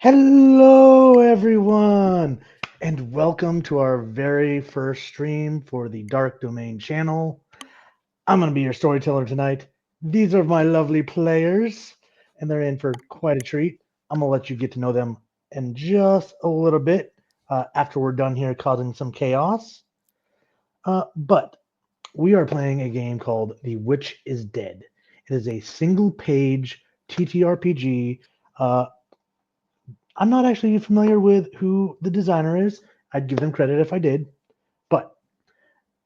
Hello, everyone, and welcome to our very first stream for the Dark Domain channel. I'm going to be your storyteller tonight. These are my lovely players, and they're in for quite a treat. I'm going to let you get to know them in just a little bit after we're done here causing some chaos. But we are playing a game called The Witch is Dead. It is a single page TTRPG. I'm not actually familiar with who the designer is. I'd give them credit if I did. But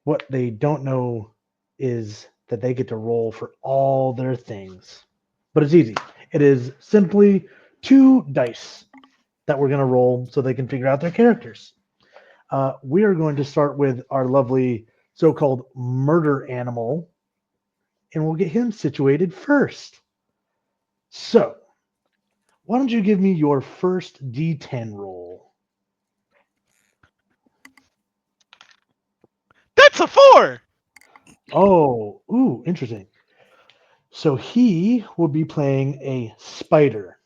what they don't know is that they get to roll for all their things. But it's easy. It is simply 2 dice that we're going to roll so they can figure out their characters. We are going to start with our lovely so-called murder animal, and we'll get him situated first. So, why don't you give me your first D10 roll? That's a 4! Oh, ooh, interesting. So he will be playing a spider.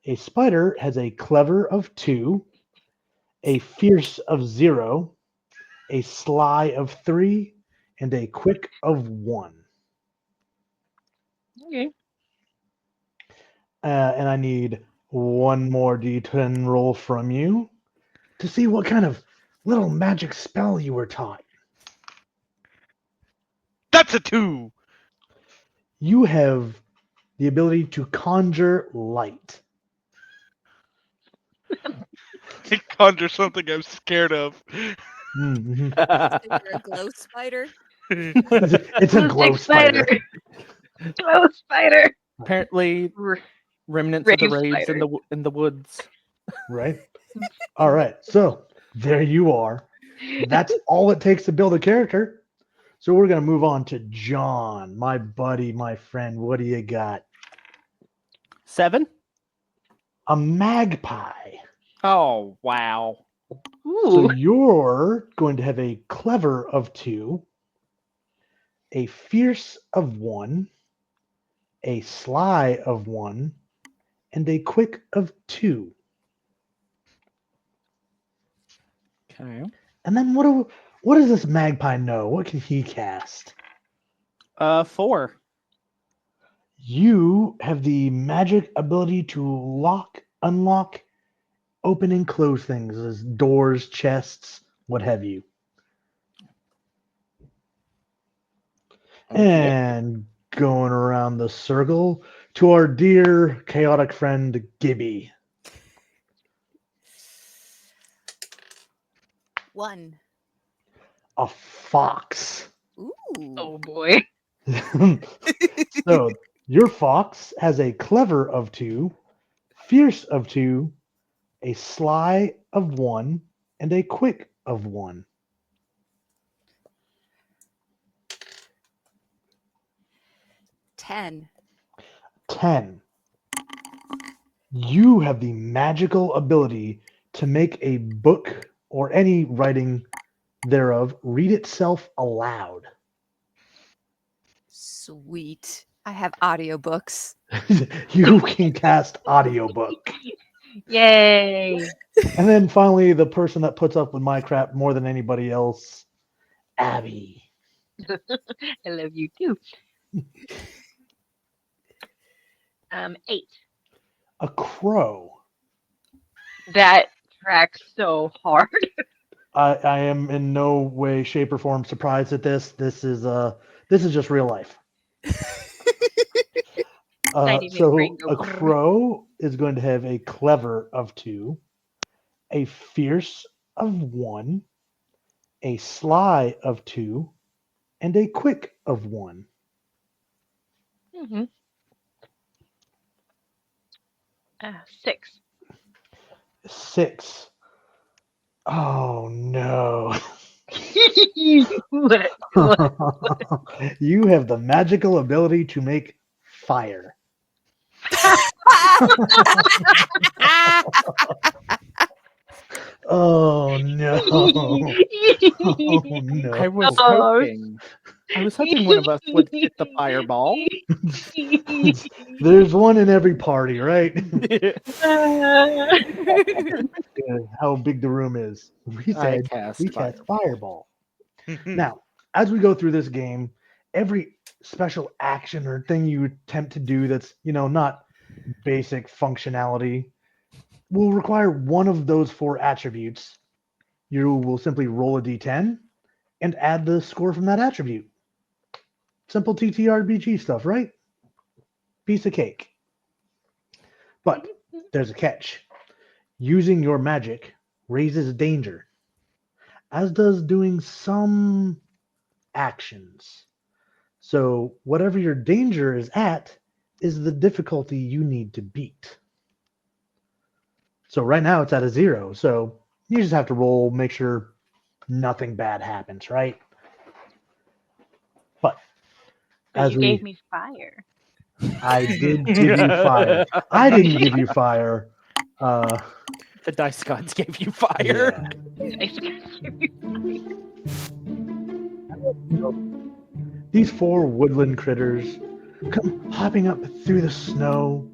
A spider has a clever of 2, a fierce of 0, a sly of 3, and a quick of 1. Okay. And I need one more D10 roll from you to see what kind of little magic spell you were taught. That's a 2! You have the ability to conjure light. I conjure something I'm scared of. Mhm. Is there a glow spider? It's a glow Stick spider. Glow spider. Apparently, R- remnants of the Rave raves spider. in the woods. Right? All right. So there you are. That's all it takes to build a character. So we're going to move on to John, my buddy, my friend. What do you got? 7? A magpie. Oh, wow. So Ooh. you're going to have a clever of 2, a fierce of 1, a sly of 1, and a quick of 2. Okay. And then what does this magpie know? What can he cast? 4. You have the magic ability to lock, unlock, open and close things as doors, chests, what have you. Okay. And going around the circle to our dear chaotic friend Gibby. 1. A fox. Ooh. Oh boy. So your fox has a clever of 2, fierce of 2, a sly of 1, and a quick of 1. 10. 10. You have the magical ability to make a book or any writing thereof read itself aloud. Sweet. I have audiobooks. You can cast audiobook. Yay. And then finally, the person that puts up with my crap more than anybody else, Abby. I love you too. 8. A crow. That tracks so hard. I am in no way, shape, or form surprised at this. This is just real life. Tiny big So brain go a brrr. crow is going to have a clever of 2, a fierce of 1, a sly of 2, and a quick of 1. Mm-hmm. 6. 6. Oh no. What? You have the magical ability to make fire. Oh no. Oh no. I was Oh, hoping. I was hoping one of us would hit the fireball. There's one in every party, right? Uh, How big the room is. We I said cast we cast fireball. fireball. Now, as we go through this game, every special action or thing you attempt to do that's, not basic functionality will require one of those 4 attributes. You will simply roll a d10 and add the score from that attribute. Simple TTRPG stuff, right? Piece of cake. But there's a catch. Using your magic raises danger, as does doing some actions. So, whatever your danger is at is the difficulty you need to beat. So, right now it's at a 0. So, you just have to roll, make sure nothing bad happens, right? But but as you gave me fire. I did give you fire. I didn't give you fire. The dice gods gave you fire. Yeah. These 4 woodland critters come hopping up through the snow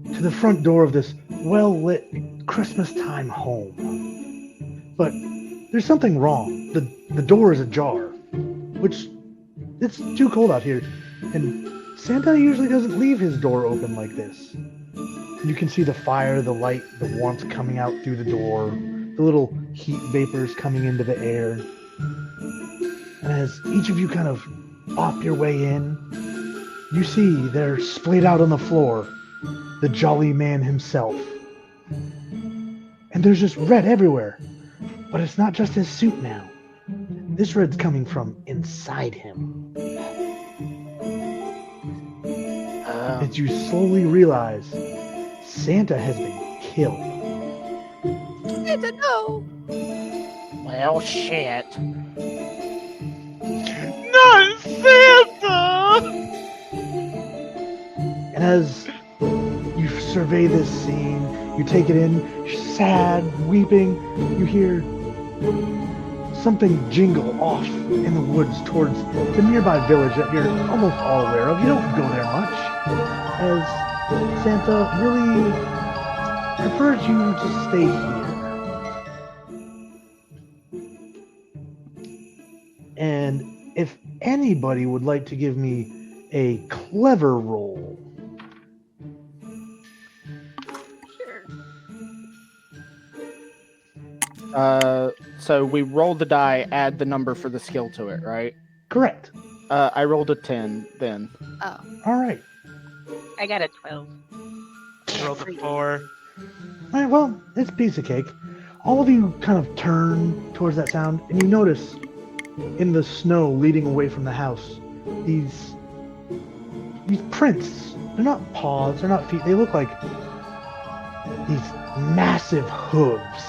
to the front door of this well-lit Christmas time home. But there's something wrong. The door is ajar, which it's too cold out here, and Santa usually doesn't leave his door open like this. You can see the fire, the light, the warmth coming out through the door, the little heat vapors coming into the air. And as each of you kind of op your way in, you see there splayed out on the floor the jolly man himself. And there's just red everywhere. But it's not just his suit now. This red's coming from inside him. As you slowly realize Santa has been killed. Santa, no. Well, shit. Not Santa! And as you survey this scene, you take it in, sad, weeping, you hear something jingle off in the woods towards the nearby village that you're almost all aware of. You don't go there much, as Santa really prefers you to stay here. And if anybody would like to give me a clever roll. So we roll the die, add the number for the skill to it, right? Correct. I rolled a 10 then. Oh. All right. I got a 12. Roll the 4. All right, well, it's a piece of cake. All of you kind of turn towards that sound, and you notice in the snow leading away from the house, these prints. They're not paws, they're not feet. They look like these massive hooves.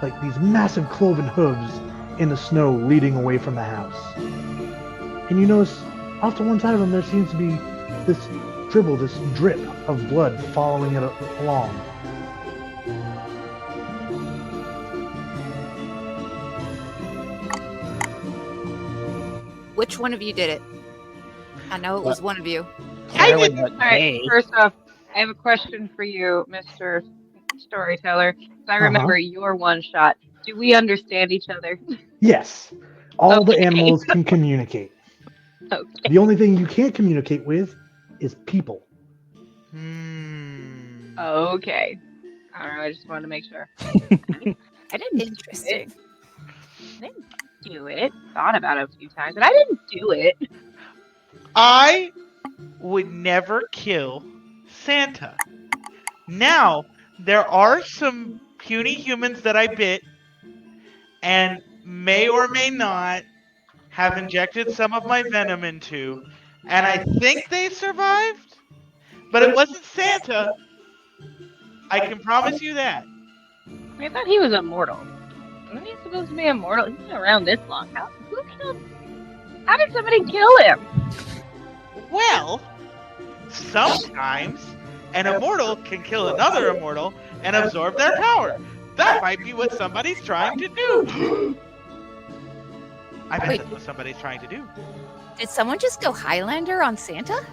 Like these massive cloven hooves in the snow leading away from the house. And you notice off to one side of them there seems to be this dribble, this drip of blood following it along. Which one of you did it? I know it was one of you. Clearly didn't- not All right, me. first off, I have a question for you, Mr. Storyteller. So I remember your one shot. Do we understand each other? Yes, all the Okay. animals can communicate. Okay. The only thing you can't communicate with is people. Okay. All right, I just wanted to make sure. I didn't Interesting. do it. Thought about it a few times, but I didn't do it. I would never kill Santa. Now, there are some puny humans that I bit and may or may not have injected some of my venom into, and I think they survived, but it wasn't Santa. I can promise you that. I thought he was immortal. Wasn't he supposed to be immortal? He's been around this long. How did somebody kill him? Well, sometimes an immortal can kill another immortal and absorb their power. That might be what somebody's trying to do. I bet Wait. that's what somebody's trying to do. Did someone just go Highlander on Santa?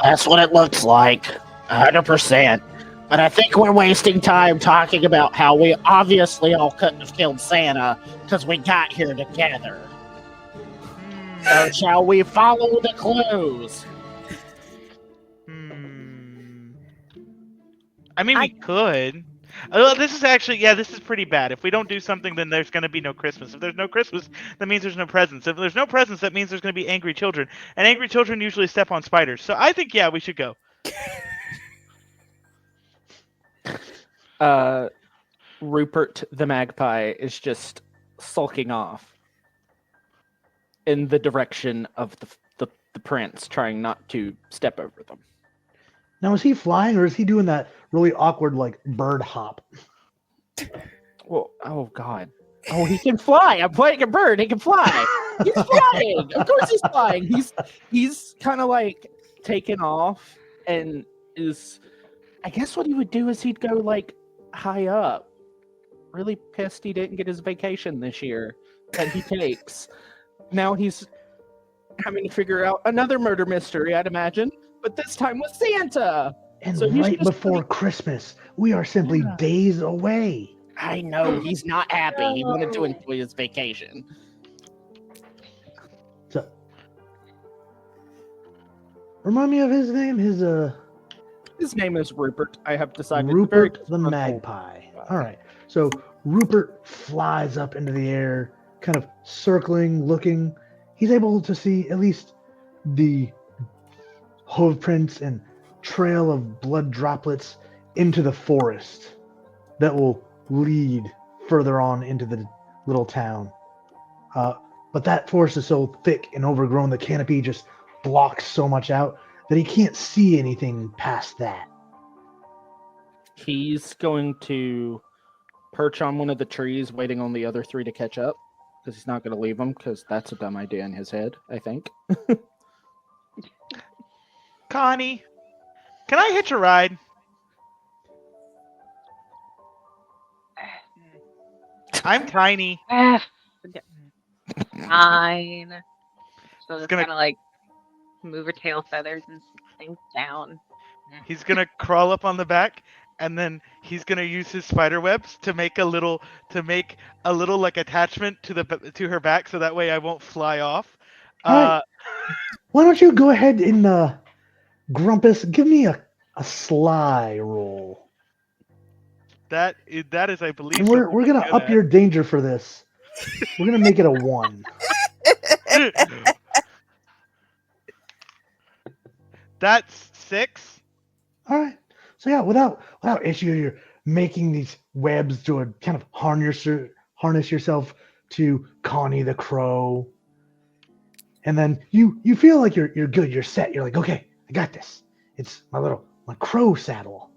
That's what it looks like. 100%. But I think we're wasting time talking about how we obviously all couldn't have killed Santa because we got here together. So shall we follow the clues? I mean, we could. This is actually, this is pretty bad. If we don't do something, then there's going to be no Christmas. If there's no Christmas, that means there's no presents. If there's no presents, that means there's going to be angry children. And angry children usually step on spiders. So I think, we should go. Rupert the magpie is just sulking off in the direction of the prince, trying not to step over them. Now, is he flying or is he doing that really awkward, like, bird hop? Well, oh God. Oh, he can fly. I'm playing a bird. He can fly. He's flying. Of course he's flying. He's kind of like taken off and is, I guess what he would do is he'd go like high up. Really pissed he didn't get his vacation this year that he takes. Now he's having to figure out another murder mystery, I'd imagine, but this time with Santa. And So he's right just before really- Christmas, we are simply days away. I know, he's not happy. He wanted to enjoy his vacation. So, remind me of his name. His name is Rupert. I have decided. Rupert the Magpie. All right. So Rupert flies up into the air, kind of circling, looking. He's able to see at least the hoof prints and trail of blood droplets into the forest that will lead further on into the little town. But that forest is so thick and overgrown, the canopy just blocks so much out that he can't see anything past that. He's going to perch on one of the trees, waiting on the other three to catch up, because he's not going to leave them, because that's a dumb idea in his head, I think. Connie, can I hitch a ride? I'm tiny. Fine. So just gonna- kind of like move her tail feathers and sink down. He's gonna crawl up on the back, and then he's gonna use his spider webs to make a little like attachment to her back, so that way I won't fly off. Alright. Why don't you go ahead and Grumpus, give me a sly roll. That is, I believe. And we're gonna up your danger for this. We're gonna make it a 1. That's 6. All right. So yeah, without issue, you're making these webs to kind of harness yourself to Connie the Crow, and then you feel like you're good. You're set. You're like, okay, I got this. It's my crow saddle.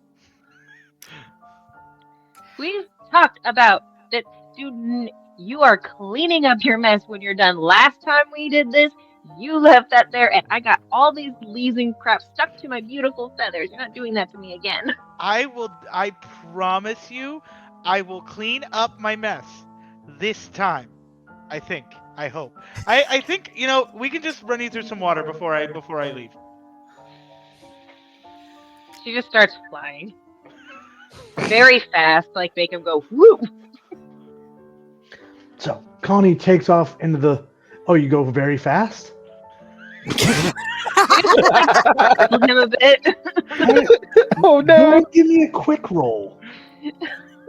We've talked about that, student. You are cleaning up your mess when you're done. Last time we did this, you left that there, and I got all these leaves and crap stuck to my beautiful feathers. You're not doing that to me again. I promise you, I will clean up my mess this time. I think. I hope. I think, we can just run you through some water before I leave. She just starts flying. Very fast, like make him go, whoo! So Connie takes off into the. Oh, you go very fast. Him a bit. Oh no! Give me a quick roll.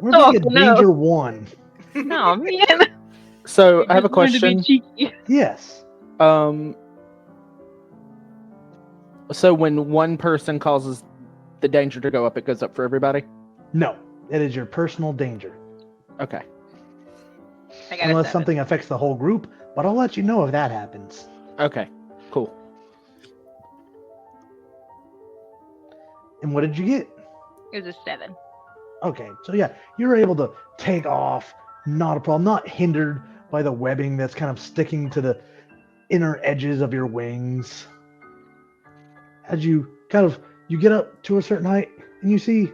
We're Oh, making no. danger 1. Oh man. So I have a Just wanted to be question. cheeky. Yes. So when one person causes the danger to go up, it goes up for everybody? No, it is your personal danger. Okay. I got a Unless 7. something affects the whole group, but I'll let you know if that happens. Okay. Cool. And what did you get? It was a 7. Okay, so yeah, you're able to take off, not a problem, not hindered by the webbing that's kind of sticking to the inner edges of your wings. As you you get up to a certain height and you see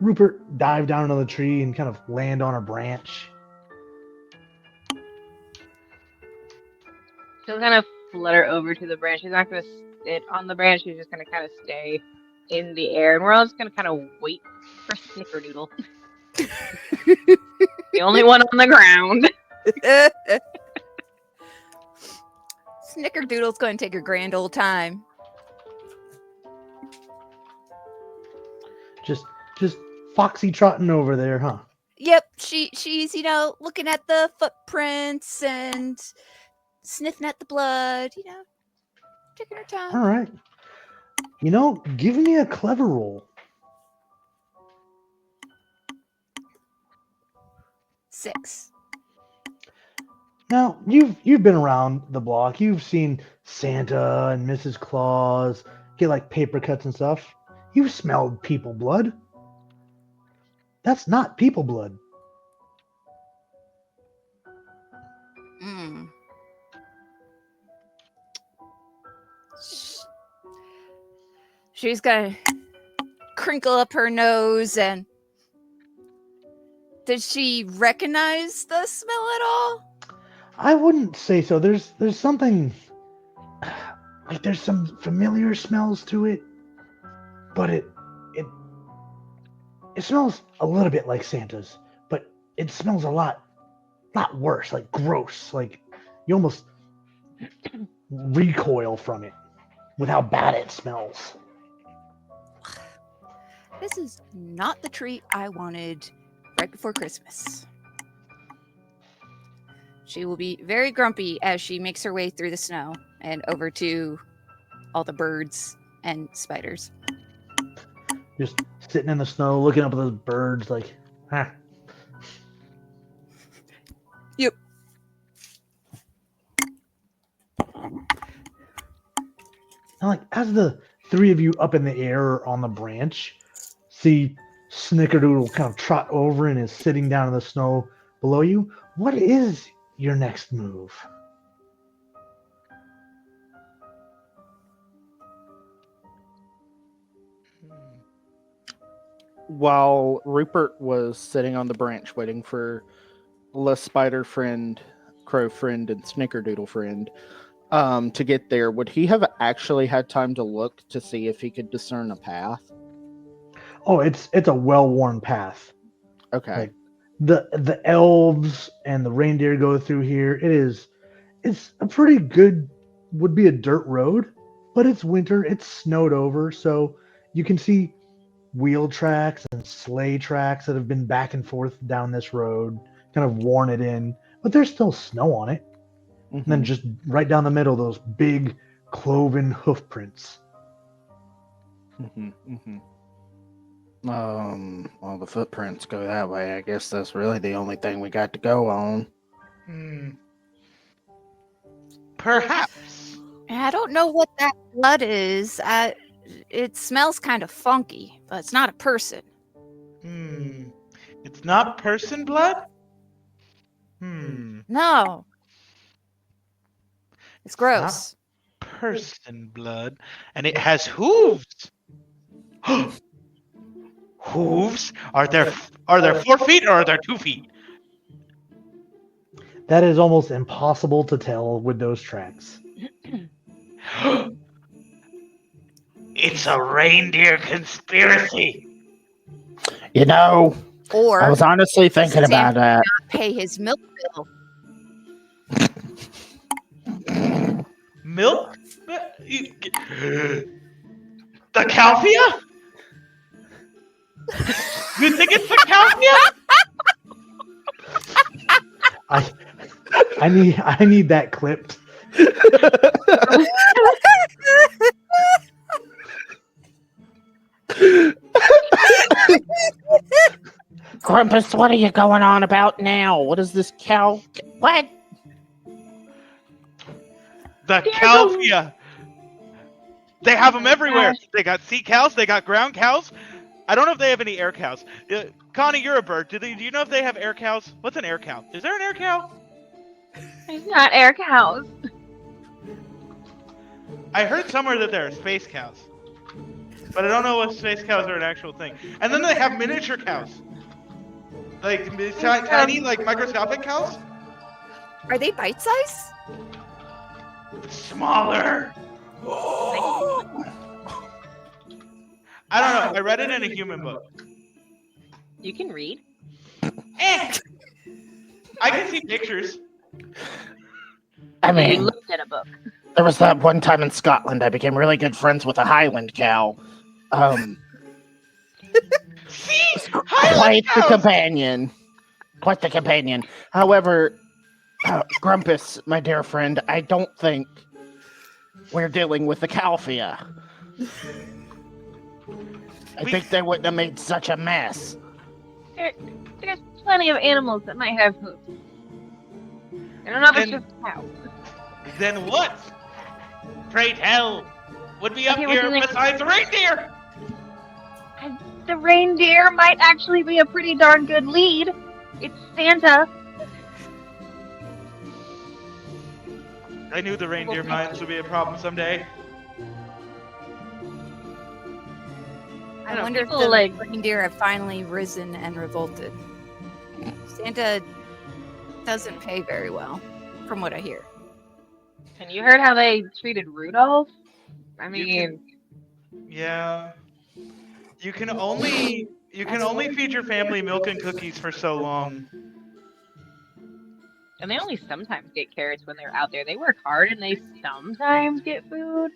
Rupert dive down into the tree and kind of land on a branch. She'll kind of flutter over to the branch. She's not going to sit on the branch. She's just going to kind of stay in the air. And we're all just going to kind of wait for Snickerdoodle. The only one on the ground. Snickerdoodle's going to take her grand old time. Just foxy trotting over there, huh? Yep, she's looking at the footprints and sniffing at the blood, taking her time. All right. Give me a clever roll. 6. Now, you've been around the block. You've seen Santa and Mrs. Claus get like paper cuts and stuff. You've smelled people blood. That's not people blood. Mm. She's gonna crinkle up her nose and does she recognize the smell at all? I wouldn't say so. There's something like there's some familiar smells to it, but it smells a little bit like Santa's, but it smells a lot worse, like gross. Like you almost recoil from it with how bad it smells. This is not the treat I wanted right before Christmas. She will be very grumpy as she makes her way through the snow and over to all the birds and spiders. Just sitting in the snow, looking up at those birds, like, ah. Yep. And like as the three of you up in the air on the branch, see Snickerdoodle kind of trot over and is sitting down in the snow below you. What is your next move? While Rupert was sitting on the branch waiting for the spider friend, crow friend, and snickerdoodle friend to get there, would he have actually had time to look to see if he could discern a path? Oh, it's a well-worn path. Okay. Like, the elves and the reindeer go through here. It's a pretty good, would be a dirt road, but it's winter. It's snowed over, so you can see wheel tracks and sleigh tracks that have been back and forth down this road, kind of worn it in, but there's still snow on it. Mm-hmm. And then just right down the middle, those big cloven hoof prints. Mm-hmm. Mm-hmm. Well, the footprints go that way. I guess that's really the only thing we got to go on. Perhaps. I don't know what that blood is. It smells kind of funky, but it's not a person. It's not person blood? No. It's gross. Not person blood. And it has hooves. Hooves? Are there 4 feet or are there 2 feet? That is almost impossible to tell with those tracks. It's a reindeer conspiracy. Or I was honestly thinking about that. not pay his milk bill. Milk? The Calphia? You think it's the Calphia? I need that clipped. Grumpus, what are you going on about now? What is this cow? What? The Calphia. They have them everywhere. They got sea cows. They got ground cows. I don't know if they have any air cows. Connie, you're a bird. Do you know if they have air cows? What's an air cow? Is there an air cow? There's not air cows. I heard somewhere that there are space cows. But I don't know if space cows are an actual thing. And then they have miniature cows. Like tiny, like microscopic cows? Are they bite size? Smaller. I don't know. I read it in a human book. You can read. I can see pictures. I You mean, looked at a book. there was that one time in Scotland I became really good friends with a Highland cow. See? Quite Highland the cows! companion. Quite the companion. However, Grumpus, my dear friend, I don't think we're dealing with the Calfia. I think they wouldn't have made such a mess. There's plenty of animals that might have hooves. I don't know if it's Then- just cows. Then what? Pray tell. Would be up Okay, we're here dealing with- besides reindeer? The reindeer might actually be a pretty darn good lead. It's Santa. I knew the reindeer mines would be a problem someday. I know, wonder if people the like- reindeer have finally risen and revolted. Santa doesn't pay very well, from what I hear. And you heard how they treated Rudolph? I You mean, Yeah. You can only feed your family milk and cookies for so long. and they only sometimes get carrots when they're out there. They work hard and they sometimes get food.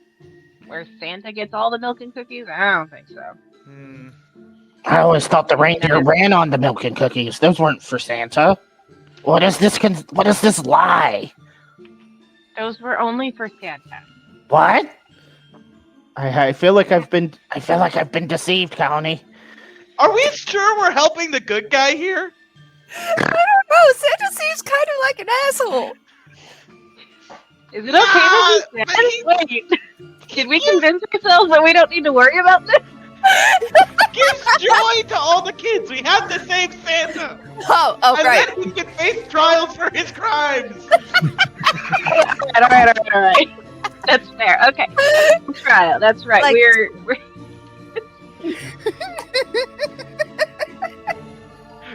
Where Santa gets all the milk and cookies? I don't think so. Hmm. I always thought the reindeer ran on the milk and cookies. Those weren't for Santa. What is this? What is this lie? Those were only for Santa. What? I feel like I've been deceived, Colony. Are we sure we're helping the good guy here? I don't know. Santa seems kind of like an asshole. Is it okay that Yeah, he's sad? Wait, did we convince ourselves that we don't need to worry about this? Gives joy to all the kids. We have to save Santa. Oh, And right. then he can face trials for his crimes. All right. That's fair. Okay. Trial. That's right. Like- We're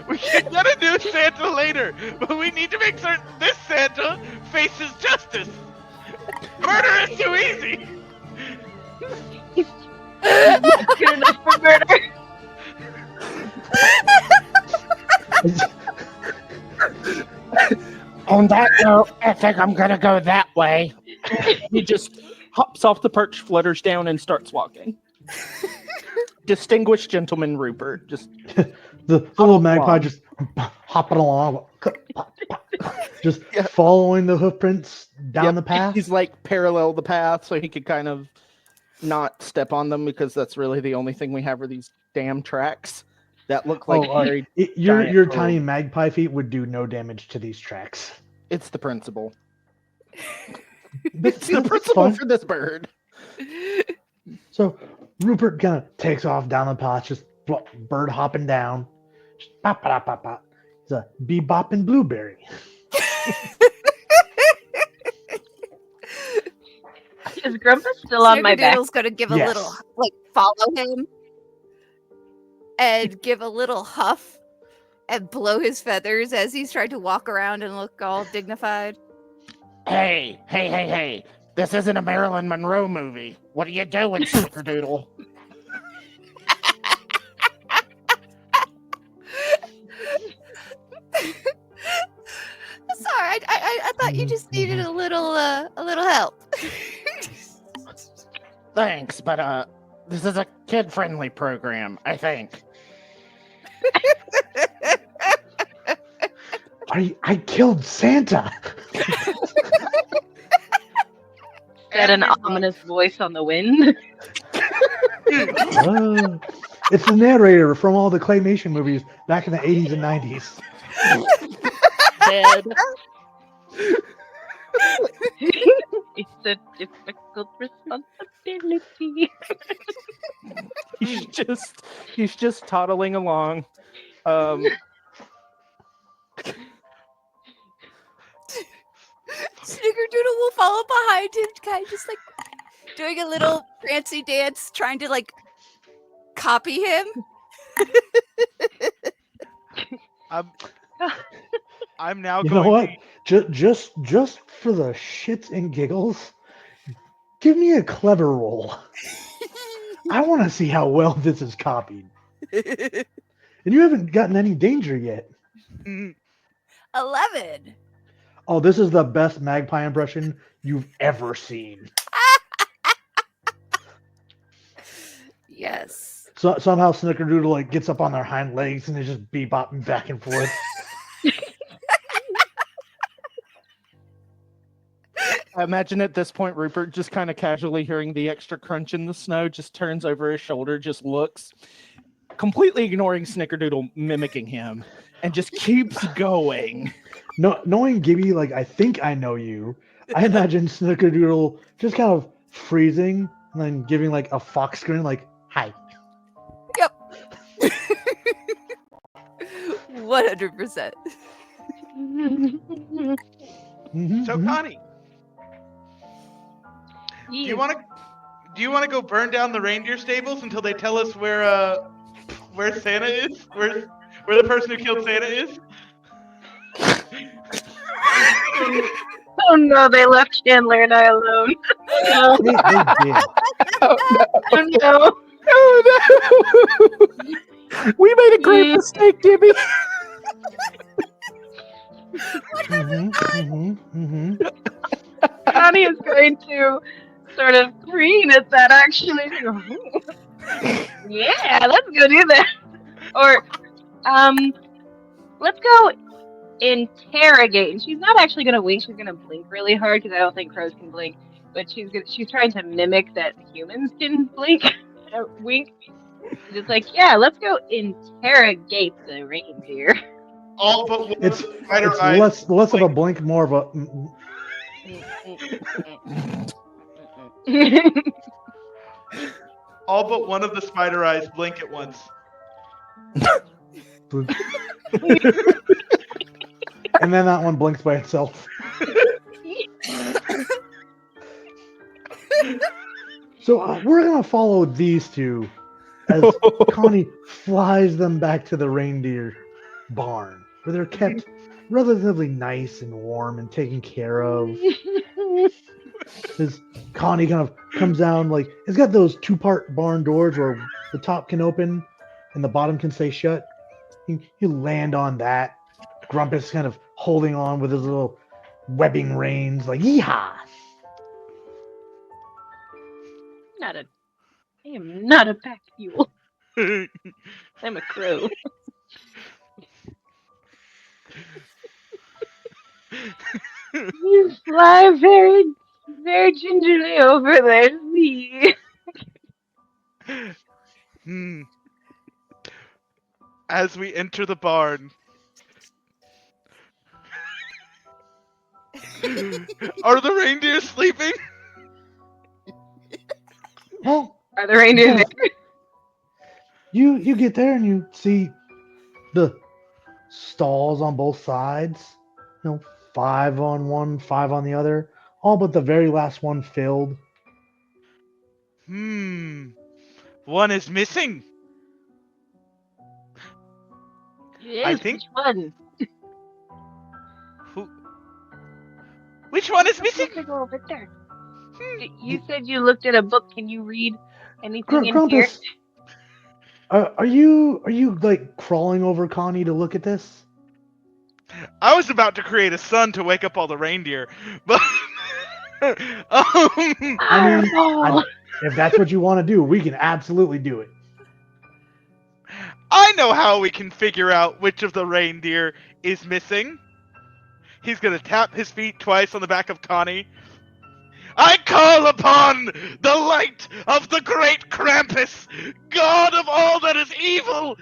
We can get a new Santa later, but we need to make certain this Santa faces justice. Murder is too easy. good enough for murder. On that note, I think I'm gonna go that way. He just hops off the perch, flutters down, and starts walking. Distinguished gentleman Rupert. Just The little magpie along. just hopping along, just Yeah. following the hoof prints down Yep, the path. He's like parallel the path so he could kind of not step on them because that's really the only thing we have are these damn tracks that look like very. Your giant tiny hole. magpie feet would do no damage to these tracks. It's the principle. But It's the that's principle fun. for this bird. So Rupert kind of takes off down the path, just bird hopping down. Just pop, pop, pop, pop. It's a bebop and blueberry. Is Grumpus still on my back? Snickerdoodle's gonna give a Yes. little, like, follow him and give a little huff and blow his feathers as he's trying to walk around and look all dignified. Hey! This isn't a Marilyn Monroe movie. What are you doing, Snickerdoodle? Sorry, I thought you just needed a little help. Thanks, but this is a kid-friendly program, I think. I killed Santa. Said an ominous voice on the wind. It's the narrator from all the claymation movies back in the 80s and 90s. Dead. It's a difficult responsibility. He's just toddling along. Snickerdoodle will follow behind him, kind of just like doing a little prancy dance, trying to like copy him. I'm now You going. know what? Just for the shits and giggles, give me a clever roll. I want to see how well this is copied. And you haven't gotten any danger yet. 11. Oh, this is the best magpie impression you've ever seen. Yes. So somehow Snickerdoodle like gets up on their hind legs and is just bebopping back and forth. I imagine at this point, Rupert, just kind of casually hearing the extra crunch in the snow, just turns over his shoulder, just looks, completely ignoring Snickerdoodle mimicking him, and just keeps going. No, knowing Gibby, like I think I know you, I imagine Snickerdoodle just kind of freezing and then giving like a fox grin, like "Hi." Yep. 100%. Mhm, So mhm. Connie, do you want to go burn down the reindeer stables until they tell us where Santa is? Where the person who killed Santa is? Oh no, they left Chandler and I alone. Oh They did. Oh no. Oh no! We made a great Mm. mistake, Gibby. no. Connie is going to sort of preen at that actually. Yeah, let's go do that. Or let's go interrogate. And she's not actually gonna wink, she's gonna blink really hard because I don't think crows can blink. But she's trying to mimic that humans can blink wink. And it's like, yeah, let's go interrogate the reindeer. All but one It's spider it's eyes. less of a blink, more of a. All but one of the spider eyes blink at once. And then that one blinks by itself. So we're gonna follow these two as Connie flies them back to the reindeer barn, where they're kept relatively nice and warm and taken care of. As Connie kind of comes down, like it's got those two-part barn doors where the top can open and the bottom can stay shut. You land on that. Grumpus kind of holding on with his little webbing reins, like yeehaw. I am not a pack mule. I'm a crow. You fly very, very gingerly over there to me. As we enter the barn. Are the reindeer sleeping? Well, Are the reindeer there? you get there and you see the stalls on both sides. 5 on one, 5 on the other. All but the very last one filled. One is missing. Yes, I think- which one? Which one is I'm missing? gonna go over there. You said you looked at a book. Can you read anything in here? Grumpus, are you like crawling over Connie to look at this? I was about to create a sun to wake up all the reindeer, but Fireball! If that's what you want to do, we can absolutely do it. I know how we can figure out which of the reindeer is missing. He's gonna tap his feet twice on the back of Connie. I call upon the light of the great Krampus, god of all that is evil.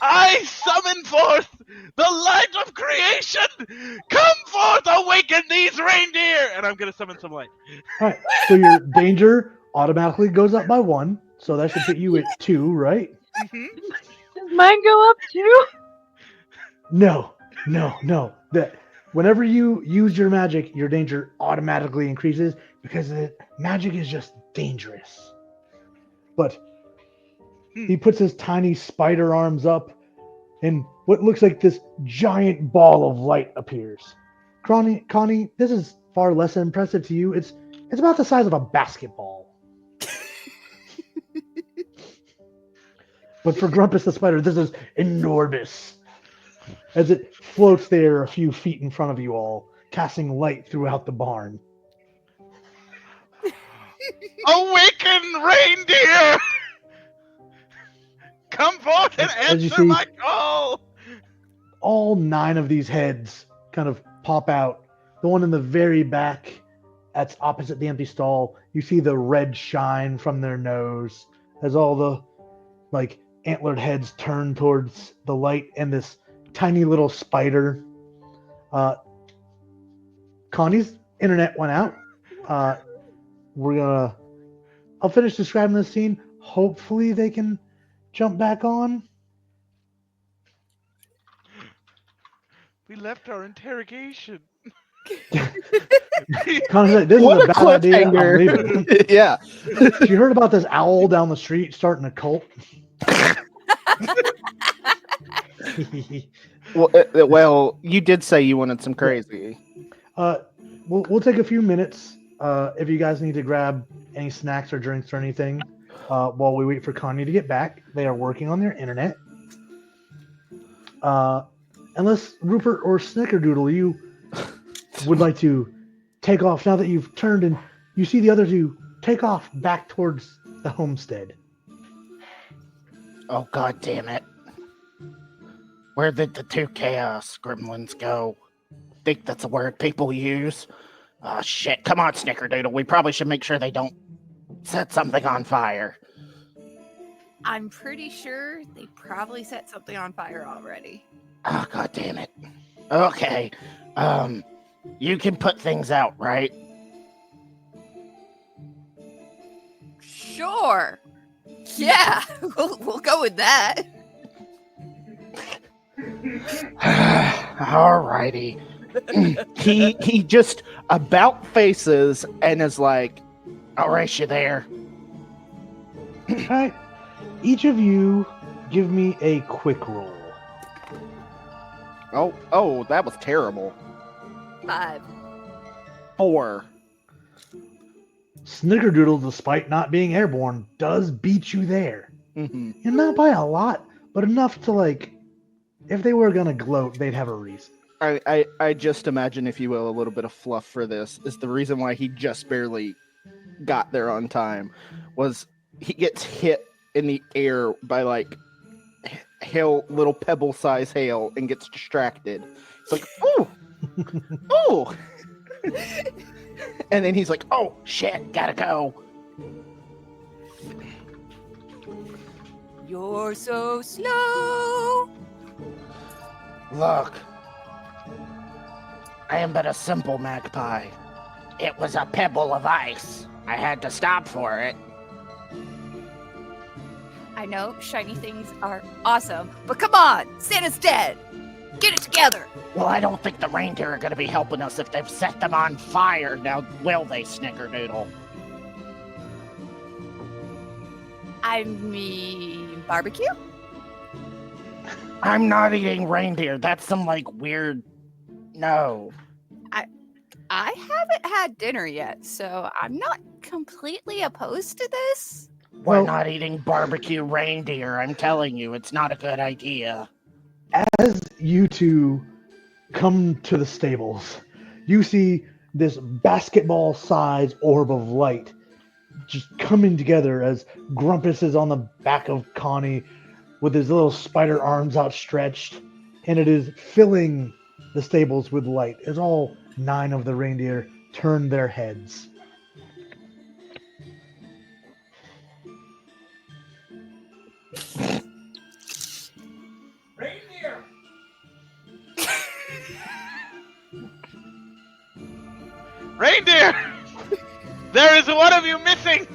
I summon forth the light of creation. Come forth, awaken these reindeer. And I'm gonna summon some light. All right. So your danger automatically goes up by 1. So that should put you at 2, right? Mm-hmm. Does mine go up too? No. That whenever you use your magic, your danger automatically increases because magic is just dangerous. But he puts his tiny spider arms up, and what looks like this giant ball of light appears. Connie, this is far less impressive to you. It's about the size of a basketball. But for Grumpus the spider, this is enormous. As it floats there a few feet in front of you all, casting light throughout the barn. Awaken, reindeer! Come forth and As you answer see- my call! All 9 of these heads kind of pop out. The one in the very back, that's opposite the empty stall, you see the red shine from their nose as all the like antlered heads turn towards the light and this tiny little spider. Connie's internet went out. I'll finish describing this scene. Hopefully they can jump back on. We left our interrogation. Connie's like, this What is a a bad idea. I'm cliffhanger. leaving. Yeah. You heard about this owl down the street starting a cult? Well, you did say you wanted some crazy. We'll take a few minutes if you guys need to grab any snacks or drinks or anything while we wait for Connie to get back. They are working on their internet. Unless Rupert or Snickerdoodle, you would like to take off now that you've turned and you see the other two take off back towards the homestead. Oh, god damn it. Where did the 2 chaos gremlins go? Think that's a word people use? Oh, shit. Come on, Snickerdoodle. We probably should make sure they don't set something on fire. I'm pretty sure they probably set something on fire already. Oh, god damn it. Okay. You can put things out, right? Sure. Yeah, we'll go with that. Alrighty. he just about faces and is like, I'll race you there. All right. Each of you give me a quick roll. Oh, that was terrible. 5. 4. Snickerdoodle, despite not being airborne, does beat you there. Mm-hmm. And not by a lot, but enough to like, if they were gonna gloat, they'd have a reason. I just imagine, if you will, a little bit of fluff for this is the reason why he just barely got there on time was he gets hit in the air by like hail, little pebble size hail, and gets distracted. It's like, ooh, ooh, and then he's like, oh shit, gotta go. You're so slow. Look, I am but a simple magpie. It was a pebble of ice. I had to stop for it. I know shiny things are awesome, but come on, Santa's dead. Get it together. Well, I don't think the reindeer are going to be helping us if they've set them on fire. Now, will they, Snickerdoodle? I mean, barbecue? I'm not eating reindeer. That's some, like, weird... No. I haven't had dinner yet, so I'm not completely opposed to this. We're Well- not eating barbecue reindeer. I'm telling you, it's not a good idea. As you two come to the stables, you see this basketball-sized orb of light just coming together as Grumpus is on the back of Connie with his little spider arms outstretched, and it is filling the stables with light as all 9 of the reindeer turn their heads. Reindeer! Reindeer! There is one of you missing!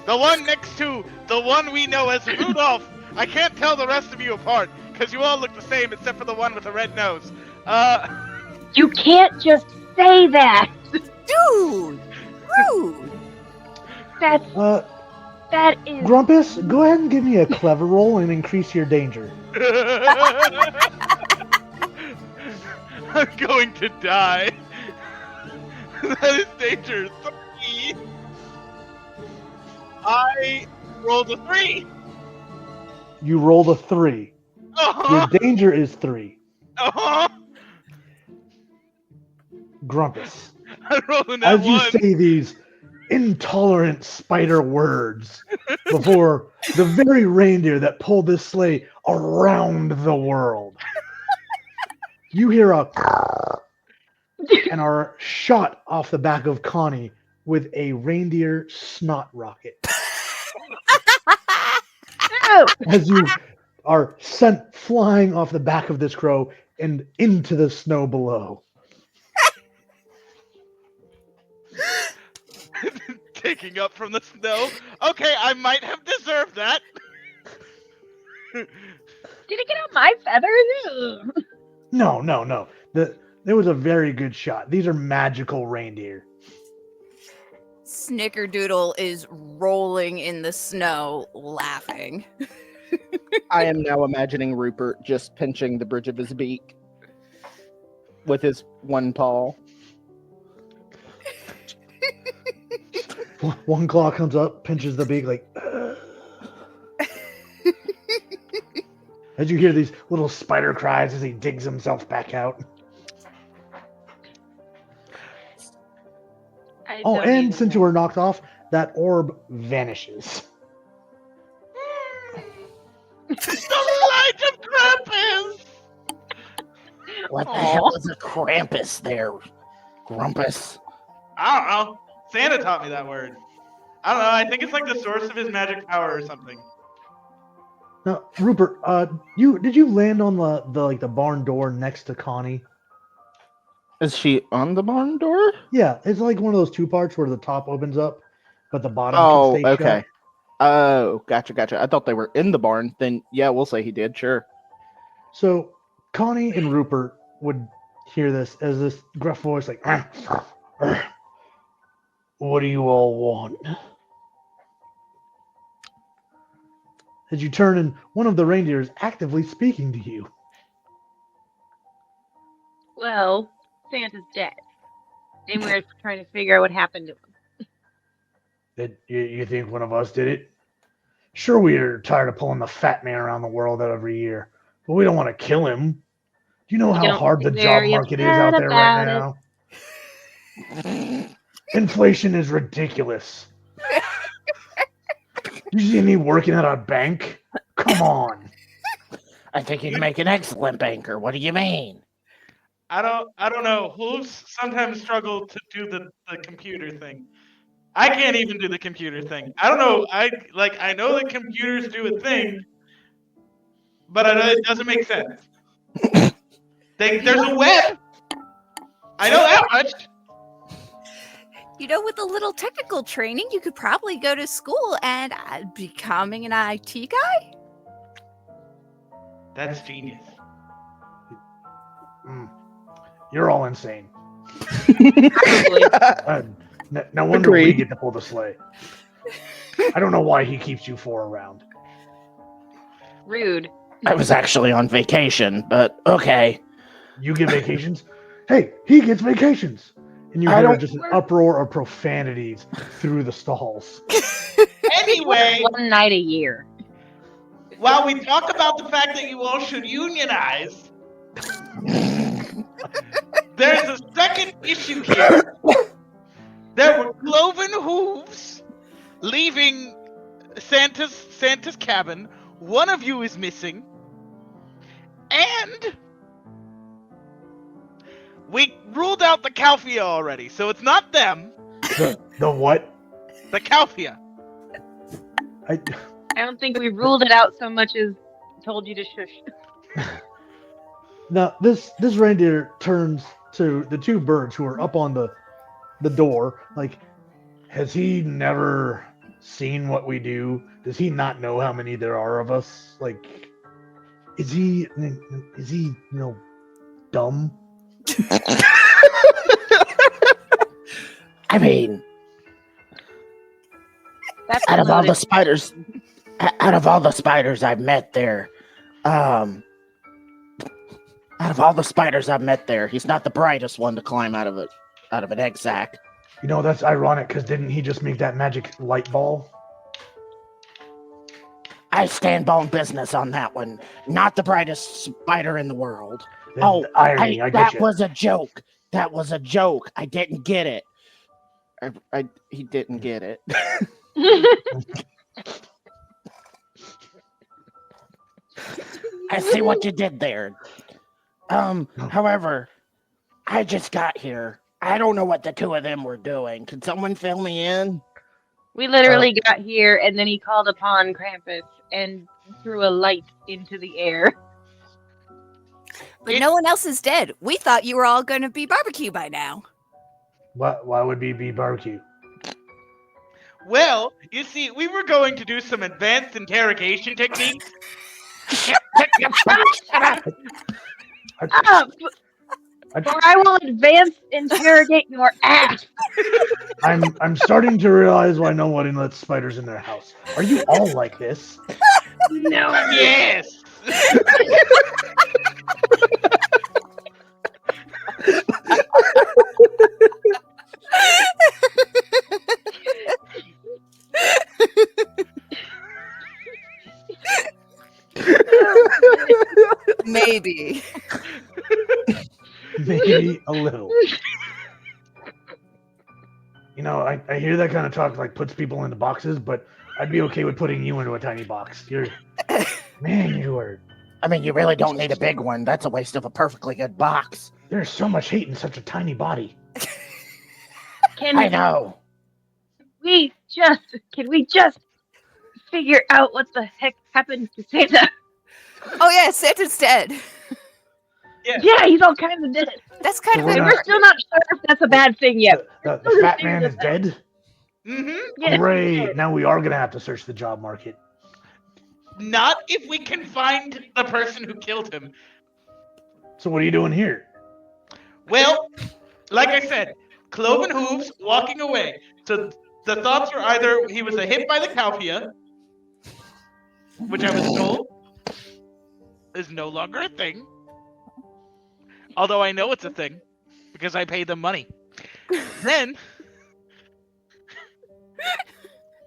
The one next to the one we know as Rudolph. I can't tell the rest of you apart, because you all look the same except for the one with the red nose. You can't just say that. Dude, rude. That is. Grumpus, go ahead and give me a clever roll and increase your danger. I'm going to die. That is danger 3. I rolled a 3. You rolled a 3. Uh-huh. Your danger is 3. Uh-huh. Grumpus, I rolled a as nat you 1. say these intolerant spider words before the very reindeer that pulled this sleigh around the world, you hear a and are shot off the back of Connie with a reindeer snot rocket No. as you are sent flying off the back of this crow and into the snow below. Taking up from the snow. Okay, I might have deserved that. Did it get on my feathers? Ugh. No. There was a very good shot. These are magical reindeer. Snickerdoodle is rolling in the snow, laughing. I am now imagining Rupert just pinching the bridge of his beak with his one paw. One claw comes up, pinches the beak like. As you hear these little spider cries as he digs himself back out. I Oh, don't and even since you know. were knocked off, that orb vanishes. The light of Krampus! What the Aw. hell is a Krampus there, Grumpus? I don't know. Santa taught me that word. I don't know. I think it's like the source of his magic power or something. Now, Rupert, did you land on the barn door next to Connie? Is she on the barn door? Yeah, it's like one of those two parts where the top opens up, but the bottom Oh, can stay okay. shut. Oh, gotcha. I thought they were in the barn. Then, yeah, we'll say he did. Sure. So Connie and Rupert would hear this as this gruff voice like, "What do you all want?" As you turn and one of the reindeer is actively speaking to you. Well, Santa's dead. And we're trying to figure out what happened to him. You think one of us did it? Sure, we are tired of pulling the fat man around the world every year, but we don't want to kill him. Do you know We how don't hard the seem job very market is out upset there right about now? Inflation is ridiculous. You see me working at a bank? Come on. I think you'd make an excellent banker. What do you mean? I don't know. Hooves sometimes struggle to do the computer thing. I can't even do the computer thing. I don't know. I know that computers do a thing, but I know it doesn't make sense. There's a web. I know that much. You know, with a little technical training, you could probably go to school and becoming an IT guy. That's genius. You're all insane. Probably. No wonder we Agreed. get to pull the sleigh. I don't know why he keeps you four around. Rude. I was actually on vacation, but okay. You get vacations? Hey, he gets vacations. And you I hear don't- just an uproar of profanities through the stalls. Anyway, One night a year. while we talk about the fact that you all should unionize, there's a second issue here. There were cloven hooves leaving Santa's cabin. One of you is missing. And we ruled out the Calfia already, so it's not them. The what? The Calfia. I don't think we ruled it out so much as told you to shush. Now this reindeer turns to the two birds who are up on the door. Like, has he never seen what we do? Does he not know how many there are of us? Like, is he dumb? I mean, That's out of all the loaded. spiders, out of all the spiders I've met there, Out of all the spiders I've met there, he's not the brightest one to climb out of an egg sac. You know, that's ironic, because didn't he just make that magic light ball? I stand bone business on that one. Not the brightest spider in the world. The irony, I get that you. was a joke. That was a joke. I didn't get it. He didn't get it. I see what you did there. However, I just got here. I don't know what the two of them were doing. Can someone fill me in? We literally got here, and then he called upon Krampus and threw a light into the air. But no one else is dead. We thought you were all going to be barbecue by now. Why would we be barbecue? Well, you see, we were going to do some advanced interrogation techniques. Up! Or I will advance interrogate your ass. I'm starting to realize why no one lets spiders in their house. Are you all like this? No. Yes. Maybe. Maybe a little. You know, I hear that kind of talk like puts people into boxes, but I'd be okay with putting you into a tiny box. Man, you are. I mean, you really don't need a big one. That's a waste of a perfectly good box. There's so much hate in such a tiny body. I know. Can we just figure out what the heck happened to Santa? Oh yeah, Santa's dead. Yeah, he's all kinds of dead. That's kind So of we're And not- we're still not sure if that's a bad thing yet. The fat man is dead? Mm-hmm. Yeah. Great. Now we are going to have to search the job market. Not if we can find the person who killed him. So what are you doing here? Well, like I said, cloven hooves, walking away. So the thoughts were either he was a hit by the Calpia, which I was told is no longer a thing. Although I know it's a thing, because I paid them money. Then,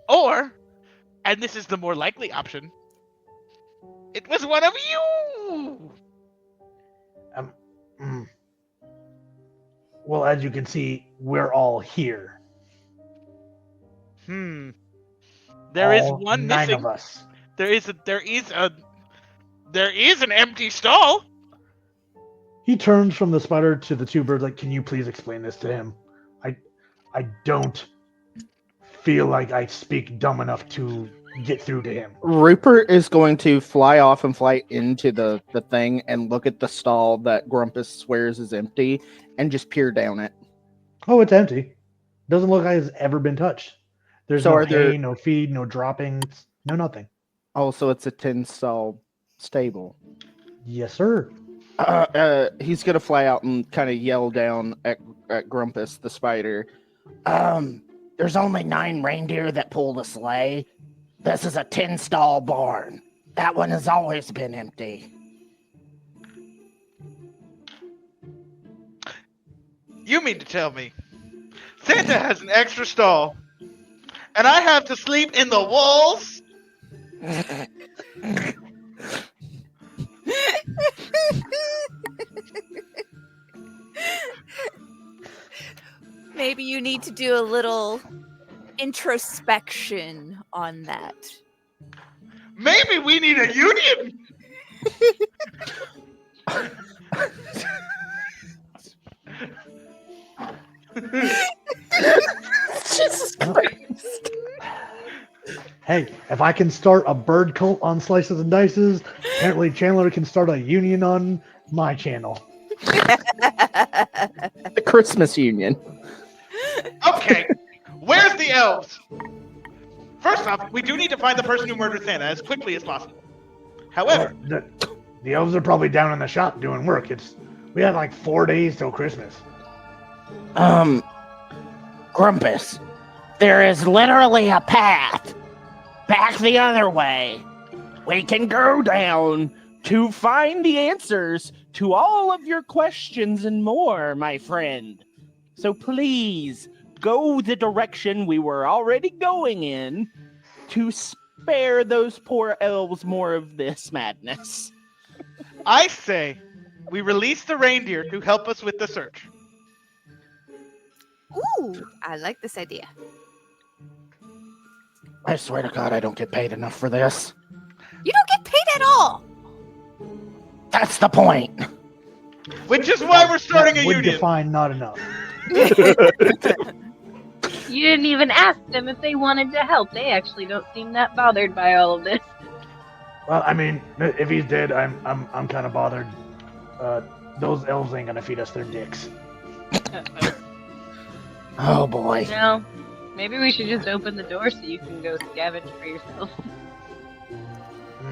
or, and this is the more likely option, it was one of you! Well, as you can see, we're all here. There is All one 9 missing. of us. There is an empty stall. He turns from the spider to the two birds like, can you please explain this to him? I don't feel like I speak dumb enough to get through to him. Rupert is going to fly off and fly into the thing and look at the stall that Grumpus swears is empty and just peer down it. Oh, it's empty. Doesn't look like it's ever been touched. There's So no are there- hay, no feed, no droppings, no nothing. Also, it's a 10-stall stable. Yes, sir. He's gonna fly out and kind of yell down at Grumpus the spider. There's only 9 reindeer that pull the sleigh. This is a 10-stall barn. That one has always been empty. You mean to tell me Santa has an extra stall, and I have to sleep in the walls? Maybe you need to do a little introspection on that. Maybe we need a union. Jesus Christ. Hey, if I can start a bird cult on Slices and Dices, apparently Chandler can start a union on my channel. The Christmas Union. Okay, where's the elves? First off, we do need to find the person who murdered Santa as quickly as possible. However, The elves are probably down in the shop doing work. We have like 4 days till Christmas. Grumpus, there is literally a path back the other way. We can go down to find the answers to all of your questions and more, my friend. So please go the direction we were already going in to spare those poor elves more of this madness. I say we release the reindeer to help us with the search. Ooh, I like this idea. I swear to God, I don't get paid enough for this. You don't get paid at all. That's the point. Which is why we're starting a That would union. define not enough. You didn't even ask them if they wanted to help. They actually don't seem that bothered by all of this. Well, I mean, if he's dead, I'm kind of bothered. Those elves ain't gonna feed us their dicks. Oh boy. No, maybe we should just open the door so you can go scavenge for yourself.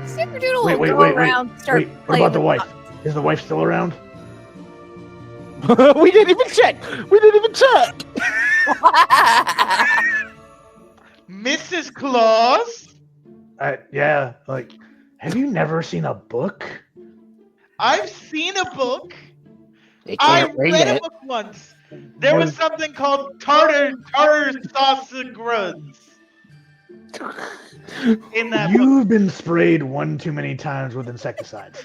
Snickerdoodle Wait, will wait, go wait, wait. around, start Wait, what playing about the with wife? pups. Is the wife still around? We didn't even check. Mrs. Claus? Yeah, like, have you never seen a book? I've seen a book. They I can't read read a it. book once. There was something called tartar sauce and gruds in that book. You've been sprayed one too many times with insecticides.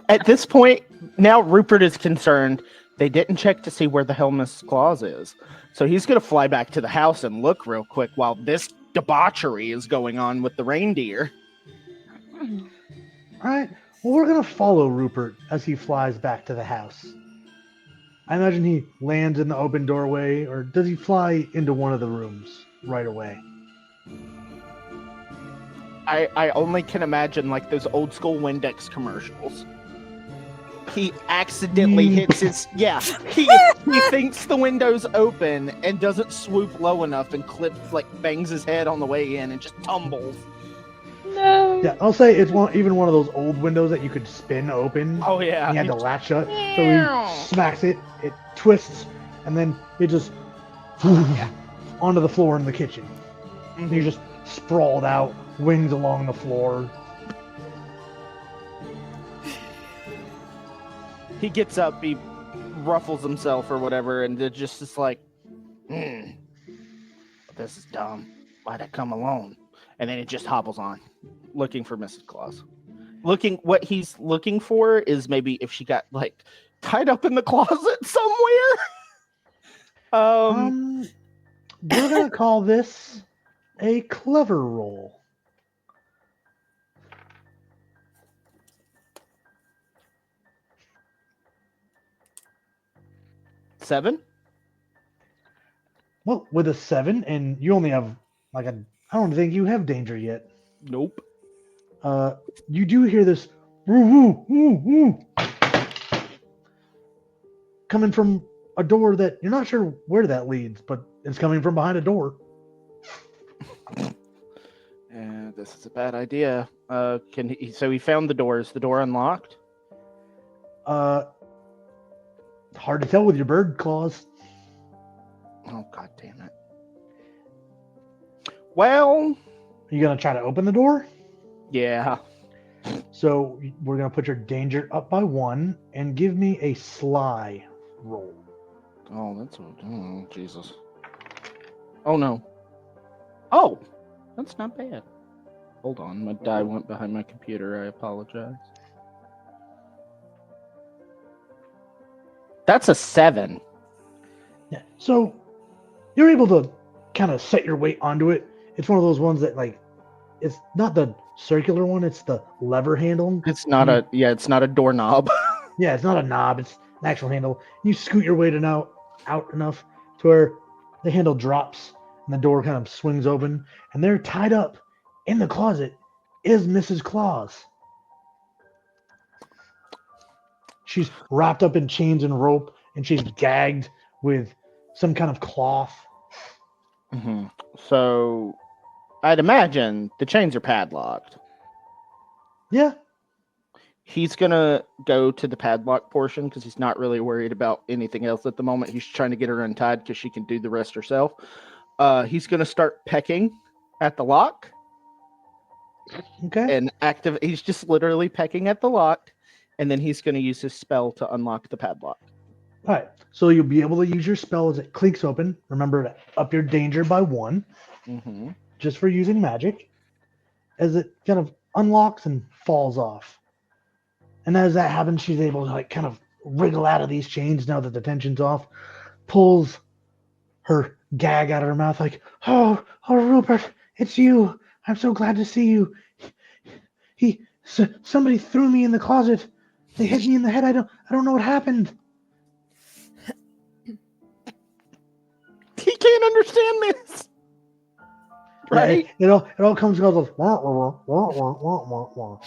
At this point, now Rupert is concerned. They didn't check to see where the hell Mrs. Claus is. So he's going to fly back to the house and look real quick while this debauchery is going on with the reindeer. All right. Well, we're gonna follow Rupert as he flies back to the house. I imagine he lands in the open doorway, or does he fly into one of the rooms right away? I only can imagine like those old school Windex commercials. He accidentally hits his he thinks the window's open and doesn't swoop low enough and bangs his head on the way in and just tumbles. No. Yeah, I'll say it's even one of those old windows that you could spin open. Oh yeah. He had to latch shut, so he smacks it, it twists, and then it just onto the floor in the kitchen. And you're just sprawled out, wings along the floor. He gets up, he ruffles himself or whatever, and it just is like, this is dumb. Why'd I come alone? And then it just hobbles on, looking for Mrs. Claus. What he's looking for is maybe if she got like tied up in the closet somewhere. We're gonna call this a clever roll. Seven? Well, with a 7, and you only have I don't think you have danger yet. Nope. You do hear this woo woo woo woo coming from a door that you're not sure where that leads, but it's coming from behind a door. Yeah, this is a bad idea. So he found the door. Is the door unlocked? Hard to tell with your bird claws. Oh, god damn it. Well, You gonna try to open the door? yeah. So we're gonna put your danger up by 1 and give me a sly roll. Oh, Jesus. Oh, no. Oh, that's not bad. Hold on, my die went behind my computer. I apologize. That's a 7. Yeah. So you're able to kind of set your weight onto it. It's one of those ones that it's not the circular one, it's the lever handle. It's not it's not a doorknob. Yeah, it's not a knob, it's an actual handle. You scoot your weight out enough to where the handle drops and the door kind of swings open, and they're tied up in the closet is Mrs. Claus. She's wrapped up in chains and rope, and she's gagged with some kind of cloth. Mm-hmm. So I'd imagine the chains are padlocked. Yeah. He's going to go to the padlock portion because he's not really worried about anything else at the moment. He's trying to get her untied because she can do the rest herself. He's going to start pecking at the lock. Okay. and active. He's just literally pecking at the lock, and then he's going to use his spell to unlock the padlock. All right. So you'll be able to use your spell as it clinks open. Remember to up your danger by 1, Mm-hmm. just for using magic, as it kind of unlocks and falls off. And as that happens, she's able to like kind of wriggle out of these chains now that the tension's off. Pulls her gag out of her mouth like, "Oh, Rupert, it's you. I'm so glad to see you. Somebody threw me in the closet. They hit me in the head. I don't know what happened." He can't understand this, right? Yeah, it all comes and goes. Wah, wah, wah, wah, wah, wah, wah.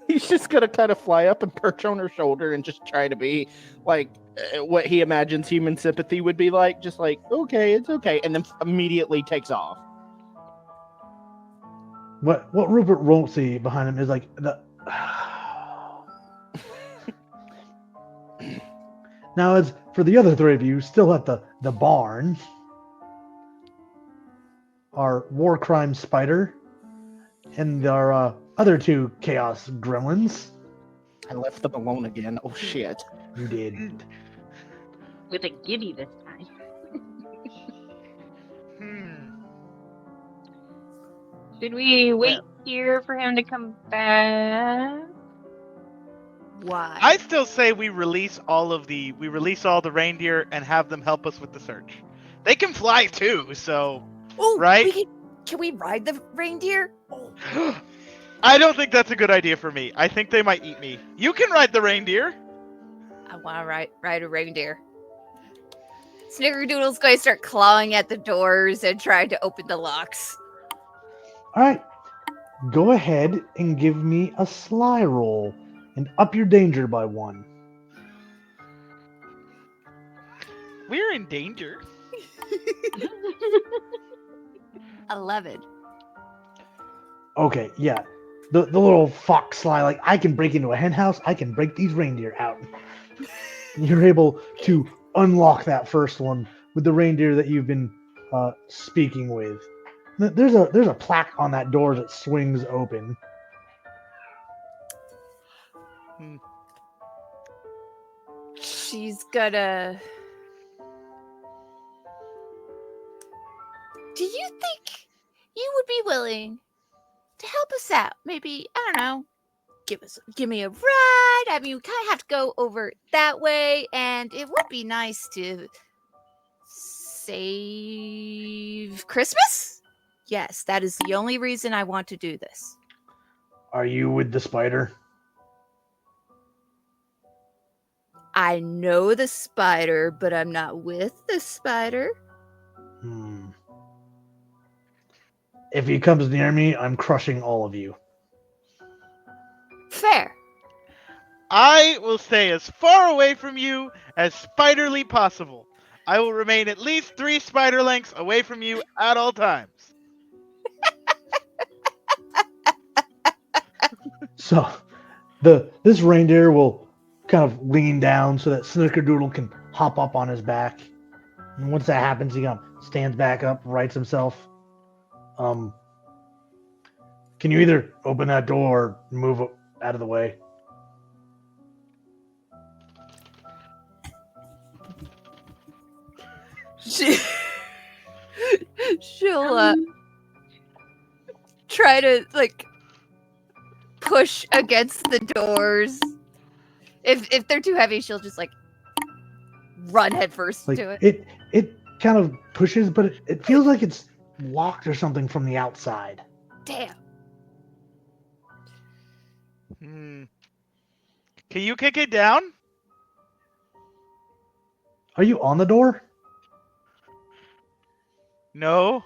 He's just gonna kind of fly up and perch on her shoulder and just try to be like what he imagines human sympathy would be like, just like, okay, it's okay, and then immediately takes off. What Rupert won't see behind him is like the. Now, as for the other 3 of you, still at the barn, our war crime spider and our other 2 chaos gremlins. I left them alone again. Oh shit! You did. With a giddy this time. Should we wait here for him to come back? Why? I still say we release all the reindeer and have them help us with the search. They can fly too, so Oh, right? Can we ride the reindeer? Oh. I don't think that's a good idea for me. I think they might eat me. You can ride the reindeer. I want to ride a reindeer. Snickerdoodle's going to start clawing at the doors and trying to open the locks. All right. Go ahead and give me a sly roll and up your danger by 1. We're in danger. 11. Okay, yeah. The little fox sly, like, I can break into a hen house, I can break these reindeer out. You're able to unlock that first one with the reindeer that you've been speaking with. There's a plaque on that door that swings open. She's gonna... Do you think you would be willing to help us out? Maybe, I don't know, give me a ride. I mean, we kind of have to go over that way, and it would be nice to save Christmas? Yes, that is the only reason I want to do this. Are you with the spider? I know the spider, but I'm not with the spider. If he comes near me, I'm crushing all of you. Fair. I will stay as far away from you as spiderly possible. I will remain at least 3 spider lengths away from you at all times. So, this reindeer will kind of lean down so that Snickerdoodle can hop up on his back. And once that happens, he stands back up, rights himself. Can you either open that door or move out of the way? She'll try to like push against the doors. If they're too heavy, she'll just like run headfirst Like, to it. It kind of pushes, but it feels like it's locked or something from the outside. Damn. Can you kick it down? Are you on the door? No.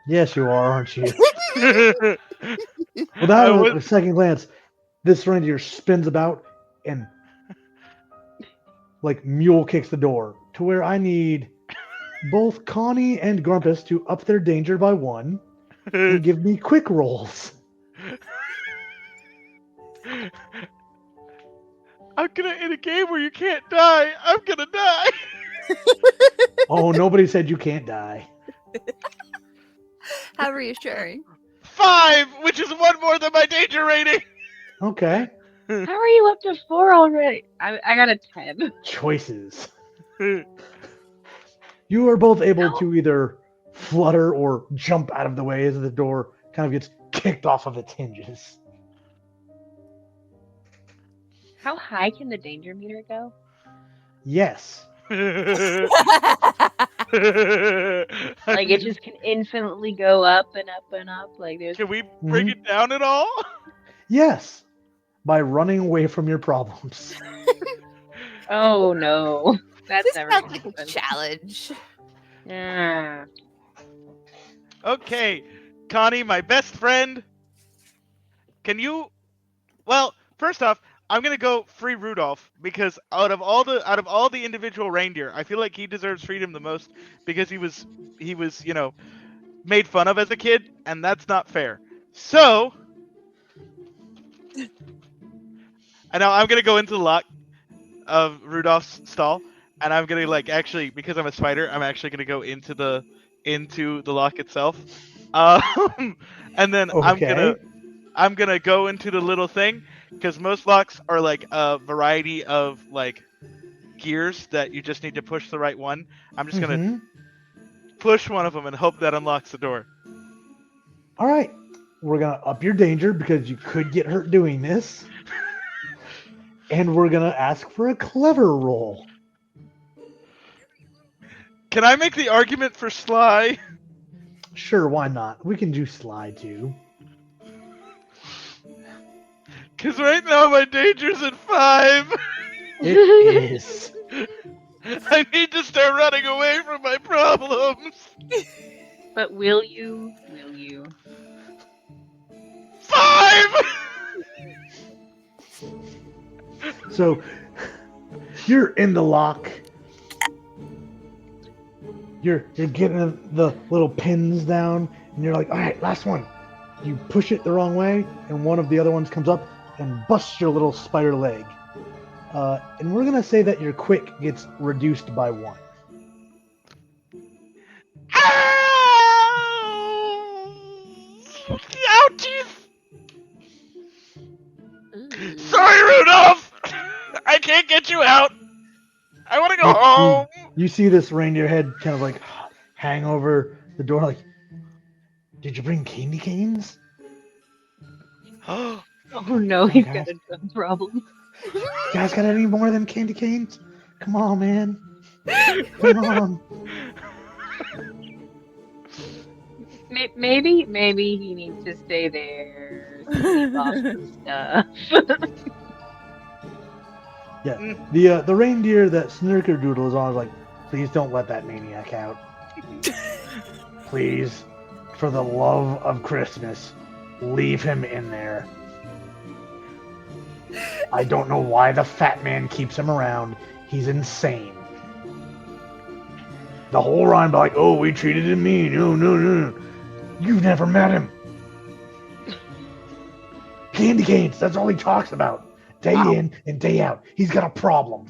Yes, you are, aren't you? Without a second glance, this reindeer spins about and like mule kicks the door to where I need both Connie and Grumpus to up their danger by 1 and give me quick rolls. I'm gonna in a game where you can't die. I'm gonna die. Oh, nobody said you can't die. How reassuring. 5, which is 1 more than my danger rating. Okay. How are you up to 4 already? I got a 10. Choices. You are both able to either flutter or jump out of the way as the door kind of gets kicked off of its hinges. How high can the danger meter go? Yes. Like it just can infinitely go up and up and up. Like there's Can we bring it down at all? Yes. By running away from your problems. oh no, that's This never sounds gonna like a happen. challenge. Yeah. Okay, Connie, my best friend. Can you? Well, first off, I'm gonna go free Rudolph because out of all the individual reindeer, I feel like he deserves freedom the most because he was made fun of as a kid, and that's not fair. So, and now I'm gonna go into the lock of Rudolph's stall, and I'm gonna actually, because I'm a spider, I'm actually gonna go into the lock itself. And then Okay. I'm gonna go into the little thing because most locks are like a variety of gears that you just need to push the right one. I'm just gonna push one of them and hope that unlocks the door. All right. We're going to up your danger because you could get hurt doing this. And we're going to ask for a clever roll. Can I make the argument for Sly? Sure, why not? We can do Sly too. Because right now my danger's at 5. It is. I need to start running away from my problems. But will you? Will you? 5! So you're in the lock. You're getting the little pins down, and you're like, all right, last one. You push it the wrong way, and one of the other ones comes up and busts your little spider leg. And we're gonna say that your quick gets reduced by 1. Ow! Ouchies! Sorry, Rudolph! I can't get you out! I want to go home! You see this reindeer head kind of like hang over the door, like, did you bring candy canes? Oh no, he's Okay. got a drug problem. You guys got any more than candy canes? Come on, man. Come on. Maybe he needs to stay there. Sleep off some stuff. Yeah, the reindeer that Snickerdoodle is on is like, please don't let that maniac out. Please, for the love of Christmas, leave him in there. I don't know why the fat man keeps him around. He's insane. The whole rhyme be like, oh, we treated him mean. No. You've never met him. Candy canes, that's all he talks about. Day in and day out. He's got a problem.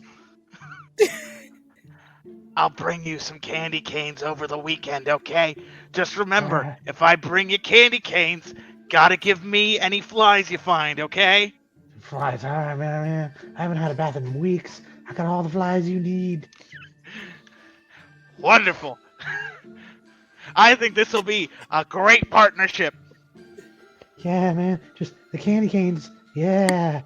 I'll bring you some candy canes over the weekend, okay? Just remember, if I bring you candy canes, gotta give me any flies you find, okay? Flies, all right, man. I haven't had a bath in weeks. I got all the flies you need. Wonderful. I think this will be a great partnership. Yeah, man. Just the candy canes. Yeah.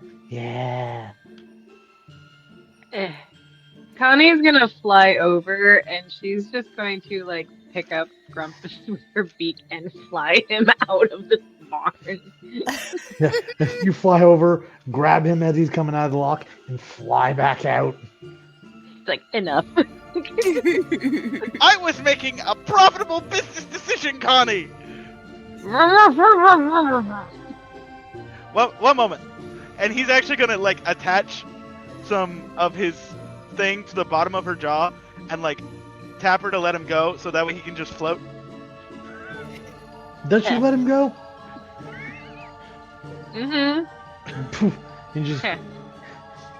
Connie's gonna fly over and she's just going to like pick up Grumpus with her beak and fly him out of the barn. Yeah. You fly over, grab him as he's coming out of the lock, and fly back out. It's like, enough. I was making a profitable business decision, Connie. Well, one moment. And he's actually gonna attach some of his thing to the bottom of her jaw and tap her to let him go, so that way he can just float. Does she let him go? Mm-hmm. And just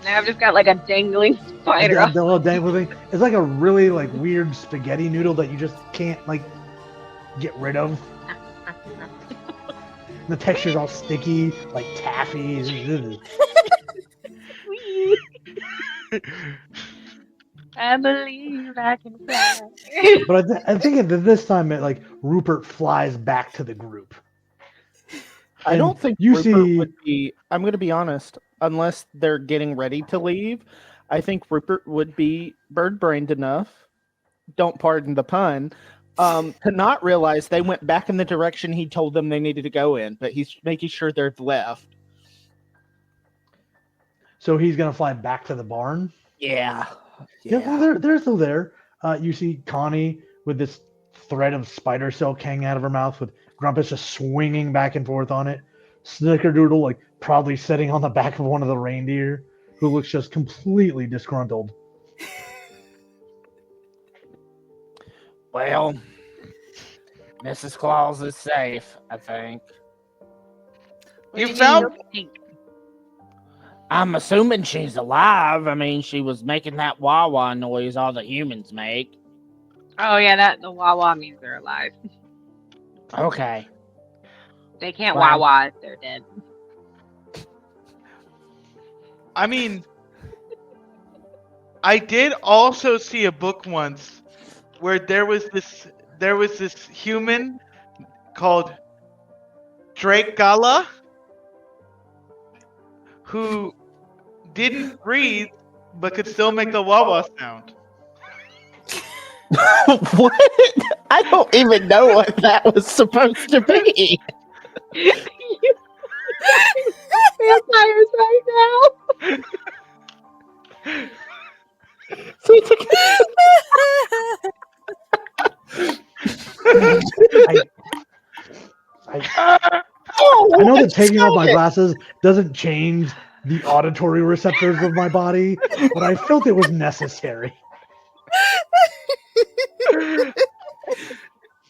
Now I've just got like a dangling spider. the little dangling thing. It's like a really weird spaghetti noodle that you just can't get rid of. The texture's all sticky, like taffy. Whee! I believe I can fly. But I think that this time, like Rupert flies back to the group. I And don't think you Rupert see. would be. I'm going to be honest. Unless they're getting ready to leave, I think Rupert would be bird-brained enough. Don't pardon the pun. To not realize they went back in the direction he told them they needed to go in, but he's making sure they're left. So he's gonna fly back to the barn. Yeah. Yeah, well, they're still there. You see Connie with this thread of spider silk hanging out of her mouth, with Grumpus just swinging back and forth on it. Snickerdoodle, like, probably sitting on the back of one of the reindeer, who looks just completely disgruntled. Well, Mrs. Claus is safe, I think. You What do found think? I'm assuming she's alive. I mean, she was making that wah-wah noise all the humans make. Oh yeah, that the wah-wah means they're alive. Okay. They can't Fine. wah-wah if they're dead. I mean, I did also see a book once where there was this human called Drake Gala who didn't breathe but could still make the wah wah sound. What? I don't even know what that was supposed to be. Vampires right now. I know that taking off my glasses doesn't change the auditory receptors of my body, but I felt it was necessary.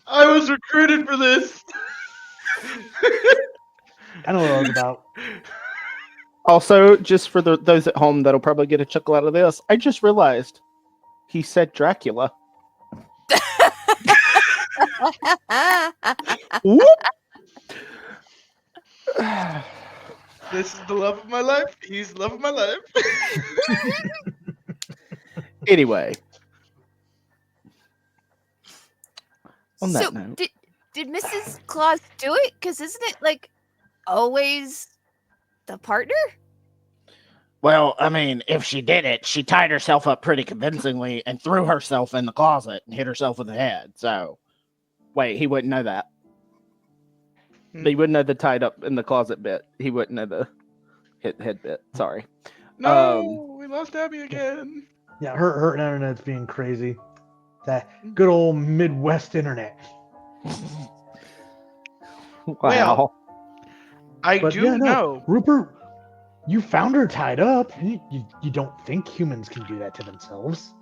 I was recruited for this. I know what I was about. Also, just for those at home that'll probably get a chuckle out of this, I just realized he said Dracula. Whoop. This is the love of my life. He's the love of my life. Anyway, on So that note, did Mrs. Claus do it? Because isn't it like always the partner? Well, I mean, if she did it, she tied herself up pretty convincingly and threw herself in the closet and hit herself in the head. So, wait, he wouldn't know that. Hmm. He wouldn't know the tied up in the closet bit. He wouldn't know the head bit. Sorry. No, we lost Abby again. Yeah, her internet's being crazy. That good old Midwest internet. Wow. Well, I But do yeah, no, know. Rupert, you found her tied up. You don't think humans can do that to themselves?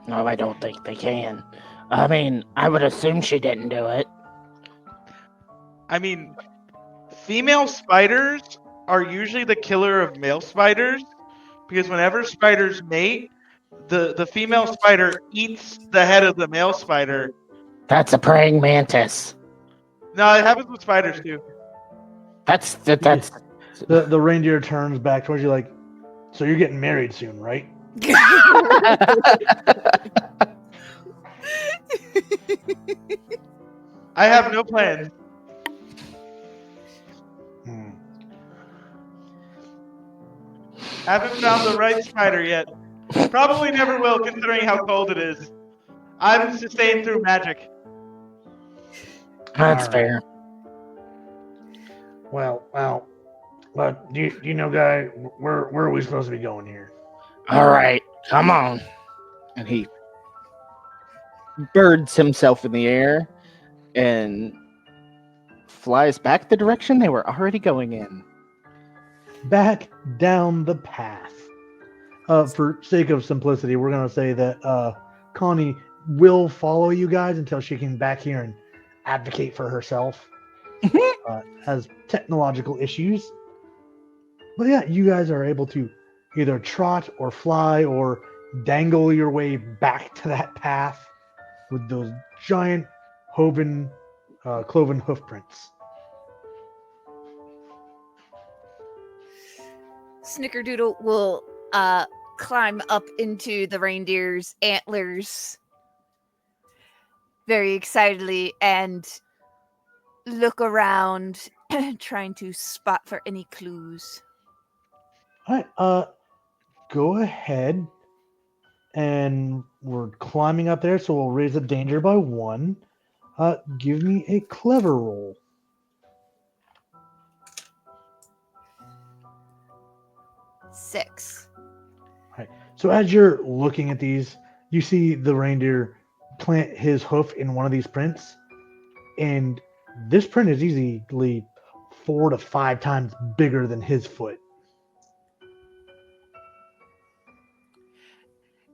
no, I don't think they can. I mean, I would assume she didn't do it. I mean, female spiders are usually the killer of male spiders because whenever spiders mate, the female spider eats the head of the male spider. That's a praying mantis. No, it happens with spiders too. That's The reindeer turns back towards you like, so you're getting married soon, right? I have no plans. Hmm. Haven't found the right spider yet. Probably never will, considering how cold it is. I'm sustained through magic. That's Alright. fair. Well, but do you know, guy, where are we supposed to be going here? All right, come on. And he birds himself in the air and flies back the direction they were already going in. Back down the path. For sake of simplicity, we're gonna say that Connie will follow you guys until she can back here and advocate for herself. Has technological issues. But yeah, you guys are able to either trot or fly or dangle your way back to that path with those giant cloven hoof prints. Snickerdoodle will climb up into the reindeer's antlers very excitedly and look around, trying to spot for any clues. All right. Go ahead, and we're climbing up there, so we'll raise the danger by 1. Give me a clever roll. 6. So as you're looking at these, you see the reindeer plant his hoof in one of these prints, and this print is easily 4 to 5 times bigger than his foot.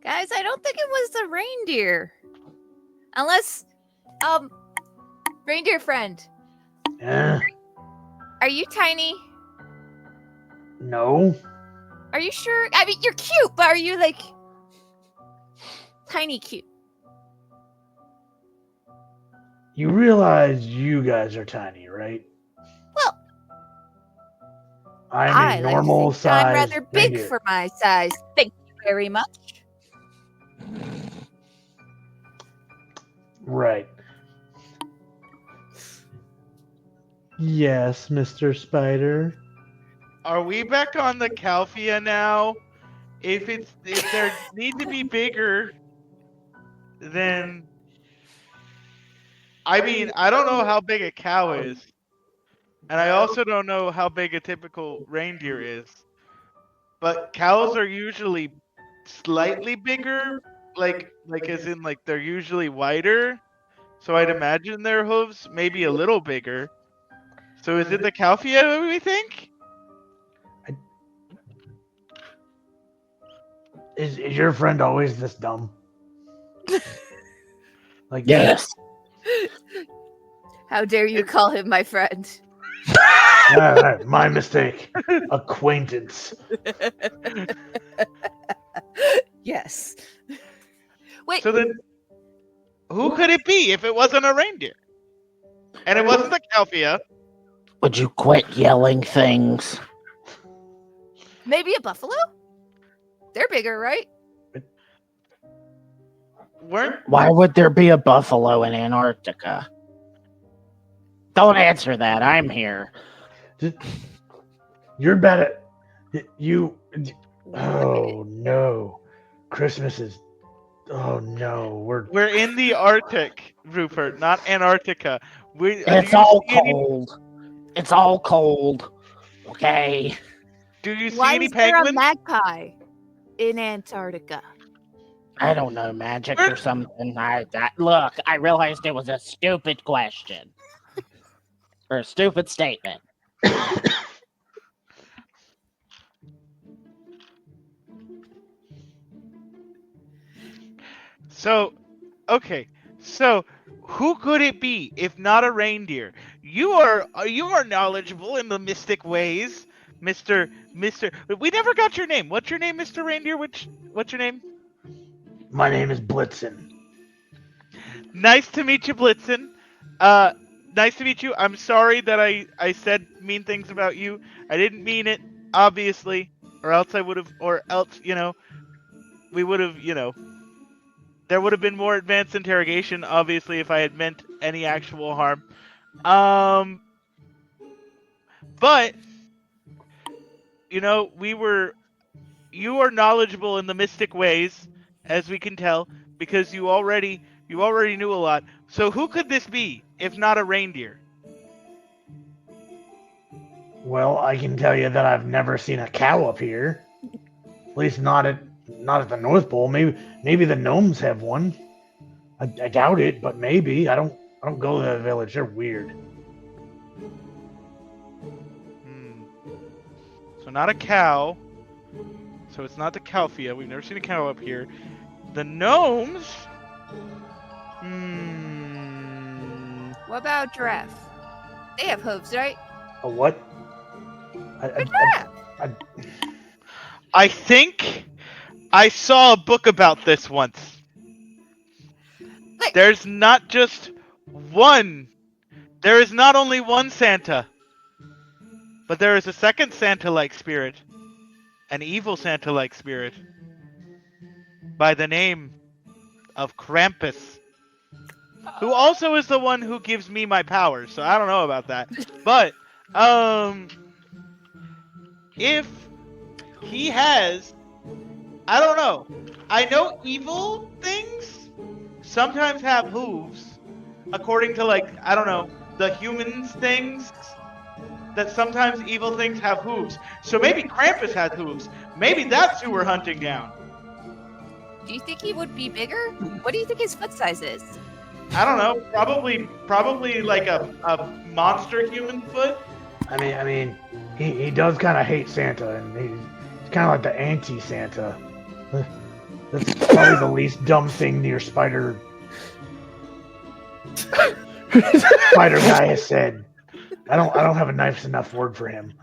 Guys, I don't think it was the reindeer. Unless, reindeer friend, Eh, are you tiny? no. Are you sure? I mean, you're cute, but are you like tiny cute? You realize you guys are tiny, right? Well, I'm I a like normal to think I'm size rather big reindeer. for my size. Thank you very much. Right. Yes, Mr. Spider. Are we back on the Calphia now? If there need to be bigger, then I mean I don't know how big a cow is, and I also don't know how big a typical reindeer is. But cows are usually slightly bigger, like as in like they're usually wider. So I'd imagine their hooves maybe a little bigger. So is it the Calphia we think? Is your friend always this dumb? Like Yes. How dare you call him my friend? All right, my mistake. Acquaintance. Yes. Wait, So then, who could it be if it wasn't a reindeer? And it wasn't the Calphia. Would you quit yelling things? maybe a buffalo? They're bigger, right? Weren't Why would there be a buffalo in Antarctica? Don't answer that. I'm here. You're bad at you. Oh no, Christmas is. Oh no, we're in the Arctic, Rupert, not Antarctica. It's all cold. It's all cold. Okay. Do you see Why any is there a penguins? magpie in Antarctica? I don't know, magic or something. Look, I realized it was a stupid question. Or a stupid statement. So, okay. So, who could it be if not a reindeer? You are knowledgeable in the mystic ways, Mister. We never got your name. What's your name, Mister Reindeer? What's your name? My name is Blitzen. Nice to meet you, Blitzen. Nice to meet you. I'm sorry that I said mean things about you. I didn't mean it, obviously, or else I would have, or else we would have, there would have been more advanced interrogation, obviously, if I had meant any actual harm. But you are knowledgeable in the mystic ways, as we can tell, because you already knew a lot. So who could this be, if not a reindeer? Well, I can tell you that I've never seen a cow up here. At least not at the North Pole. Maybe the gnomes have one. I doubt it, but maybe. I don't go to that village. They're weird. So not a cow. So it's not the Calphia. We've never seen a cow up here. The gnomes. What about giraffe? They have hooves, right? A what? A giraffe. I think I saw a book about this once. Like- There's not just one. There is not only one Santa, but there is a second Santa-like spirit. an evil Santa-like spirit by the name of Krampus, who also is the one who gives me my powers. So I don't know about that. But if he has, I don't know. I know evil things sometimes have hooves, according to like, I don't know, the humans things, that sometimes evil things have hooves. So maybe Krampus has hooves. Maybe that's who we're hunting down. Do you think he would be bigger? What do you think his foot size is? I don't know. Probably like a monster human foot. I mean, he does kind of hate Santa, and he's kind of like the anti-Santa. That's probably the least dumb thing your spider guy has said. I don't have a nice enough word for him.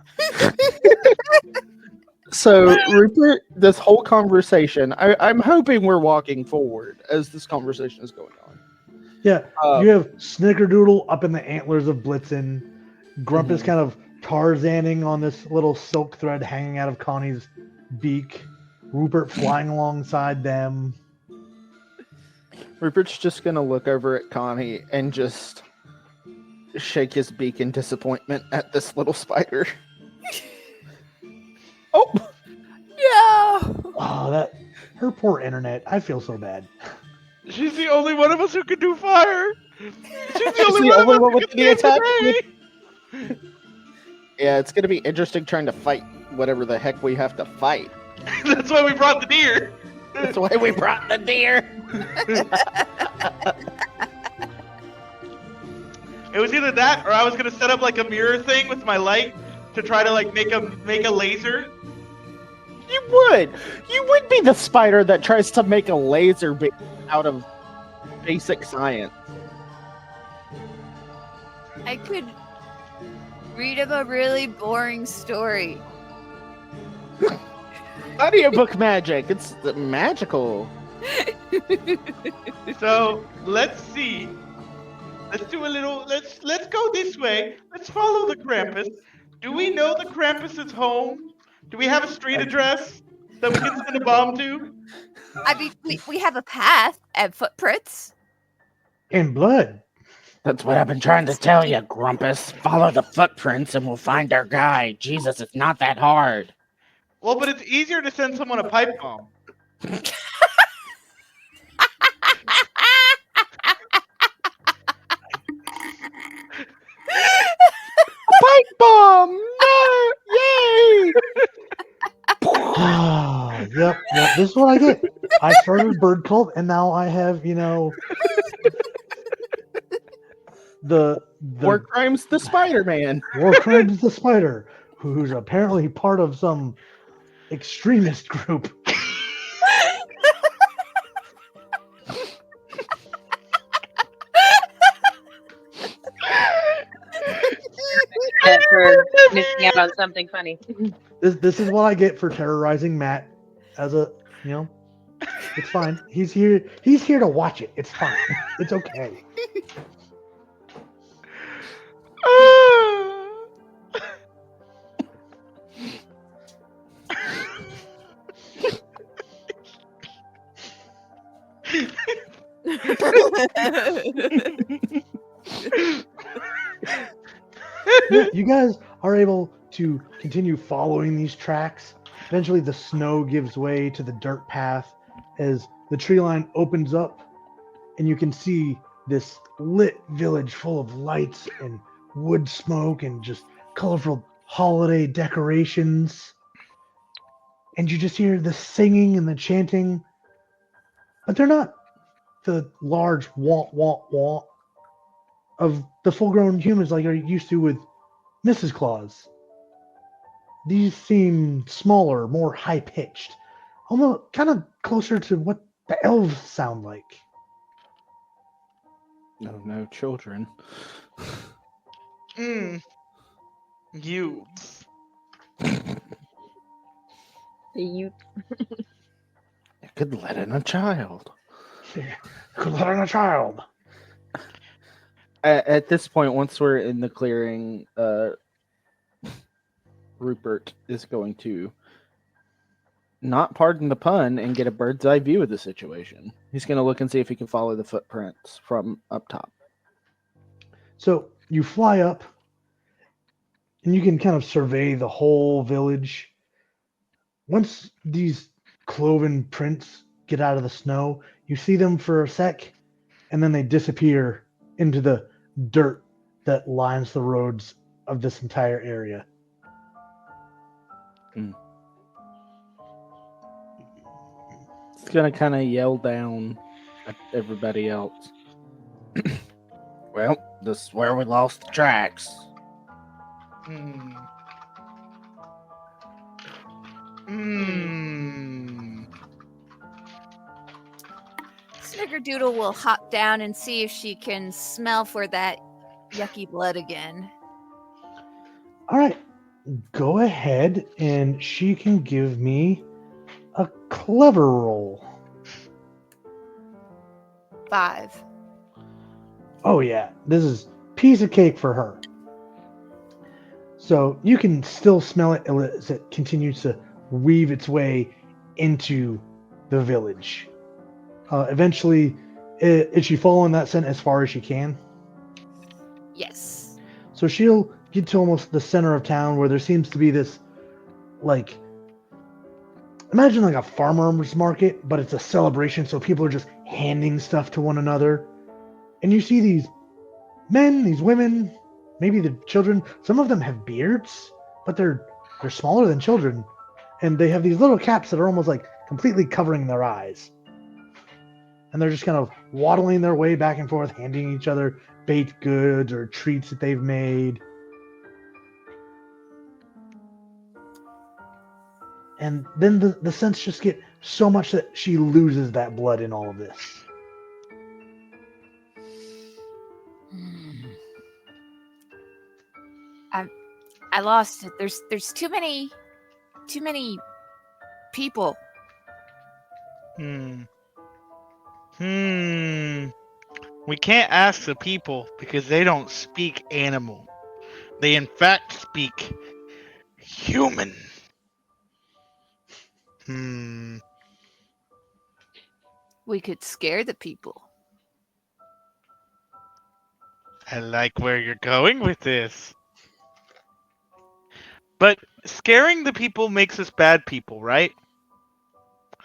So, Rupert, this whole conversation, I'm hoping we're walking forward as this conversation is going on. Yeah, you have Snickerdoodle up in the antlers of Blitzen. Grumpus kind of Tarzaning on this little silk thread hanging out of Connie's beak. Rupert flying alongside them. Rupert's just going to look over at Connie and just shake his beak in disappointment at this little spider. Oh! No! Oh, her poor internet. I feel so bad. She's the only one of us who can do fire. She's the She's only the one only of us one who with can the save the attack day. Yeah, it's going to be interesting trying to fight whatever the heck we have to fight. That's why we brought the deer. That's why we brought the deer. It was either that, or I was gonna set up like a mirror thing with my light to try to like make a laser. You would be the spider that tries to make a laser out of basic science. I could read him a really boring story. Audiobook magic. It's magical. So let's see. Let's do a little. Let's go this way. Let's follow the Krampus. Do we know the Krampus's home? Do we have a street address that we can send a bomb to? I mean, we have a path and footprints. In blood. That's what I've been trying to tell you, Grumpus. Follow the footprints and we'll find our guy. Jesus, it's not that hard. Well, but it's easier to send someone a pipe bomb. Pipe bomb! No! Yay! Yep. This is what I get. I started a bird cult, and now I have, the War Crimes the Spider-Man. War Crimes the Spider, who's apparently part of some extremist group. For missing out on something funny. This is what I get for terrorizing Matt as a, it's fine. He's here to watch it. It's fine. It's okay. Yeah, you guys are able to continue following these tracks. Eventually, the snow gives way to the dirt path as the tree line opens up, and you can see this lit village full of lights and wood smoke and just colorful holiday decorations. And you just hear the singing and the chanting, but they're not the large wah wah wah of the full-grown humans like you're used to with Mrs. Claus. These seem smaller, more high-pitched, almost kind of closer to what the elves sound like. Oh no, children. You. You You could let in a child. Could let in a child. At this point, once we're in the clearing, Rupert is going to not pardon the pun, and get a bird's eye view of the situation. He's going to look and see if he can follow the footprints from up top. So you fly up, and you can kind of survey the whole village. Once these cloven prints get out of the snow, you see them for a sec, and then they disappear into the dirt that lines the roads of this entire area. It's going to kind of yell down at everybody else. Well, this is where we lost the tracks. Snickerdoodle will hop down and see if she can smell for that yucky blood again. All right, go ahead, and she can give me a clever roll. 5. Oh yeah, this is piece of cake for her. So you can still smell it as it continues to weave its way into the village. Eventually, is she following that scent as far as she can? Yes. So she'll get to almost the center of town where there seems to be this, like, imagine like a farmer's market, but it's a celebration, so people are just handing stuff to one another. And you see these men, these women, maybe the children. Some of them have beards, but they're smaller than children. And they have these little caps that are almost like completely covering their eyes. And they're just kind of waddling their way back and forth, handing each other baked goods or treats that they've made. And then the scents just get so much that she loses that blood in all of this. I lost it. There's too many people. We can't ask the people because they don't speak animal. They in fact speak human. We could scare the people. I like where you're going with this. But scaring the people makes us bad people, right?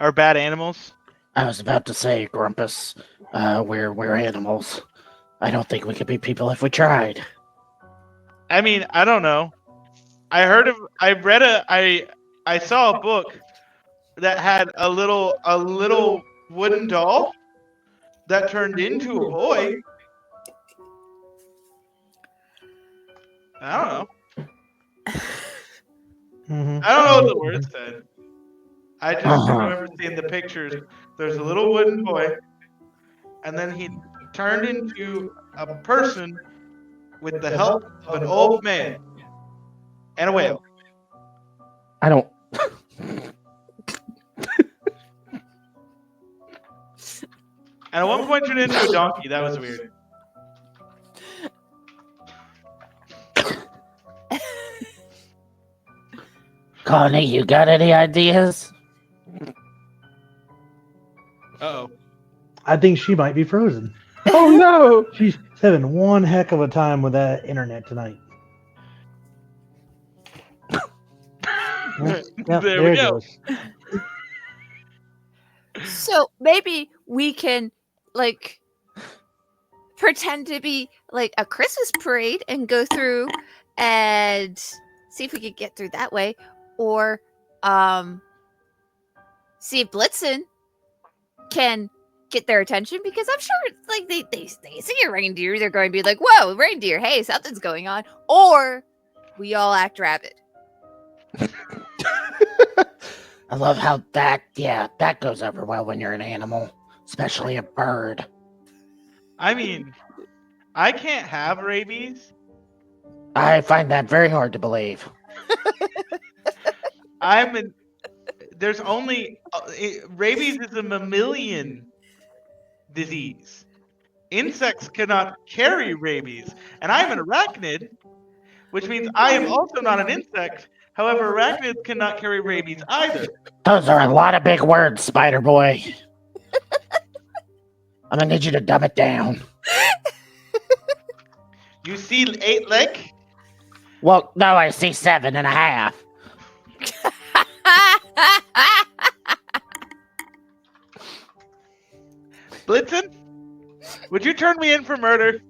Or bad animals? I was about to say, Grumpus, we're animals. I don't think we could be people if we tried. I mean, I don't know. I saw a book that had a little wooden doll that turned into a boy. I don't know. I don't know what the word said. I just remember seeing the pictures. There's a little wooden boy, and then he turned into a person with the help of an old man and a whale. I don't. And at one point turned into a donkey. That was weird. Connie, you got any ideas? Uh-oh. I think she might be frozen. Oh no! She's having one heck of a time with that internet tonight. Yep, There we it go. goes. So maybe we can pretend to be like a Christmas parade and go through and see if we could get through that way, or see if Blitzen can get their attention, because I'm sure they see a reindeer, they're going to be like, whoa, reindeer, hey, something's going on. Or we all act rabid. I love how that goes over well when you're an animal, especially a bird. I mean, I can't have rabies. I find that very hard to believe. There's only rabies is a mammalian disease. Insects cannot carry rabies, and I'm an arachnid, which means I am also not an insect. However, arachnids cannot carry rabies either. Those are a lot of big words, Spider Boy. I'm gonna need you to dumb it down. You see 8 leg? Well, no, I see 7.5. Blitzen, would you turn me in for murder?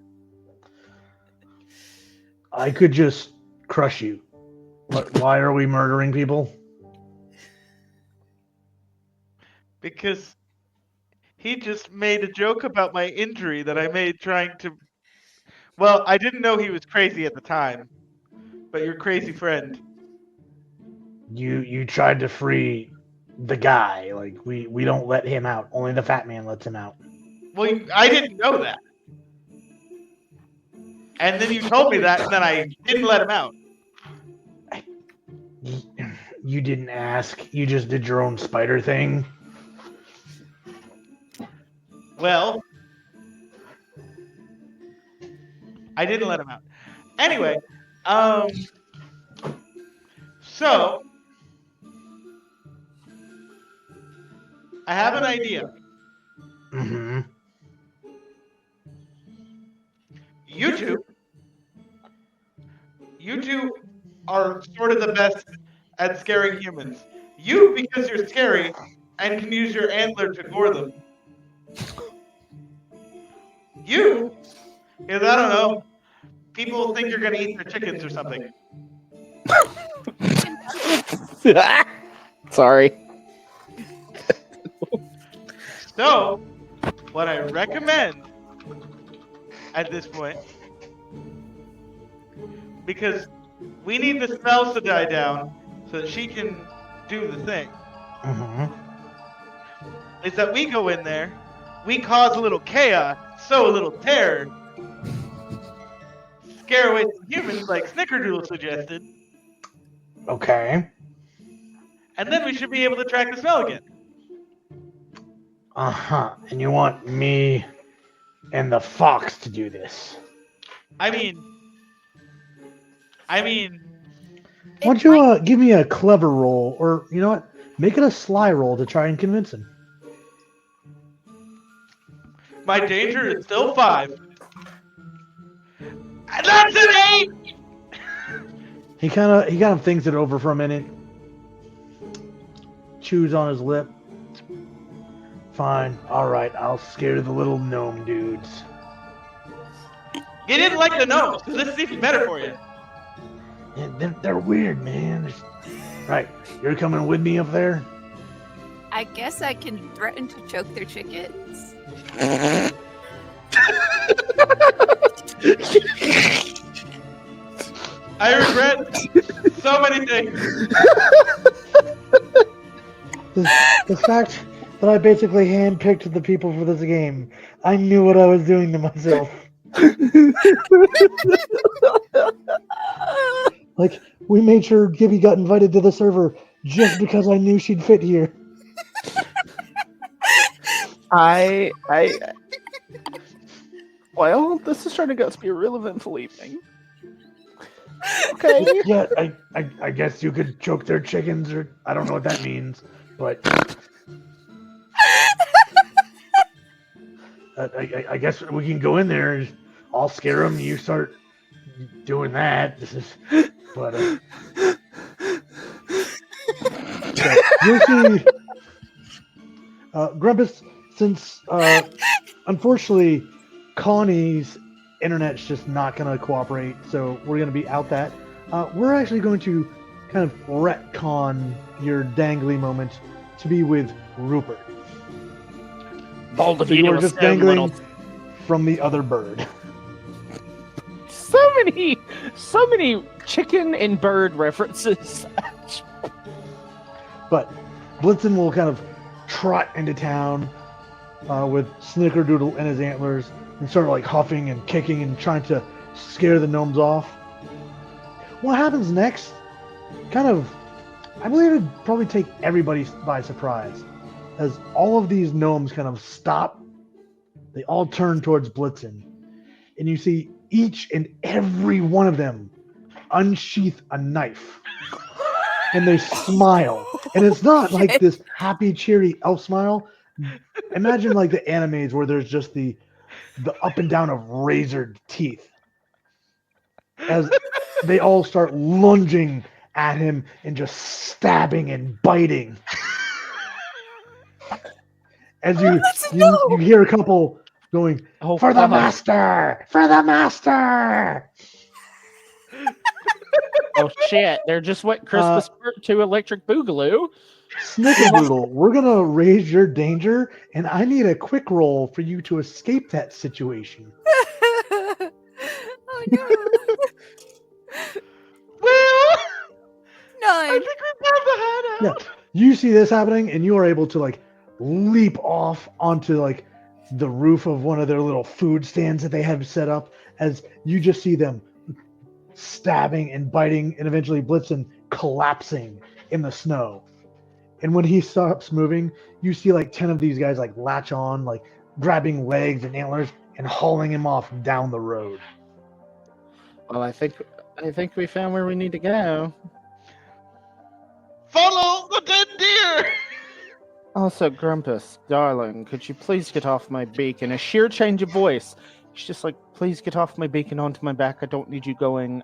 I could just crush you. Why are we murdering people? Because he just made a joke about my injury that I made trying to... Well, I didn't know he was crazy at the time, but your crazy friend. You tried to free the guy. Like we don't let him out. Only the fat man lets him out. Well, I didn't know that. And then you told me that, and then I didn't let him out. You didn't ask. You just did your own spider thing. Well, I didn't let him out. Anyway, so I have an idea. Mm-hmm. You two are sort of the best at scaring humans. You, because you're scary and can use your antler to gore them. You, because I don't know, people think you're going to eat their chickens or something. Sorry. So, what I recommend at this point, because we need the smells to die down so that she can do the thing, Mm-hmm. is that we go in there, we cause a little chaos, sow a little terror, scare away some humans like Snickerdoodle suggested, Okay. and then we should be able to track the smell again. Uh-huh. And you want me and the fox to do this? I mean, Why don't you give me a clever roll, or you know what? Make it a sly roll to try and convince him. my danger is still 5. And that's an 8! He kind of thinks it over for a minute. Chews on his lip. Fine. All right. I'll scare the little gnome dudes. You didn't like the gnomes, so this is even better for you. Yeah, they're weird, man. Right. You're coming with me up there? I guess I can threaten to choke their chickens. I regret so many things. The fact that I basically handpicked the people for this game, I knew what I was doing to myself. Like, we made sure Gibby got invited to the server just because I knew she'd fit here. Well, this is starting to get to be a real eventful evening. Okay. Yeah, I guess you could choke their chickens, or I don't know what that means, but I guess we can go in there and I'll scare them. You start doing that. But so you'll see, Grumpus, since unfortunately Connie's internet's just not going to cooperate, so we're going to be out that. We're actually going to kind of retcon your dangly moment to be with Rupert. Bold of So you you to are just assume, dangling little- from the other bird. So many chicken and bird references. But Blitzen will kind of trot into town with Snickerdoodle and his antlers and start like huffing and kicking and trying to scare the gnomes off. What happens next? Kind of, I believe it'd probably take everybody by surprise, as all of these gnomes kind of stop. They all turn towards Blitzen, and you see each and every one of them unsheath a knife and they smile. And it's not like this happy, cheery elf smile. Imagine like the animes where there's just the up and down of razored teeth as they all start lunging at him and just stabbing and biting. As you hear a couple going, Oh, for the God. master, for the master. Oh shit! They're just what Christmas Part 2 Electric Boogaloo. Snickerdoodle, we're gonna raise your danger, and I need a quick roll for you to escape that situation. Oh no. Well, 9. I think we found the hideout. You see this happening, and you are able to like leap off onto like the roof of one of their little food stands that they have set up. As you just see them stabbing and biting, and eventually Blitzen collapsing in the snow. And when he stops moving, you see like 10 of these guys like latch on, like grabbing legs and antlers and hauling him off down the road. Well, I think we found where we need to go. Follow the dead deer. Also, Grumpus, darling, could you please get off my beak? In a sheer change of voice, she's just like, please get off my beak and onto my back. I don't need you going.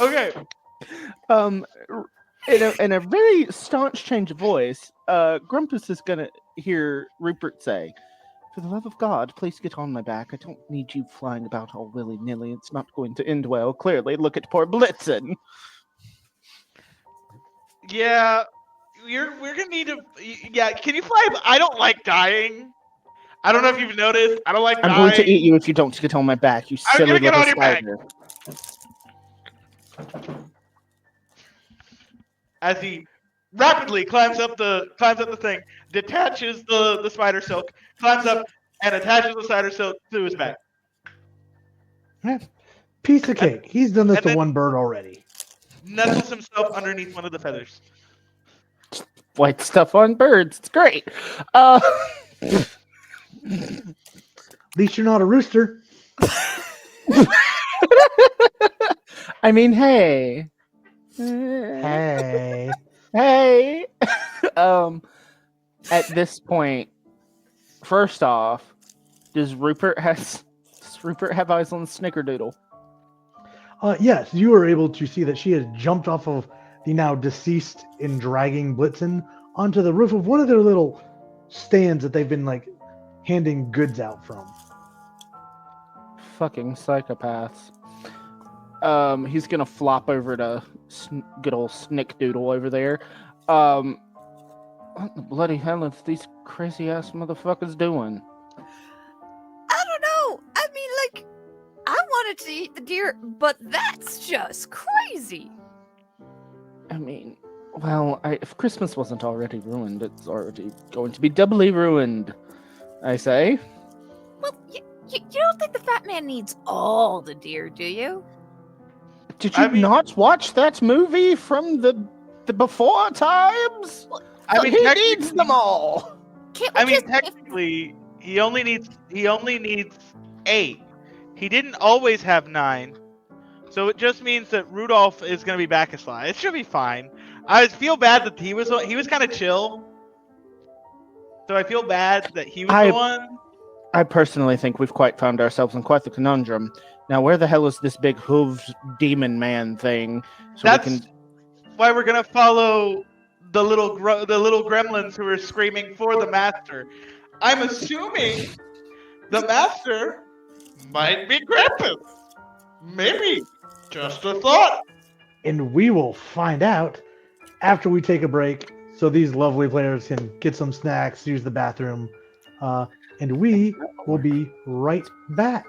Okay. In a very staunch change of voice, Grumpus is gonna hear Rupert say, "For the love of God, please get on my back. I don't need you flying about all willy-nilly. It's not going to end well. Clearly, look at poor Blitzen." Yeah, we're gonna need to. Yeah, can you fly? I don't like dying. I don't know if you've noticed. I don't like I'm dying. going to eat you if you don't get on my back, you I'm silly gonna get little on your back. spider. As he rapidly climbs up the thing, detaches the spider silk, climbs up and attaches the spider silk to his back. Piece of cake. He's done this And to then- one bird already. Nestles himself underneath one of the feathers. White stuff on birds. It's great. At least you're not a rooster. I mean, hey. Hey. Hey. At this point, first off, does Rupert have eyes on the Snickerdoodle? Yes, you are able to see that she has jumped off of the now deceased and dragging Blitzen onto the roof of one of their little stands that they've been like handing goods out from. Fucking psychopaths. He's gonna flop over to good old Snickdoodle over there. What the bloody hell is these crazy ass motherfuckers doing? I don't know. I mean, like, I wanted to eat the deer, but that's just crazy. I mean, well, if Christmas wasn't already ruined, it's already going to be doubly ruined, I say. Well, you don't think the fat man needs all the deer, do you? Did you I mean- not watch that movie from the before times? I mean, he technically- needs them all. Can't we I mean, just technically, he only needs 8. He didn't always have 9, so it just means that Rudolph is gonna be back a slide. It should be fine. I feel bad that he was kind of chill, so I feel bad that he was the one. I personally think we've quite found ourselves in quite the conundrum. Now, where the hell is this big hooved demon man thing? So That's we can. why we're gonna follow the little gremlins who are screaming for the master. I'm assuming the master might be Krampus. Maybe. Just a thought. And we will find out after we take a break so these lovely players can get some snacks, use the bathroom, and we will be right back.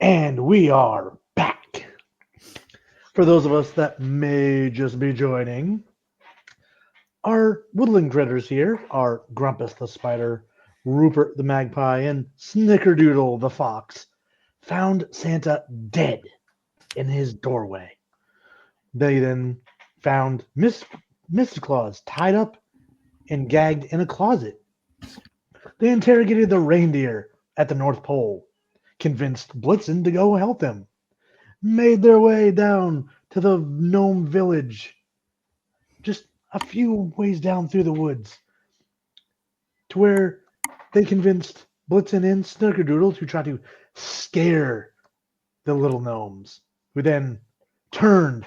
And we are back. For those of us that may just be joining, our woodland critters here are Grumpus the spider, Rupert the magpie, and Snickerdoodle the fox found Santa dead in his doorway. They then found Mr. Claus tied up and gagged in a closet. They interrogated the reindeer at the North Pole, convinced Blitzen to go help them, made their way down to the gnome village, just a few ways down through the woods, to where they convinced Blitzen and Snickerdoodle to try to scare the little gnomes, who then turned,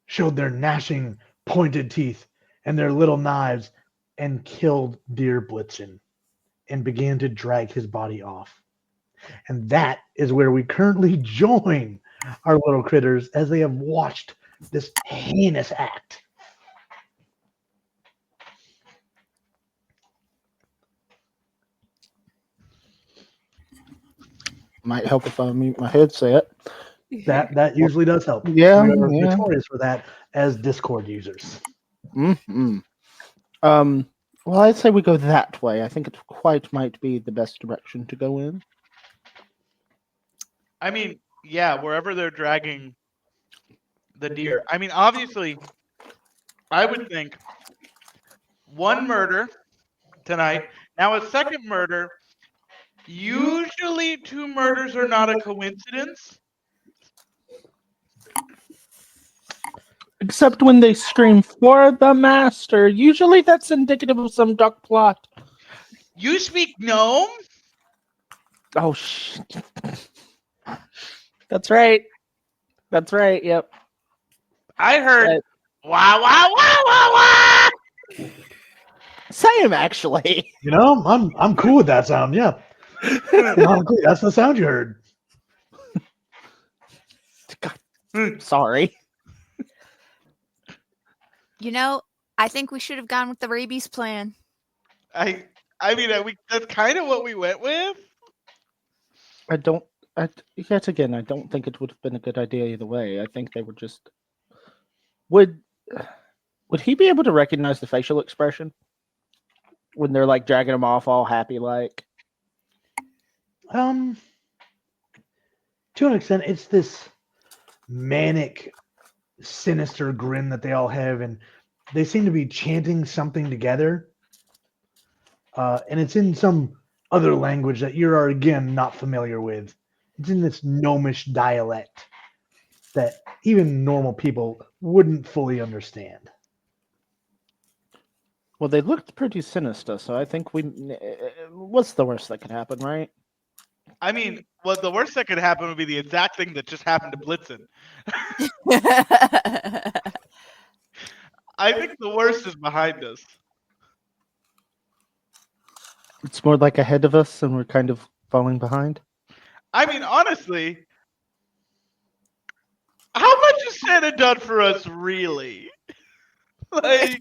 showed their gnashing, pointed teeth and their little knives, and killed dear Blitzen, and began to drag his body off. And that is where we currently join our little critters as they have watched this heinous act. Might help if I mute my headset. That usually does help. Yeah, We are yeah. notorious for that as Discord users. Mm-hmm. Well, I'd say we go that way. I think it quite might be the best direction to go in. I mean, yeah, wherever they're dragging the deer. I mean, obviously, I would think one murder tonight. Now, a second murder. Usually, two murders are not a coincidence. Except when they scream for the master. Usually that's indicative of some dark plot. You speak gnome? Oh, shit. That's right. That's right, yep. I heard wow, wow, wow, wow, wow. Same, actually. You know, I'm cool with that sound. Yeah, honestly, that's the sound you heard. God. Sorry. You know, I think we should have gone with the rabies plan. I mean, that's kind of what we went with. Yet again, I don't think it would have been a good idea either way. I think they were just... Would he be able to recognize the facial expression? When they're, like, dragging him off all happy, like? To an extent, it's this manic, sinister grin that they all have, and they seem to be chanting something together. And it's in some other language that you are, again, not familiar with. It's in this gnomish dialect that even normal people wouldn't fully understand. Well, they looked pretty sinister, so I think what's the worst that could happen, right? I mean, well, the worst that could happen would be the exact thing that just happened to Blitzen. I think the worst is behind us. It's more like ahead of us, and we're kind of falling behind. I mean, honestly, how much has Santa done for us, really? Like,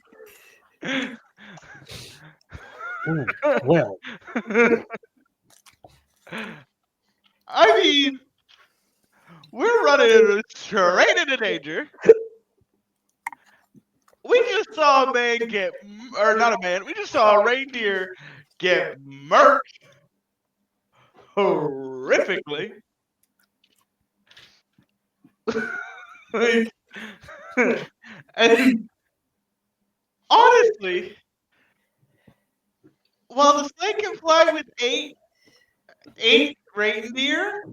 Ooh, well, I mean, we're running straight into danger. We just saw a man get, or not a man, we just saw a reindeer get murked horrifically. Like, and honestly, while the sleigh can fly with eight reindeer,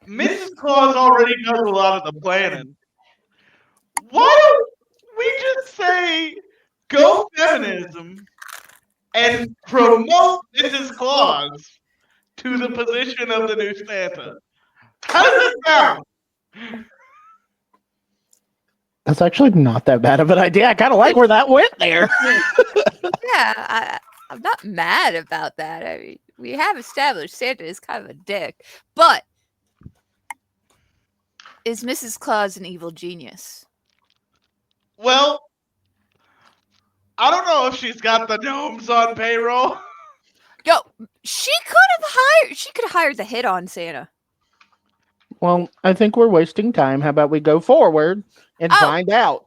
Mrs. Claus already does a lot of the planning. Why don't we just say go feminism and promote Mrs. Claus to the position of the new Santa? How does that sound? That's actually not that bad of an idea. I kind of like where that went there. Yeah, I'm not mad about that. I mean, we have established Santa is kind of a dick, but is Mrs. Claus an evil genius? Well, I don't know if she's got the gnomes on payroll. Yo, she could have hired the hit on Santa. Well, I think we're wasting time. How about we go forward and Oh. find out?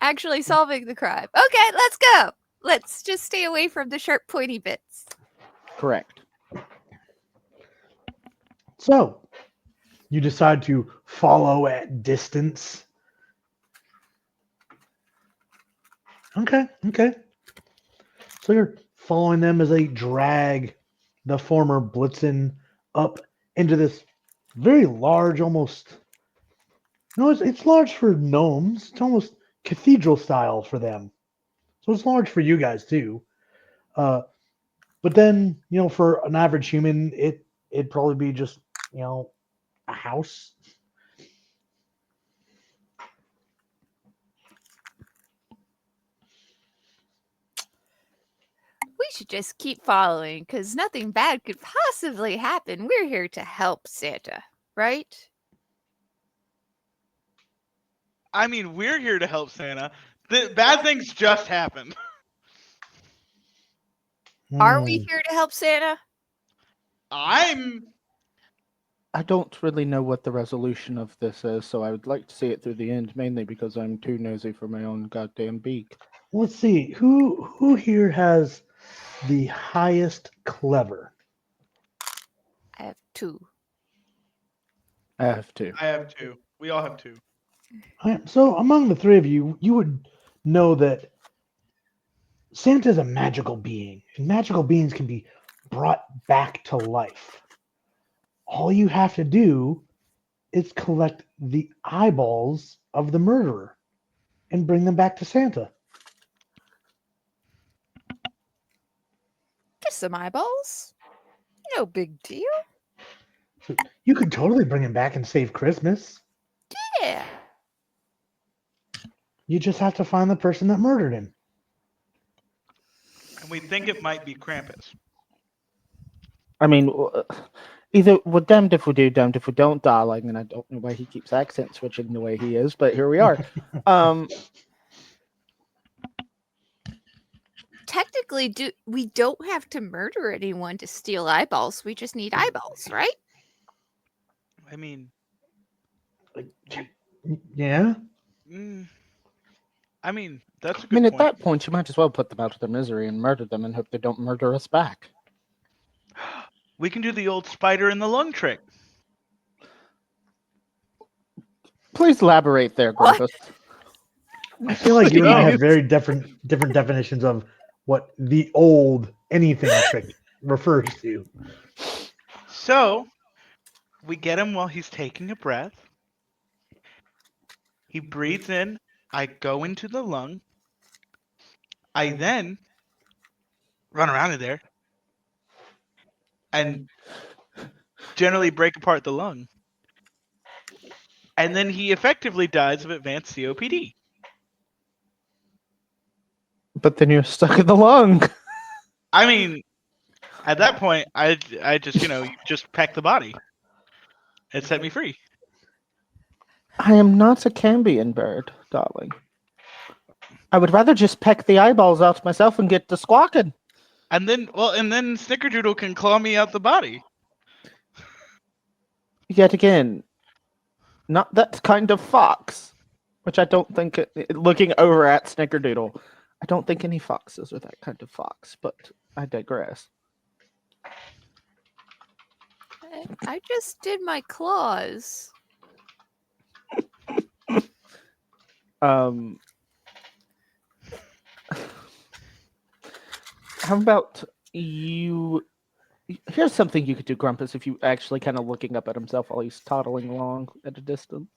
Actually solving the crime. Okay, let's go. Let's just stay away from the sharp, pointy bits. Correct. So, you decide to follow at distance. Okay. So you're following them as they drag the former Blitzen up into this very large, almost. No, it's large for gnomes. It's almost cathedral style for them. So it's large for you guys too. Uh, but then, for an average human, it'd probably be just, a house. We should just keep following because nothing bad could possibly happen. We're here to help Santa, right? I mean, we're here to help Santa. The bad things just happened. Are we Hmm. here to help Santa? I'm. I don't really know what the resolution of this is, so I would like to see it through the end, mainly because I'm too nosy for my own goddamn beak. Let's see who here has the highest clever. I have 2. I have to. I have 2. We all have 2. All right, so among the three of you, you would know that Santa is a magical being, and magical beings can be brought back to life. All you have to do is collect the eyeballs of the murderer and bring them back to Santa. Just some eyeballs. No big deal. So you could totally bring him back and save Christmas. Yeah. You just have to find the person that murdered him. And we think it might be Krampus. I mean, either we're damned if we do, damned if we don't, darling. And I don't know why he keeps accent switching the way he is, but here we are. Technically, we don't have to murder anyone to steal eyeballs. We just need eyeballs, right? I mean, Yeah? I mean, that's a I good mean, at point. that point, you might as well put them out of their misery and murder them and hope they don't murder us back. We can do the old spider in the lung trick. Please elaborate there, What? Grumpus. I feel like you and I No. have very different definitions of what the old anything trick refers to. So, we get him while he's taking a breath. He breathes in. I go into the lung. I then run around in there and generally break apart the lung. And then he effectively dies of advanced COPD. But then you're stuck in the lung. I mean, at that point, I just, you just peck the body. It set me free. I am not a Cambion bird, darling. I would rather just peck the eyeballs out myself and get to squawking. And then Snickerdoodle can claw me out the body. Yet again, not that kind of fox. Which I don't think, looking over at Snickerdoodle, I don't think any foxes are that kind of fox, but I digress. I just did my claws. How about you? Here's something you could do, Grumpus, if you actually kind of looking up at himself while he's toddling along at a distance.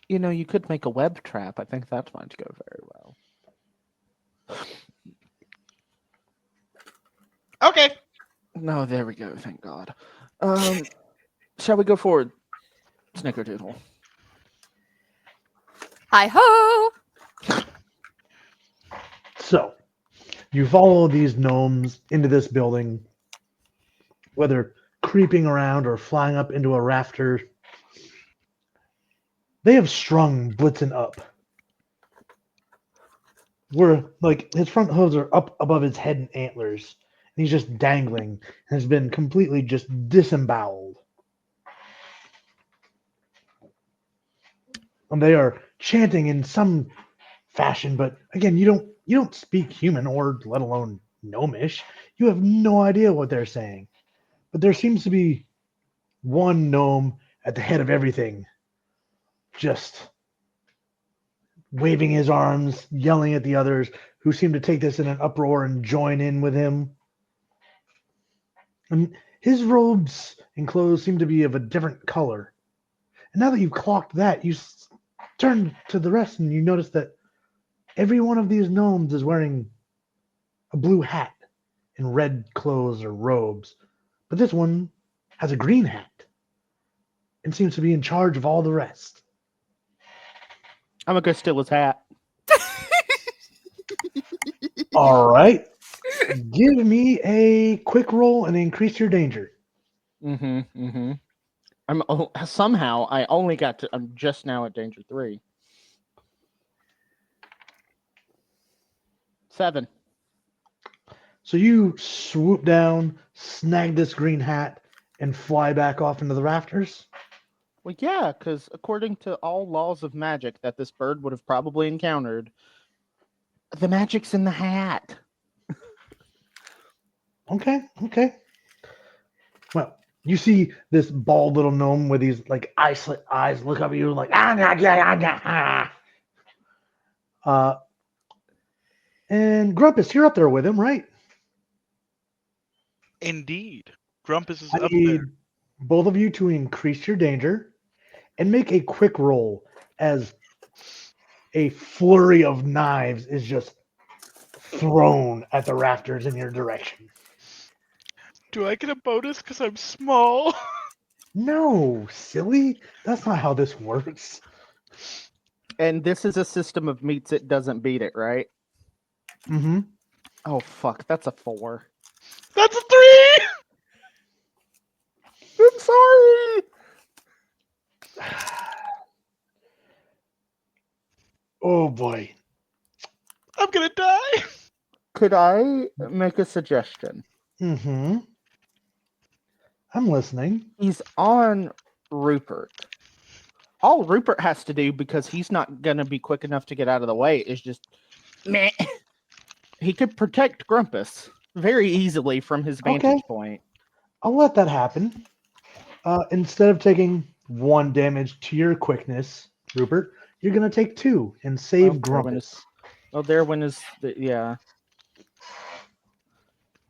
You could make a web trap. I think that might go very well. Okay. No, there we go. Thank God. Shall we go forward, Snickerdoodle? Hi ho! So, you follow these gnomes into this building, whether creeping around or flying up into a rafter. They have strung Blitzen up. Where, like, his front hooves are up above his head and antlers, he's just dangling and has been completely just disemboweled. And they are chanting in some fashion, but again, you don't speak human or let alone gnomish. You have no idea what they're saying. But there seems to be one gnome at the head of everything, just waving his arms, yelling at the others, who seem to take this in an uproar and join in with him. And his robes and clothes seem to be of a different color. And now that you've clocked that, you turn to the rest and you notice that every one of these gnomes is wearing a blue hat and red clothes or robes. But this one has a green hat and seems to be in charge of all the rest. I'm gonna go steal his hat. All right. Give me a quick roll and increase your danger. Somehow I only got to. I'm just now at danger 3. 7. So you swoop down, snag this green hat, and fly back off into the rafters? Well, yeah, because according to all laws of magic that this bird would have probably encountered, the magic's in the hat. Okay. Well, you see this bald little gnome with these like eye slit eyes look up at you like and Grumpus, you're up there with him, right? Indeed. Grumpus is I up need there. both of you to increase your danger and make a quick roll as a flurry of knives is just thrown at the rafters in your direction. Do I get a bonus because I'm small? No, silly. That's not how this works. And this is a system of meets it, doesn't beat it, right? Mm-hmm. Oh, fuck. That's a 4. That's a 3! I'm sorry. Oh boy. I'm gonna die. Could I make a suggestion? Mm-hmm. I'm listening. He's on Rupert. All Rupert has to do, because he's not going to be quick enough to get out of the way, is just meh. He could protect Grumpus very easily from his vantage point. I'll let that happen. Instead of taking 1 damage to your quickness, Rupert, you're gonna take 2 and save Grumpus. Their win is yeah.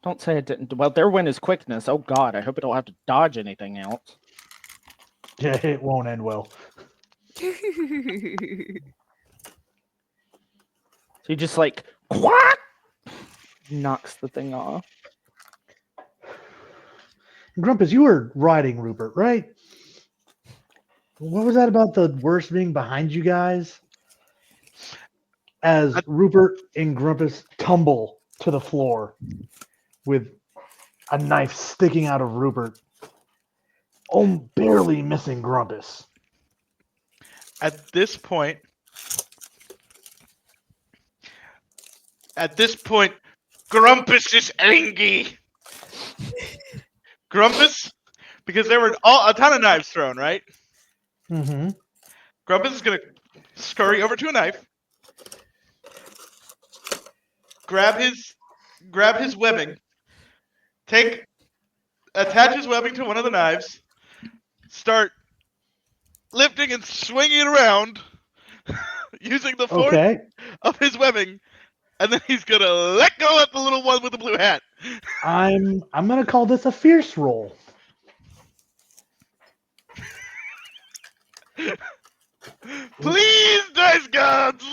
Don't say it didn't. Well, their win is quickness. Oh God, I hope I don't have to dodge anything else. Yeah, it won't end well. So he just like quack knocks the thing off. Grumpus, you were riding Rupert, right? What was that about the worst being behind you guys? As Rupert and Grumpus tumble to the floor with a knife sticking out of Rupert, barely missing Grumpus. At this point, Grumpus is angry. Grumpus, because there were a ton of knives thrown, right? Mm-hmm. Grumpus is gonna scurry over to a knife, grab his webbing, attach his webbing to one of the knives, start lifting and swinging it around using the force of his webbing, and then he's gonna let go of the little one with the blue hat. I'm gonna call this a fierce roll. Please, dice gods!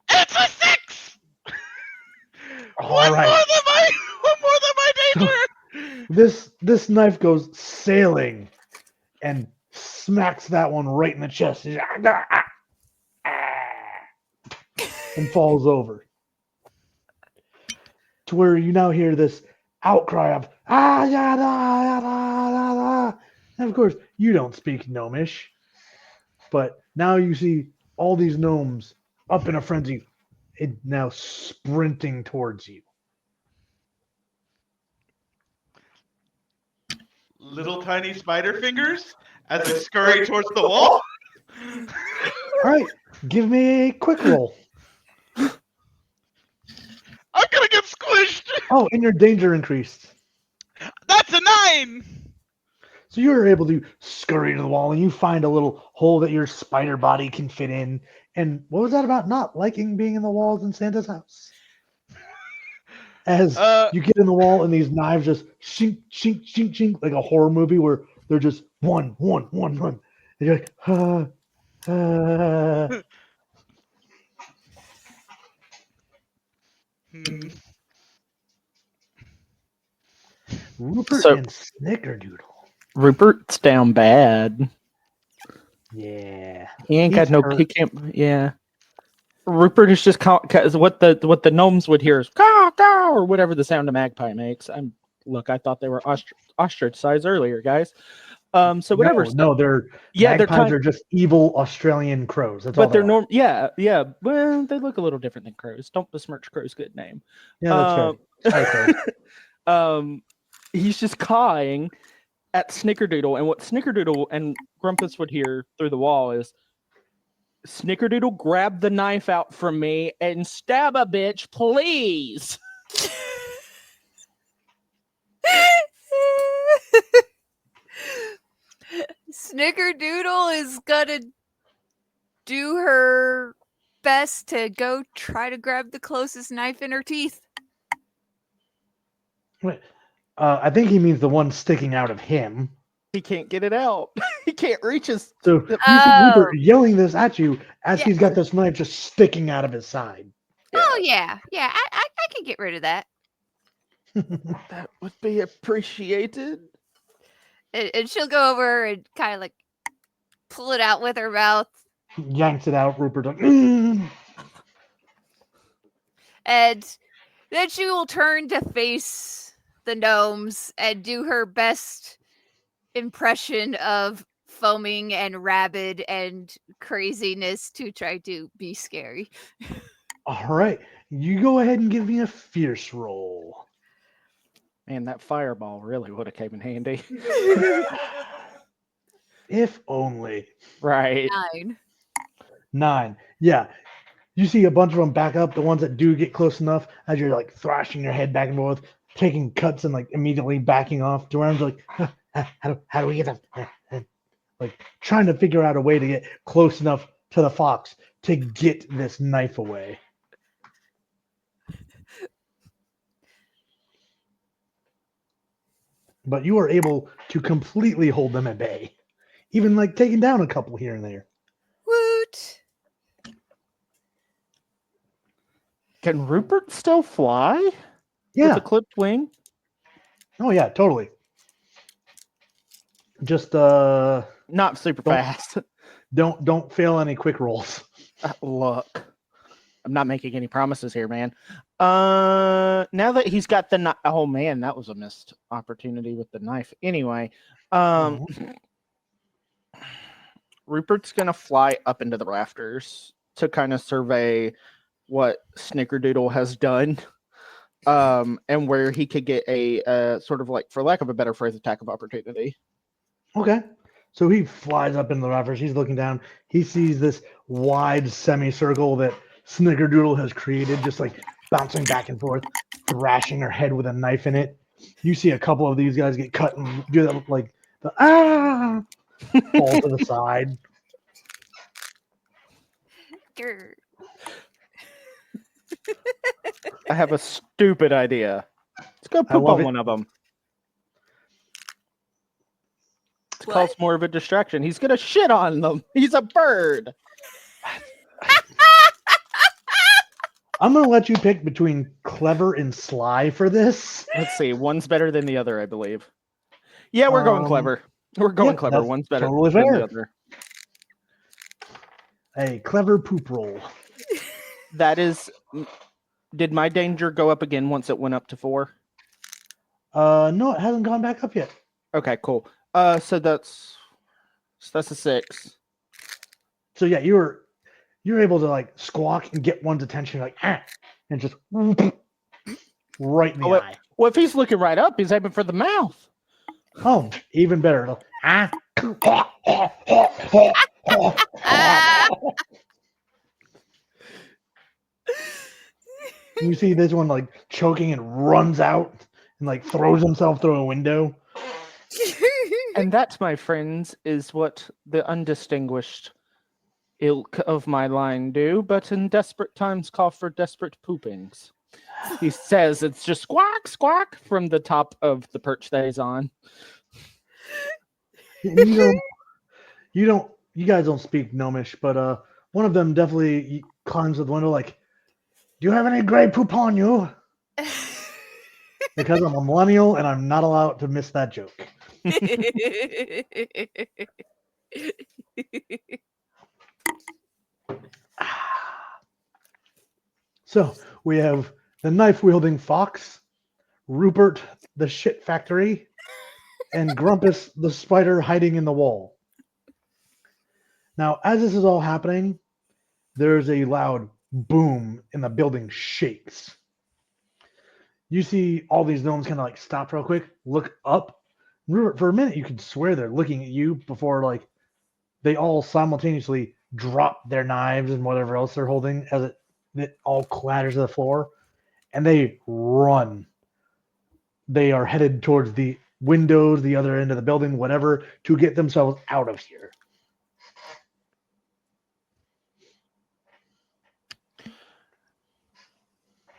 It's a 6! One more than my danger! This knife goes sailing and smacks that one right in the chest and falls over. To where you now hear this outcry of and of course you don't speak gnomish, but now you see all these gnomes up in a frenzy it now sprinting towards you. Little tiny spider fingers as I scurry towards the wall. All right, give me a quick roll. I'm gonna get squished. Oh, and your danger increased. That's a 9. So you are able to scurry to the wall and you find a little hole that your spider body can fit in. And what was that about not liking being in the walls in Santa's house? As you get in the wall and these knives just shink, shink, shink, shink, like a horror movie where they're just one. And you're like, Rupert So- and Snickerdoodle. Rupert's down bad. Yeah. He ain't got He's no. hurt. He can't. Yeah. Rupert is just cause what the gnomes would hear is caw caw or whatever the sound a magpie makes. Look, I thought they were ostrich size earlier, guys. So whatever. No, they're yeah, they're magpies are just evil Australian crows. That's all but they're they are. Yeah. Well, they look a little different than crows. Don't besmirch crows' good name. Yeah, that's fair. Sorry, crows. He's just cawing at Snickerdoodle, and what Snickerdoodle and Grumpus would hear through the wall is, Snickerdoodle, grab the knife out from me and stab a bitch, please. Snickerdoodle is gonna do her best to go try to grab the closest knife in her teeth. Wait, I think he means the one sticking out of him. He can't get it out. He can't reach his. So you see Rupert yelling this at you as he's got this knife just sticking out of his side. Oh yeah, I can get rid of that. That would be appreciated. And she'll go over and kind of like pull it out with her mouth. Yanks it out. Rupert like, "Mm." And then she will turn to face the gnomes and do her best impression of foaming and rabid and craziness to try to be scary. All right, you go ahead and give me a fierce roll. Man, that fireball really would have came in handy. If only. Right. 9. Yeah. You see a bunch of them back up, the ones that do get close enough as you're like thrashing your head back and forth, taking cuts and like immediately backing off. Joanne's like, how do we get them? Like trying to figure out a way to get close enough to the fox to get this knife away. But you are able to completely hold them at bay. Even like taking down a couple here and there. Woot! Can Rupert still fly? Yeah. With a clipped wing? Oh yeah, totally. Just not super fast. Don't fail any quick rolls. Look, I'm not making any promises here, man. Now that he's got the knife, oh man, that was a missed opportunity with the knife. Anyway, Rupert's gonna fly up into the rafters to kind of survey what Snickerdoodle has done, and where he could get a sort of like, for lack of a better phrase, attack of opportunity. Okay. So he flies up in the rafters. He's looking down. He sees this wide semicircle that Snickerdoodle has created, just like bouncing back and forth, thrashing her head with a knife in it. You see a couple of these guys get cut and do that, like the fall to the side. Grr. I have a stupid idea. Let's go poop love on it. one of them. It's What? cause more of a distraction. He's gonna shit on them. He's a bird. I'm gonna let you pick between clever and sly for this. Let's see. One's better than the other, I believe. Yeah, we're going clever. We're going yeah, clever. that's One's better totally than fair. the other. A clever poop roll. That is. Did my danger go up again once it went up to 4? No, it hasn't gone back up yet. Okay, cool. So that's a 6. So yeah, you you're able to like squawk and get one's attention, like and just right in the eye. Well, if he's looking right up, he's aiming for the mouth. Oh, even better. You see this one like choking and runs out and like throws himself through a window. And that, my friends, is what the undistinguished ilk of my line do, but in desperate times call for desperate poopings. He says it's just squawk, squawk from the top of the perch that he's on. You guys don't speak Gnomish, but one of them definitely climbs to the window like, do you have any gray poop on you? Because I'm a millennial and I'm not allowed to miss that joke. So we have the knife-wielding fox, Rupert the shit factory, and Grumpus the spider hiding in the wall. Now, as this is all happening, there's a loud boom and the building shakes. You see all these gnomes kind of like stop real quick, look up. For a minute, you could swear they're looking at you before like they all simultaneously drop their knives and whatever else they're holding as it all clatters to the floor, and they run. They are headed towards the windows, the other end of the building, whatever, to get themselves out of here.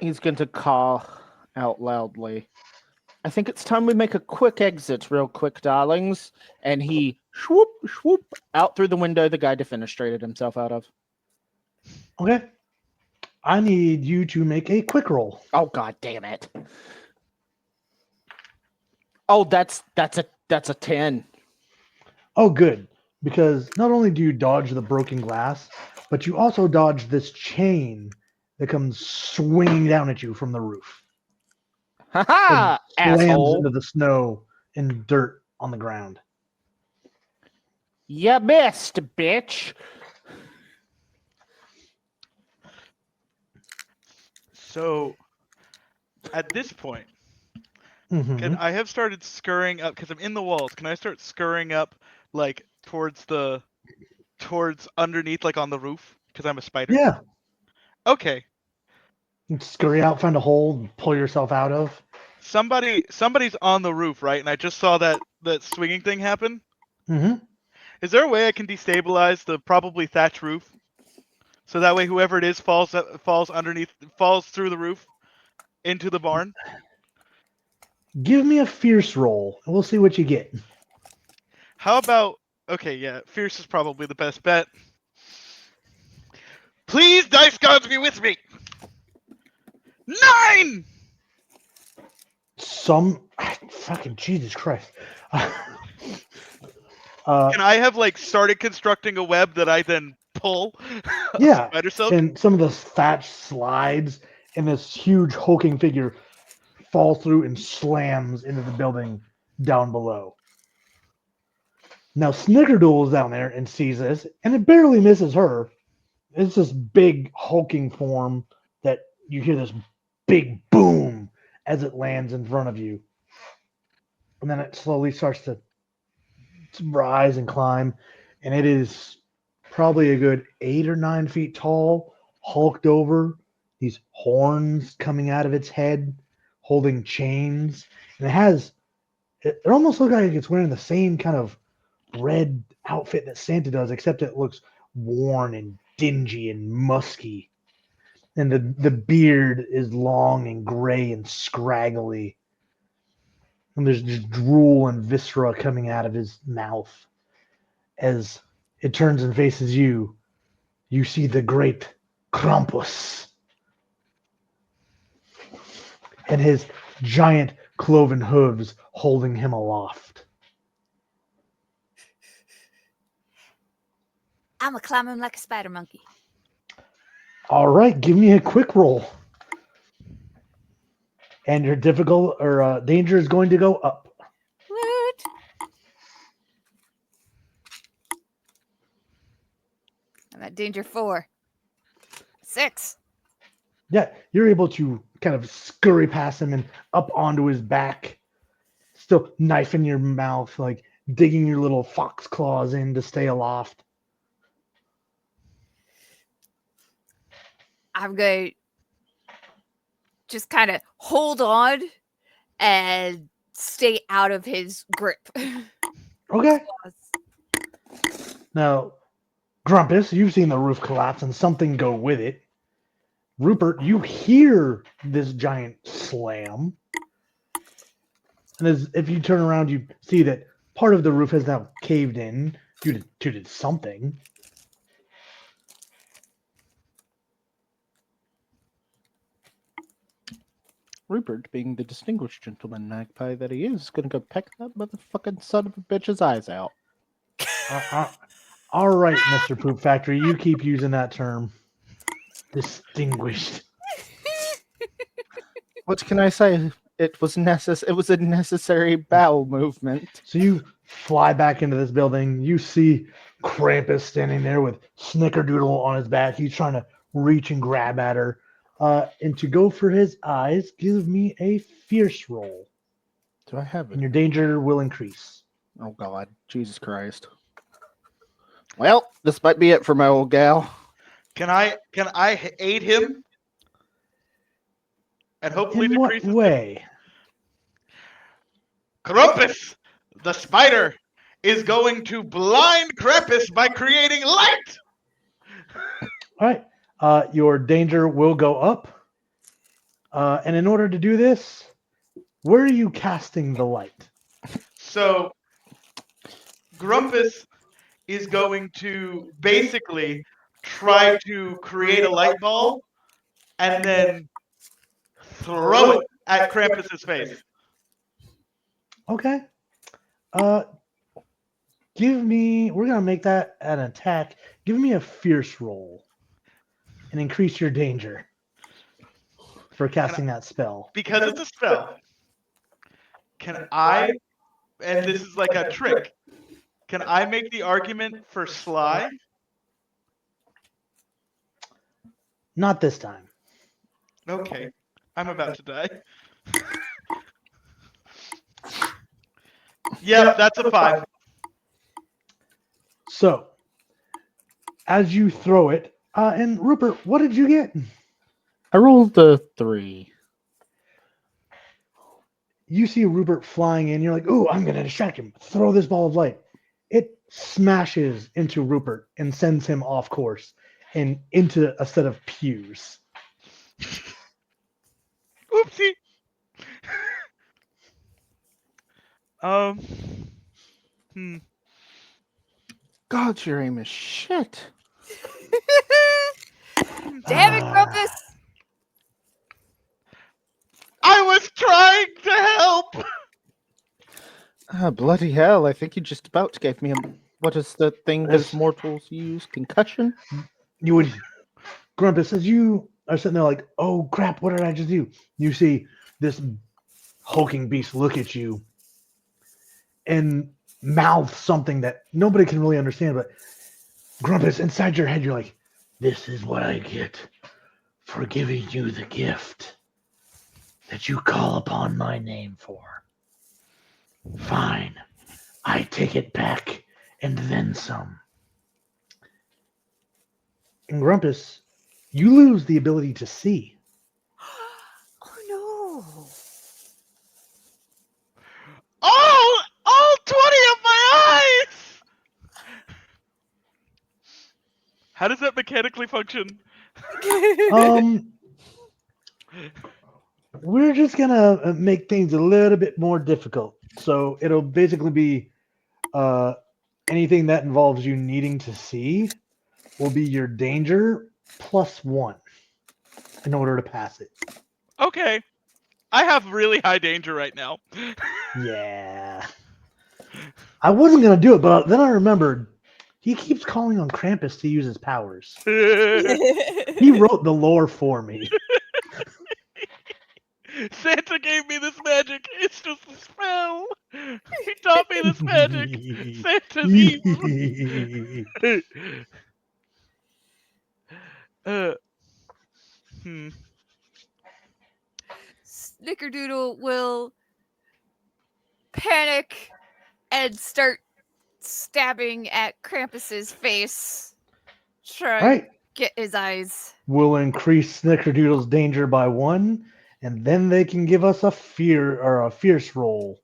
He's going to call out loudly. I think it's time we make a quick exit, real quick, darlings. And he swoop, swoop out through the window the guy defenestrated himself out of. Okay. I need you to make a quick roll. Oh, god damn it. Oh, that's a 10. Oh, good. Because not only do you dodge the broken glass, but you also dodge this chain that comes swinging down at you from the roof. Ha ha! Slams Asshole. into the snow and dirt on the ground. You missed, bitch. So, at this point, Mm-hmm. can I have started scurrying up because I'm in the walls? Can I start scurrying up like towards underneath, like on the roof? Because I'm a spider. Yeah. Okay. You scurry out, find a hole, and pull yourself out of. Somebody's on the roof, right? And I just saw that swinging thing happen. Mm-hmm. Is there a way I can destabilize the probably thatch roof, so that way whoever it is falls through the roof into the barn? Give me a fierce roll, and we'll see what you get. How about okay? Yeah, fierce is probably the best bet. Please, dice gods, be with me. 9. Fucking Jesus Christ. Can I have like started constructing a web that I then pull? Yeah, Spider silk? and some of the thatch slides, and this huge hulking figure falls through and slams into the building down below. Now Snickerdoodle is down there and sees this, and it barely misses her. It's this big hulking form that you hear this big boom as it lands in front of you. And then it slowly starts to rise and climb, and it is probably a good 8 or 9 feet tall, hulked over, these horns coming out of its head, holding chains, and it almost looks like it's wearing the same kind of red outfit that Santa does, except it looks worn and dingy and musky. And the beard is long and gray and scraggly. And there's just drool and viscera coming out of his mouth. As it turns and faces you, you see the great Krampus and his giant cloven hooves holding him aloft. I'm a climb him like a spider monkey. All right, give me a quick roll. And your danger is going to go up. What? I'm at danger 4. 6. Yeah, you're able to kind of scurry past him and up onto his back, still knife in your mouth, like digging your little fox claws in to stay aloft. I'm going to just kind of hold on and stay out of his grip. Okay. Now, Grumpus, you've seen the roof collapse and something go with it. Rupert, you hear this giant slam. And if you turn around, you see that part of the roof has now caved in due to something. Rupert, being the distinguished gentleman magpie that he is going to go peck that motherfucking son of a bitch's eyes out. All right, Mr. Poop Factory, you keep using that term. Distinguished. What can I say? It was It was a necessary bowel movement. So you fly back into this building. You see Krampus standing there with Snickerdoodle on his back. He's trying to reach and grab at her. And to go for his eyes, give me a fierce roll. Do I have And it? your danger will increase. Oh God, Jesus Christ! Well, this might be it for my old gal. Can I aid him? And hopefully In what decrease his way? Krampus, the spider, is going to blind Krampus by creating light. All right. Your danger will go up. And in order to do this, where are you casting the light? So Grumpus is going to basically try to create a light ball and then throw it at Krampus's face. Okay. We're going to make that an attack. Give me a fierce roll and increase your danger for casting that spell. Because it's a spell. Can I, and this is like a trick, can I make the argument for Sly? Not this time. Okay, I'm about to die. Yep, that's a 5. So, as you throw it, and Rupert, what did you get? I rolled the 3. You see Rupert flying in. You're like, "Ooh, I'm going to distract him. Throw this ball of light." It smashes into Rupert and sends him off course and into a set of pews. Oopsie. God, your aim is shit. Damn it, Grumpus! I was trying to help. Ah, bloody hell! I think you just about gave me a. What is the thing Yes. that mortals use? Concussion? You would, Grumpus, as you are sitting there like, "Oh crap, what did I just do?" You see this hulking beast look at you and mouth something that nobody can really understand. But Grumpus, inside your head, you're like, "This is what I get for giving you the gift that you call upon my name for. Fine, I take it back and then some." And Grumpus, you lose the ability to see. Oh no! All 20 of my eyes. How does that mechanically function? We're just gonna make things a little bit more difficult. So it'll basically be anything that involves you needing to see will be your danger +1 in order to pass it. Okay. I have really high danger right now. Yeah. I wasn't gonna do it, but then I remembered he keeps calling on Krampus to use his powers. He wrote the lore for me. Santa gave me this magic. It's just a spell. He taught me this magic. Santa's evil. Snickerdoodle will panic and start stabbing at Krampus's face. All Try right. get his eyes. We'll increase Snickerdoodle's danger by 1, and then they can give us a fear or a fierce roll.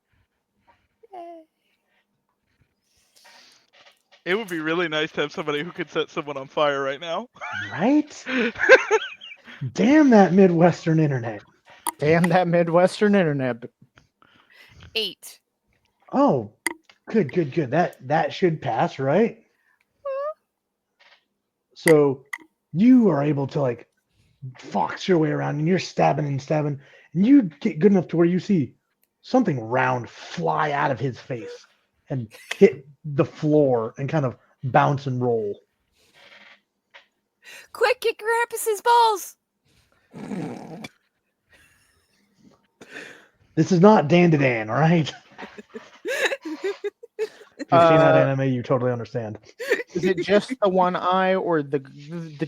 It would be really nice to have somebody who could set someone on fire right now. Right? Damn that Midwestern internet. Damn that Midwestern internet. 8. Oh, good. That should pass, right? So you are able to like fox your way around, and you're stabbing, and you get good enough to where you see something round fly out of his face and hit the floor and kind of bounce and roll. Quick, kick Krampus's balls. This is not Dan to Dan, all right? If you've seen that anime, you totally understand. Is it just the one eye, or the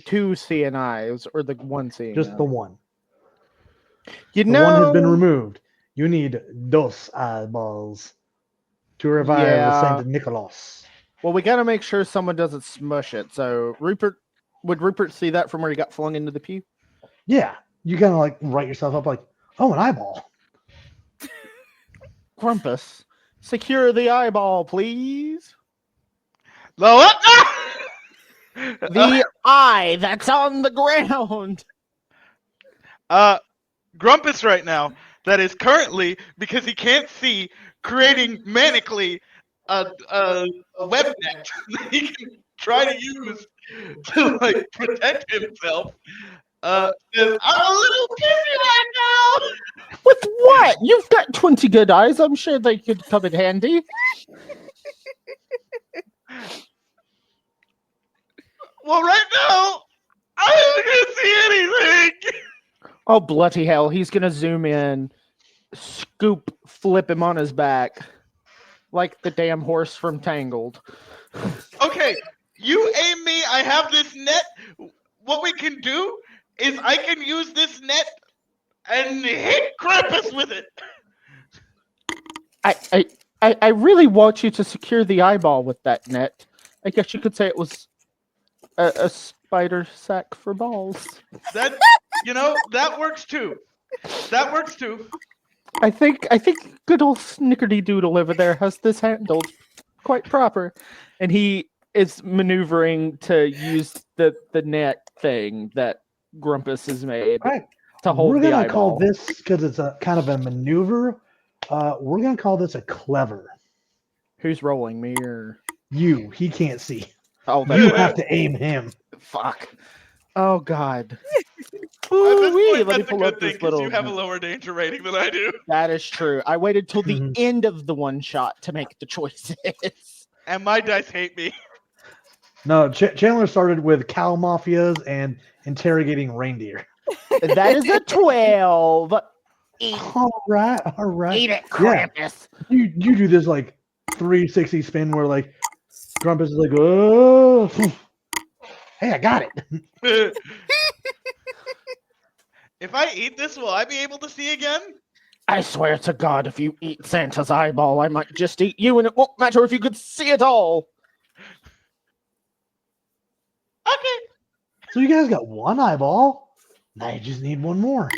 two seeing eyes, or the one seeing? Just eye? the one. You The know, one has been removed. You need dos eyeballs to revive Yeah. Saint Nicholas. Well, we got to make sure someone doesn't smush it. So would Rupert see that from where he got flung into the pew? Yeah, you kind of like write yourself up like, oh, an eyeball. Grumpus, secure the eyeball, please. Lower. The eye that's on the ground. Grumpus right now, that is currently, because he can't see, creating manically a web net that he can try to use to like protect himself. Says, I'm a little busy right now. With what? You've got 20 good eyes. I'm sure they could come in handy. Well, right now, I don't see anything. Oh, bloody hell. He's going to zoom in, scoop, flip him on his back. Like the damn horse from Tangled. Okay, you aim me. I have this net. What we can do is I can use this net and hit Krampus with it. I really want you to secure the eyeball with that net. I guess you could say it was a spider sack for balls. That that works too. That works too. I think good old Snickerdy Doodle over there has this handled quite proper, and he is maneuvering to use the net thing that Grumpus has made All right. to hold We're the gonna eyeball. call this, because it's a kind of a maneuver. We're gonna call this a clever. Who's rolling, me or You. He can't see. oh You that's have to aim him. fuck. Oh god. At this Ooh-wee, point, let me that's a pull good up thing this because little. you have a lower danger rating than I do. That is true. I waited till the Mhm. end of the one shot to make the choices. And my dice hate me. No, Chandler started with cow mafias and interrogating reindeer. That is a 12. All right. Eat it, Yeah. Krampus. You do this like 360 spin where like Grumpus is like, oh, hey, I got it. If I eat this, will I be able to see again? I swear to God, if you eat Santa's eyeball, I might just eat you, and it won't matter if you could see it all. Okay. So you guys got one eyeball. Now you just need one more.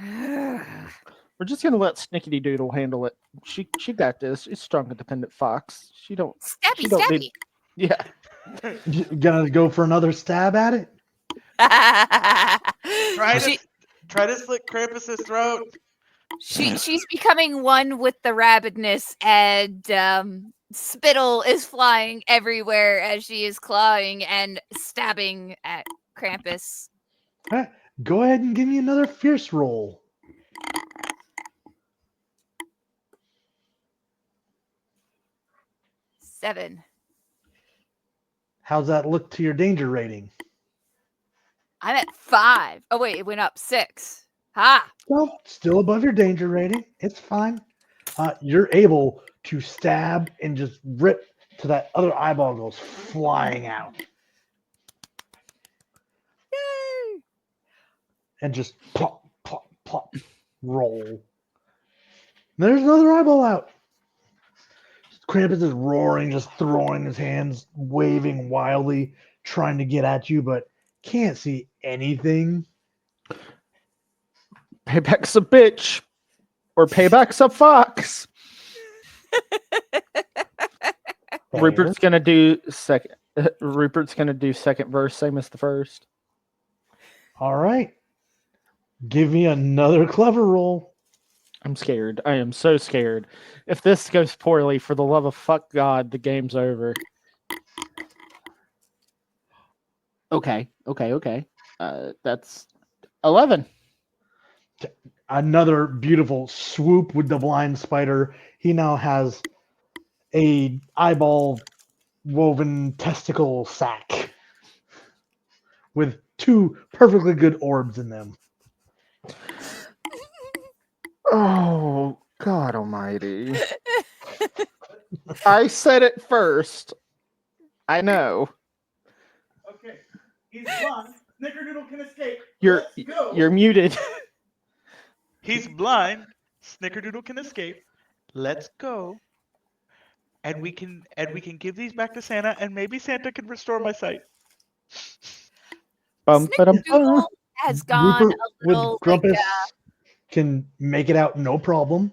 We're just gonna let Snickety Doodle handle it. She got this. She's strong, independent fox. She don't. Stabby, She don't stabby. need- Yeah. You gonna go for another stab at it? Try to slit Krampus's throat. She's becoming one with the rabidness, and spittle is flying everywhere as she is clawing and stabbing at Krampus. All right, go ahead and give me another fierce roll. Seven. How's that look to your danger rating? I'm at 5. Oh wait, it went up 6. Ha! Well, still above your danger rating. It's fine. You're able to stab and just rip to that other eyeball goes flying out. Yay! and just plop, plop, plop, roll. There's another eyeball out. Krampus is roaring, just throwing his hands, waving wildly, trying to get at you, but can't see anything. Payback's a bitch, or payback's a fox. Rupert's gonna do second. Rupert's gonna do second verse, same as the first. All right. Give me another clever roll. I'm scared. I am so scared. If this goes poorly, for the love of fuck God, the game's over. Okay. That's 11. Another beautiful swoop with the blind spider. He now has a eyeball woven testicle sack with 2 perfectly good orbs in them. Oh, God almighty. I said it first. I know. Okay. He's blind. Snickerdoodle can escape. You're muted. He's blind. Snickerdoodle can escape. Let's go. And we can give these back to Santa, and maybe Santa can restore my sight. Snickerdoodle has gone Rupert a little with Grumpus can make it out no problem.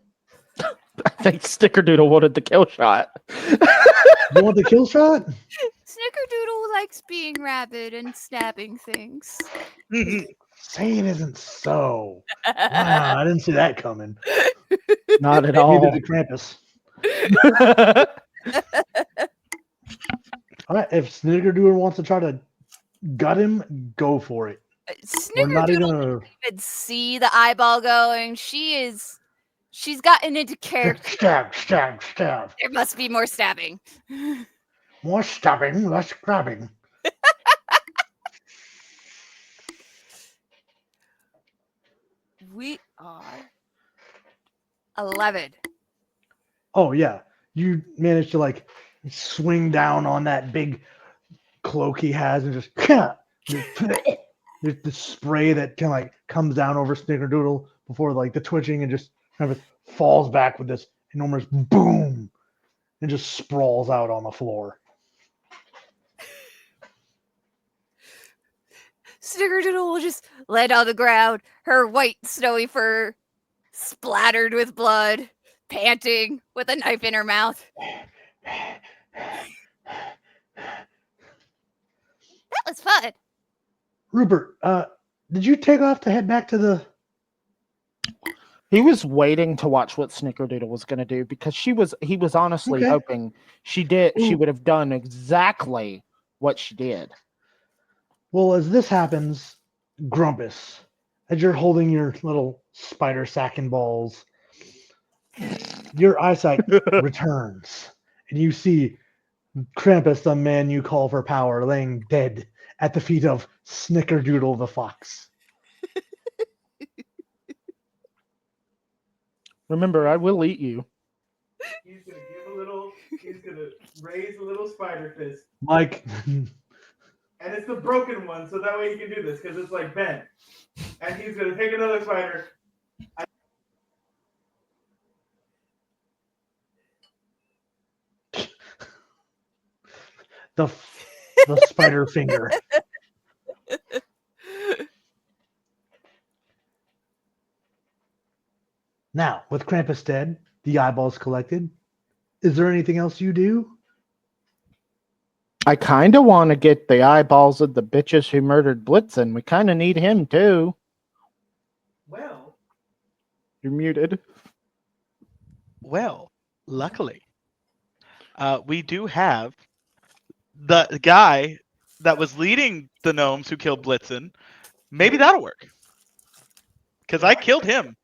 I think Snickerdoodle wanted the kill shot. You want the kill shot? Snickerdoodle likes being rabid and stabbing things. Say it isn't so. Wow, I didn't see that coming. Not at Neither all. did Krampus. All right, if Snickerdoodle wants to try to gut him, go for it. We're not even Snickerdoodle gonna. didn't even see the eyeball going. She's gotten into character. Stab, stab, stab. There must be more stabbing. More stabbing, less grabbing. We are 11. Oh yeah, you managed to like swing down on that big cloak he has and just there's the spray that kind of like comes down over Snickerdoodle before like the twitching and just kind of falls back with this enormous boom and just sprawls out on the floor. Snickerdoodle will just land on the ground, her white snowy fur splattered with blood, panting with a knife in her mouth. That was fun. Rupert, did you take off to head back to the? He was waiting to watch what Snickerdoodle was going to do because he was honestly Okay. hoping she would have done exactly what she did. Well, as this happens, Grumpus, as you're holding your little spider sack and balls, your eyesight returns, and you see Krampus, the man you call for power, laying dead at the feet of Snickerdoodle the fox. Remember, I will eat you. He's gonna he's gonna raise a little spider fist. Mike, And it's the broken one, so that way he can do this, because it's like bent. And he's gonna take another spider. the spider finger. Now, with Krampus dead, the eyeballs collected, is there anything else you do? I kind of want to get the eyeballs of the bitches who murdered Blitzen. We kind of need him too. Well, You're muted. luckily, we do have the guy that was leading the gnomes who killed Blitzen. Maybe that'll work. Because I killed him.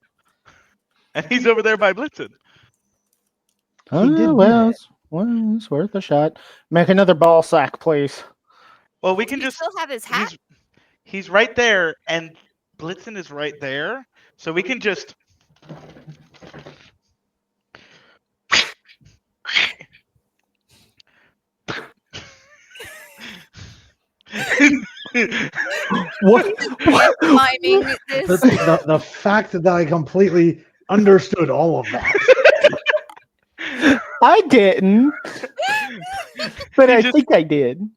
And he's over there by Blitzen. He did do Well, that. it's worth a shot. Make another ball sack, please. Well, we Does can he just... still have his hat? He's right there, and Blitzen is right there. So we can just... What? Miming this. The fact that I completely understood all of that. I didn't, but He I just- think I did.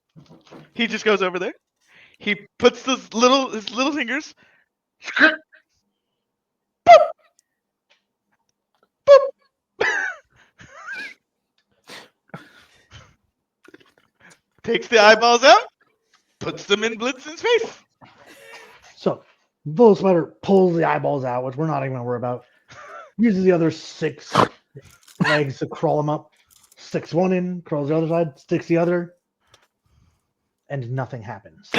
He just goes over there. He puts his little fingers. Boop. Boop. Takes the eyeballs out. Puts them in Blitzen's face. So, Bull Spider pulls the eyeballs out, which we're not even going to worry about. Uses the other 6 legs to crawl them up. Sticks one in, crawls the other side, sticks the other, and nothing happens.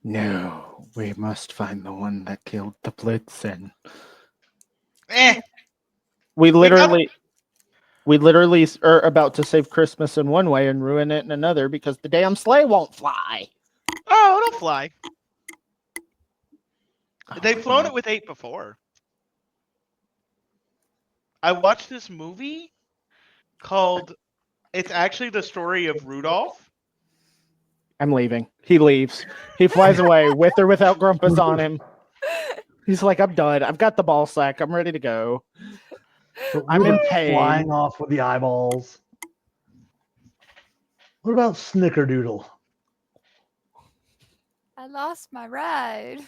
No, we must find the one that killed the Blitzen. We literally are about to save Christmas in one way and ruin it in another because the damn sleigh won't fly. Oh, it'll fly. Oh, They've flown it God. with 8 before. I watched this movie called. It's actually the story of Rudolph. I'm leaving. He leaves. He flies away with or without Grumpus on him. He's like, I'm done. I've got the ball sack. I'm ready to go. So I'm in Rudolph pain. flying off with the eyeballs. What about Snickerdoodle? I lost my ride.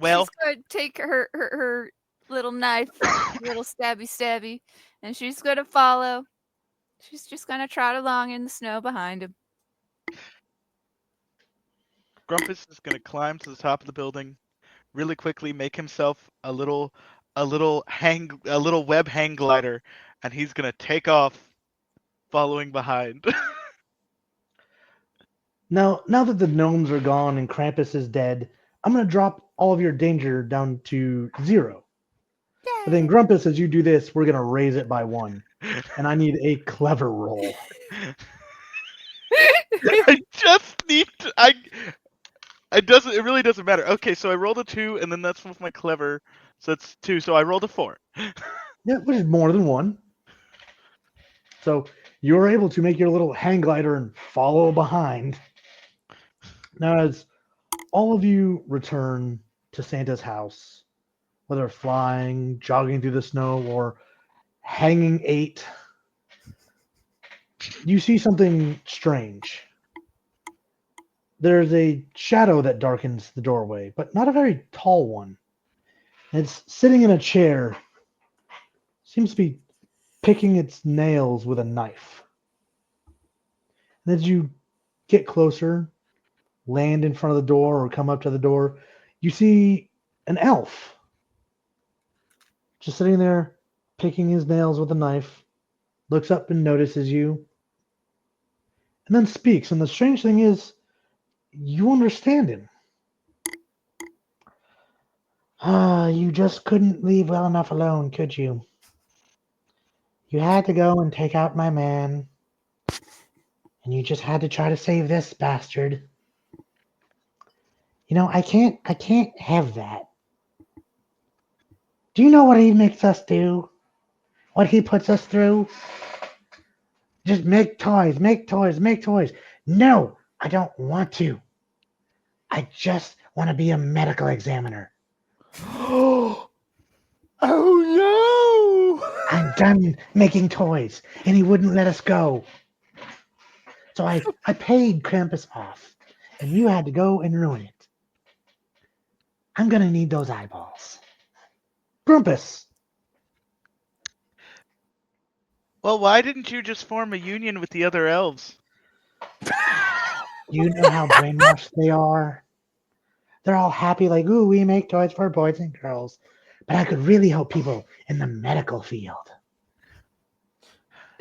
Well- she's going to take her little knife, little stabby, and she's going to follow. She's just going to trot along in the snow behind him. Grumpus is gonna climb to the top of the building, really quickly make himself a little web hang glider, and he's gonna take off, following behind. Now that the gnomes are gone and Krampus is dead, I'm going to drop all of your danger down to 0. But then Grumpus, as you do this, we're going to raise it by 1. And I need a clever roll. I just need to, it really doesn't matter. Okay, so I rolled a 2, and then that's with my clever, so it's 2. So I rolled a 4. Yeah, which is more than 1. So you're able to make your little hang glider and follow behind. Now, as all of you return to Santa's house, whether flying, jogging through the snow, or hanging 8, you see something strange. There's a shadow that darkens the doorway, but not a very tall one. It's sitting in a chair, seems to be picking its nails with a knife. And as you get closer, land in front of the door or come up to the door, you see an elf just sitting there picking his nails with a knife, looks up and notices you, and then speaks. And the strange thing is, you understand him. You just couldn't leave well enough alone, could you? You had to go and take out my man, and you just had to try to save this bastard. You know, I can't have that. Do you know what he makes us do? What he puts us through? Just make toys, make toys, make toys. No, I don't want to. I just want to be a medical examiner. Oh no! I'm done making toys, and he wouldn't let us go. So I paid Krampus off, and you had to go and ruin it. I'm going to need those eyeballs. Grumpus! Well, why didn't you just form a union with the other elves? You know how brainwashed they are? They're all happy, like, ooh, we make toys for boys and girls. But I could really help people in the medical field.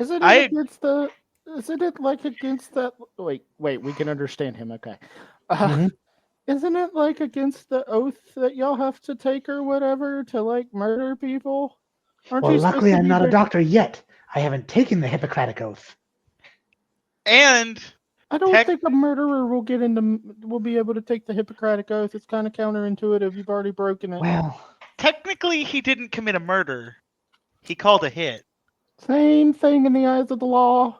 Isn't I- it against the? Isn't it like against that? Wait, we can understand him. Okay. Mhm. Isn't it like against the oath that y'all have to take or whatever to like murder people? Aren't Well, you supposed luckily to I'm be not a very- doctor yet. I haven't taken the Hippocratic Oath. And I don't Tech- think a murderer will be able to take the Hippocratic Oath. It's kind of counterintuitive. You've already broken it. Well, technically, he didn't commit a murder. He called a hit. Same thing in the eyes of the law.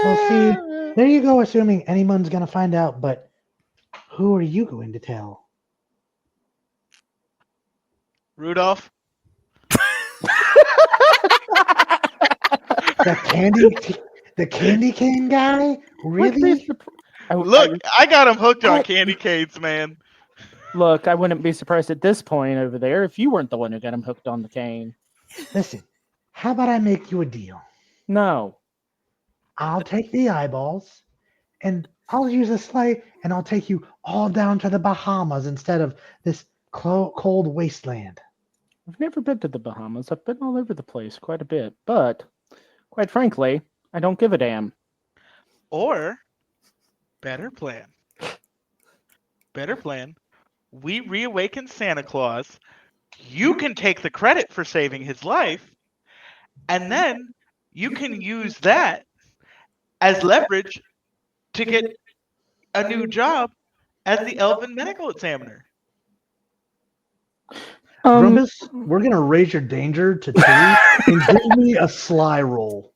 Well, see, there you go, assuming anyone's going to find out, but who are you going to tell? Rudolph. The candy cane guy? Really? Look, I got him hooked on candy canes, man. Look, I wouldn't be surprised at this point over there if you weren't the one who got him hooked on the cane. Listen, how about I make you a deal? No. I'll take the eyeballs, and I'll use a sleigh, and I'll take you all down to the Bahamas instead of this cold wasteland. I've never been to the Bahamas. I've been all over the place quite a bit. But, quite frankly, I don't give a damn. Or, better plan. Better plan. We reawaken Santa Claus. You can take the credit for saving his life. And then you can use that as leverage to get a new job as the Elven Medical Examiner. Grumpus, we're going to raise your danger to 2 and give me a sly roll.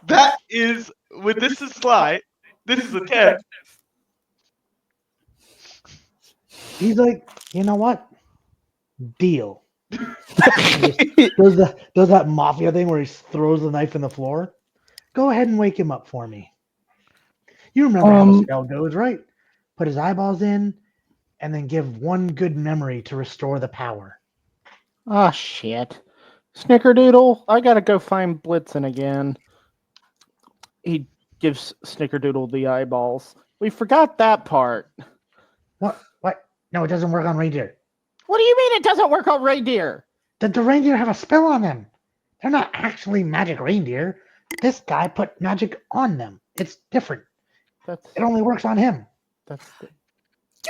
That is, with this is sly, this is a 10. He's like, you know what? Deal. does that mafia thing where he throws the knife in the floor? Go ahead and wake him up for me. You remember how the spell goes, right? Put his eyeballs in, and then give one good memory to restore the power. Ah, shit. Snickerdoodle, I gotta go find Blitzen again. He gives Snickerdoodle the eyeballs. We forgot that part. What? No, it doesn't work on reindeer. What do you mean it doesn't work on reindeer? The reindeer have a spell on them. They're not actually magic reindeer. This guy put magic on them. It's different. It only works on him. Your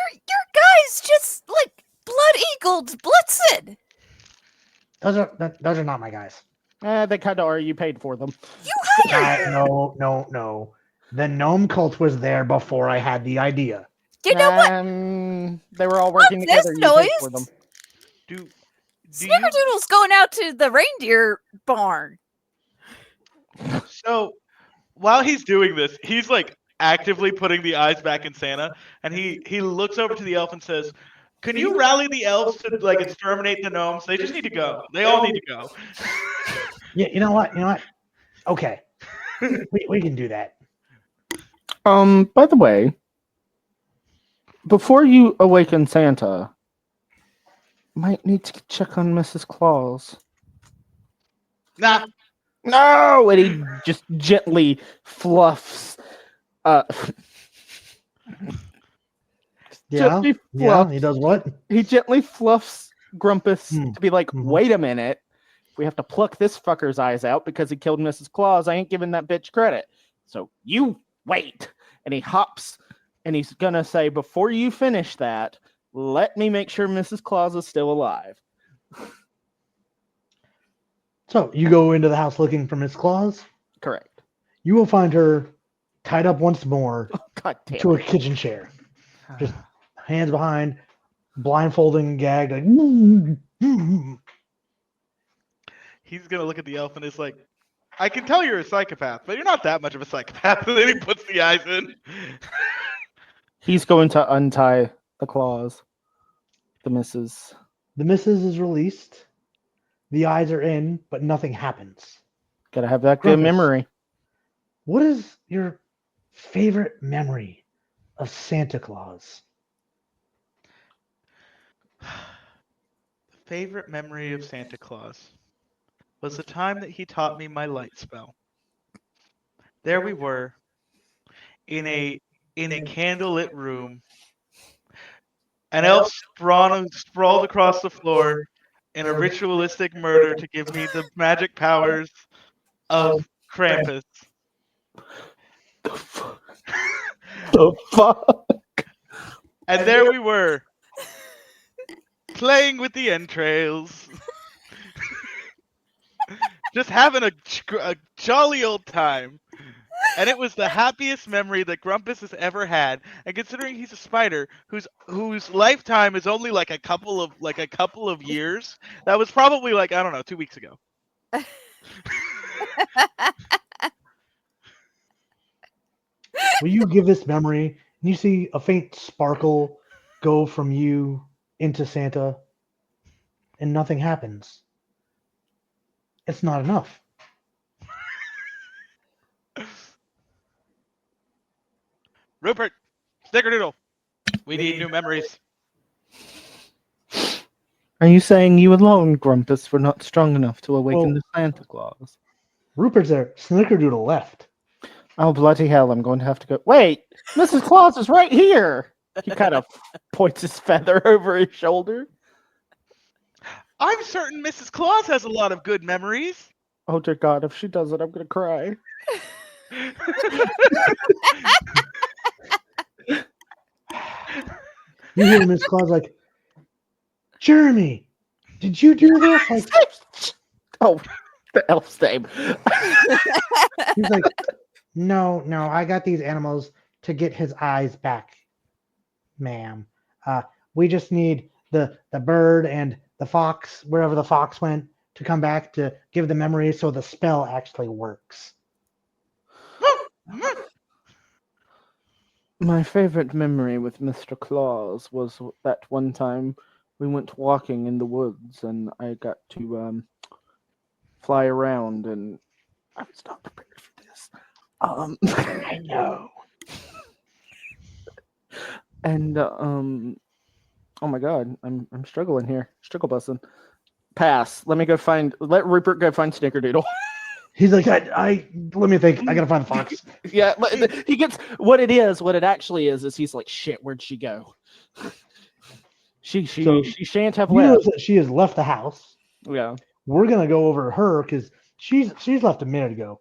guy's just like blood-eagled Blitzen. Those are not my guys. They kind of are. You paid for them. You hired them. No. The gnome cult was there before I had the idea. You know what? They were all working What's together. this You paid noise? for them. Snickerdoodle's going out to the reindeer barn. So, while he's doing this, he's like actively putting the eyes back in Santa, and he looks over to the elf and says, "Can you rally the elves to like exterminate the gnomes? They just need to go. They all need to go." Yeah, you know what? Okay, we can do that. By the way, before you awaken Santa, might need to check on Mrs. Claus. Nah. No, and he just gently fluffs. Yeah, he does what? He gently fluffs Grumpus to be like, wait a minute. We have to pluck this fucker's eyes out because he killed Mrs. Claus. I ain't giving that bitch credit. So you wait. And he hops and he's going to say, before you finish that, let me make sure Mrs. Claus is still alive. So you go into the house looking for Miss Claus? Correct. You will find her tied up once more to a it. kitchen chair. Just hands behind, blindfolded and gagged. Like, He's going to look at the elf and is like, "I can tell you're a psychopath, but you're not that much of a psychopath." And then he puts the eyes in. He's going to untie the claws. The missus. The missus is released. The eyes are in, but nothing happens. Gotta have that good Grumpus, memory. What is your favorite memory of Santa Claus? The favorite memory of Santa Claus was the time that he taught me my light spell. There we were in a candlelit room. An elf sprawled across the floor in a ritualistic murder to give me the magic powers of Krampus. The fuck? And there we were, playing with the entrails. Just having a jolly old time. and it was the happiest memory that Grumpus has ever had. And considering he's a spider whose lifetime is only like a couple of years, that was probably like, I don't know, 2 weeks ago. Will you give this memory? And you see a faint sparkle go from you into Santa, and nothing happens. It's not enough. Rupert, Snickerdoodle, we need new memories. Are you saying you alone, Grumpus, were not strong enough to awaken Well- the Santa Claus? Rupert's there. Snickerdoodle left. Oh, bloody hell, I'm going to have to go. Wait, Mrs. Claus is right here. He kind of points his feather over his shoulder. I'm certain Mrs. Claus has a lot of good memories. Oh, dear God, if she doesn't, I'm going to cry. You hear Miss Claus like, Jeremy, did you do this? Like, Oh, the elf's name. he's like, no, I got these animals to get his eyes back, ma'am. We just need the bird and the fox, wherever the fox went, to come back to give the memory so the spell actually works. My favorite memory with Mr. Claus was that one time we went walking in the woods and I got to fly around and I was not prepared for this. I know. And oh my God, I'm struggling here. Struggle busting. Pass. Let Rupert go find Snickerdoodle. He's like, I let me think. I gotta find the fox. Yeah, he gets what it actually is he's like, shit, where'd she go? She shan't have You know left. that she has left the house. Yeah. We're gonna go over her because she's left a minute ago.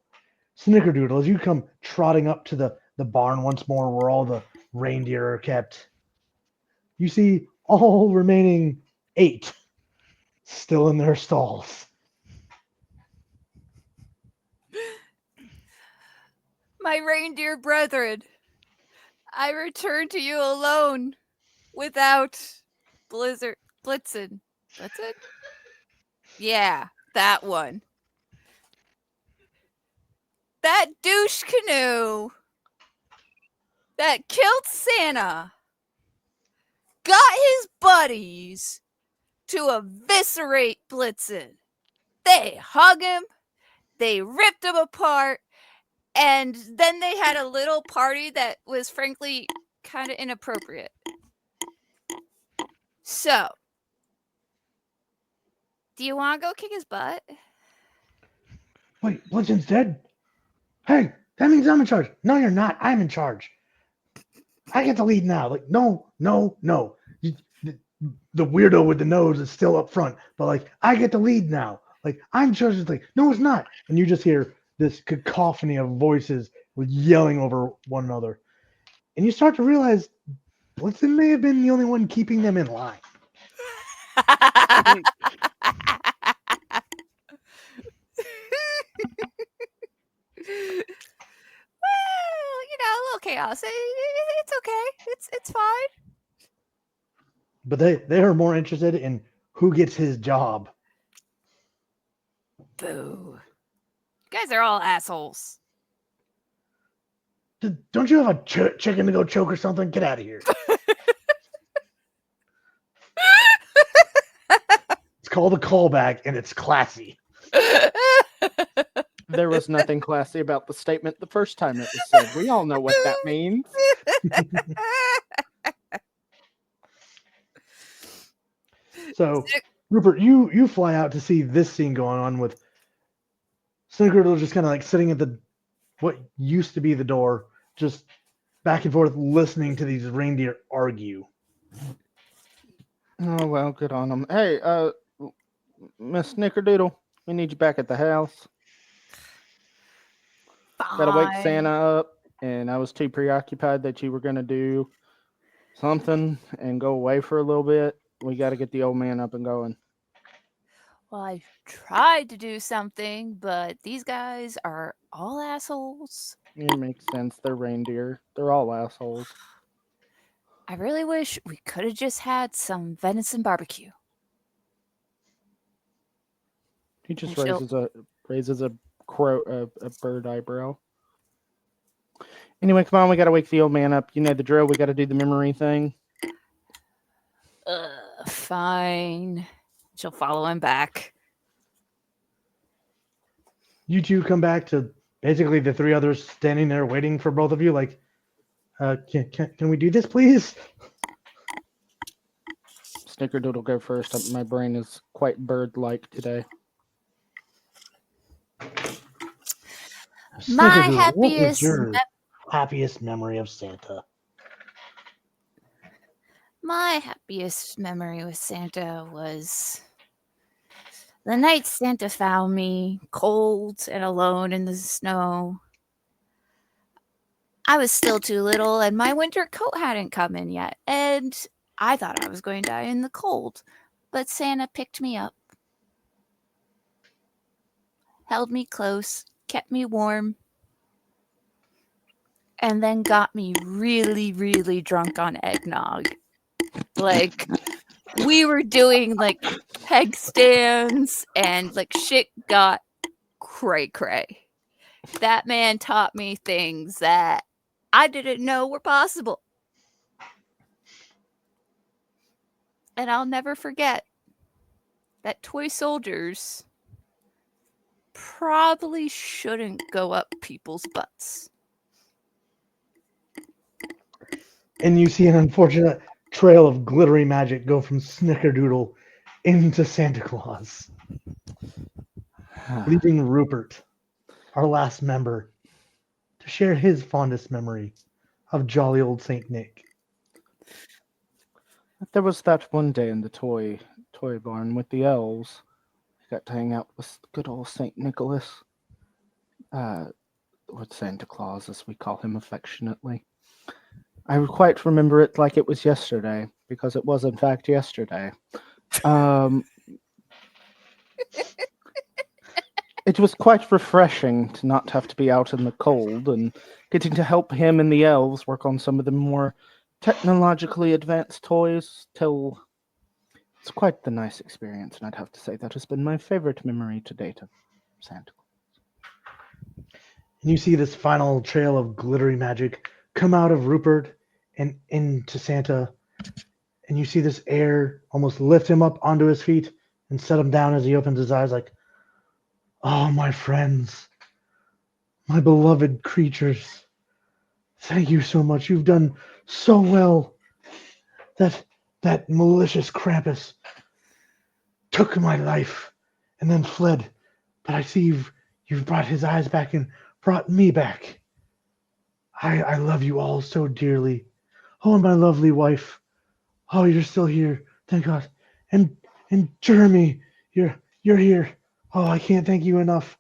Snickerdoodle, as you come trotting up to the barn once more where all the reindeer are kept, you see all remaining 8 still in their stalls. My reindeer brethren, I return to you alone, without Blizzard Blitzen. Blitzen? Yeah, that one. That douche canoe that killed Santa got his buddies to eviscerate Blitzen. They hug him, they ripped him apart, and then they had a little party that was frankly kind of inappropriate. So, do you want to go kick his butt? Wait, Blitzen's dead? Hey, that means I'm in charge. No, you're not. I'm in charge. I get the lead now. Like, no. The weirdo with the nose is still up front, but like, I get the lead now. Like, I'm in charge. It's like, no, it's not. And you just hear this cacophony of voices with yelling over one another. And you start to realize Blitzen may have been the only one keeping them in line. Well, a little chaos. It's okay. It's fine. But they are more interested in who gets his job. Boo. You guys are all assholes. Don't you have a chicken to go choke or something? Get out of here. It's called a callback, and it's classy. There was nothing classy about the statement the first time it was said. We all know what that means. So, Rupert, you fly out to see this scene going on with Snickerdoodle just kind of like sitting at what used to be the door, just back and forth listening to these reindeer argue. Oh, well, good on them. Hey, Miss Snickerdoodle, we need you back at the house. Gotta wake Fine. Santa up, and I was too preoccupied that you were gonna do something and go away for a little bit. We gotta get the old man up and going. Well, I tried to do something, but these guys are all assholes. It makes sense. They're reindeer. They're all assholes. I really wish we could have just had some venison barbecue. He just And she'll- raises a a bird eyebrow. Anyway, come on, we gotta wake the old man up. You know the drill. We gotta do the memory thing. Fine. She'll follow him back. You two come back to basically the three others standing there waiting for both of you. Like, can we do this, please? Snickerdoodle go first. My brain is quite bird-like today. My Snickerdoodle, what was happiest your happiest memory of Santa? My happiest memory with Santa was the night Santa found me cold and alone in the snow. I was still too little and my winter coat hadn't come in yet, and I thought I was going to die in the cold. But Santa picked me up, held me close, kept me warm, and then got me really, really drunk on eggnog. Like, we were doing like peg stands and like shit got cray cray. That man taught me things that I didn't know were possible. And I'll never forget that toy soldiers probably shouldn't go up people's butts. And you see an unfortunate trail of glittery magic go from Snickerdoodle into Santa Claus, leaving Rupert, our last member, to share his fondest memory of jolly old Saint Nick. There was that one day in the toy barn with the elves. I got to hang out with good old Saint Nicholas, or Santa Claus, as we call him affectionately. I quite remember it like it was yesterday, because it was in fact yesterday. It was quite refreshing to not have to be out in the cold and getting to help him and the elves work on some of the more technologically advanced toys till it's quite the nice experience, and I'd have to say that has been my favorite memory to date of Santa Claus. And you see this final trail of glittery magic come out of Rupert and into Santa. And you see this air almost lift him up onto his feet and set him down as he opens his eyes like, oh, my friends, my beloved creatures, thank you so much. You've done so well. That malicious Krampus took my life and then fled. But I see you've brought his eyes back and brought me back. I love you all so dearly. Oh, and my lovely wife. Oh, you're still here. Thank God. And Jeremy, you're here. Oh, I can't thank you enough.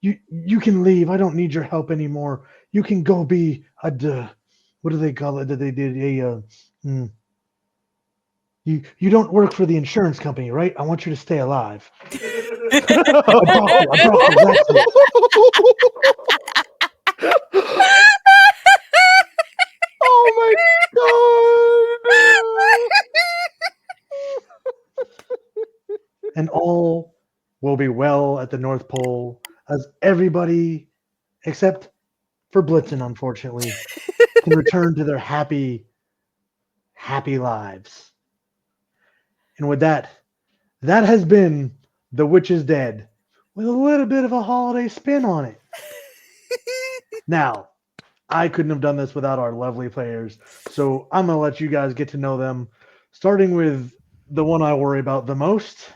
You can leave. I don't need your help anymore. You can go be a what do they call it? They did a you don't work for the insurance company, right? I want you to stay alive. I broke you. That's it. Oh my god! And all will be well at the North Pole, as everybody, except for Blitzen, unfortunately, can return to their happy lives. And with that has been The Witch is Dead, with a little bit of a holiday spin on it. Now, I couldn't have done this without our lovely players, so I'm going to let you guys get to know them, starting with the one I worry about the most,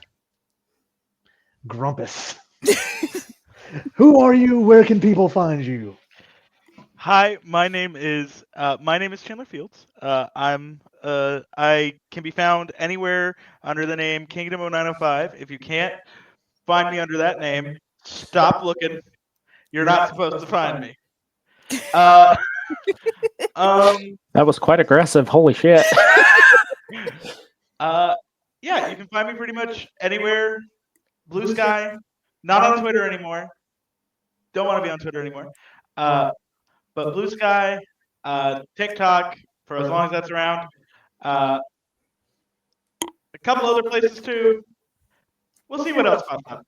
Grumpus. Who are you? Where can people find you? Hi, my name is Chandler Fields. I can be found anywhere under the name Kingdom of 905. If you can't find me under that name, stop looking. You're not supposed to find me. That was quite aggressive. Holy shit! Yeah, you can find me pretty much anywhere. Blue Sky. Not on Twitter anymore. Don't want to be on Twitter anymore. But Blue Sky, TikTok, for as long as that's around. A couple other places too. We'll see what else pops up.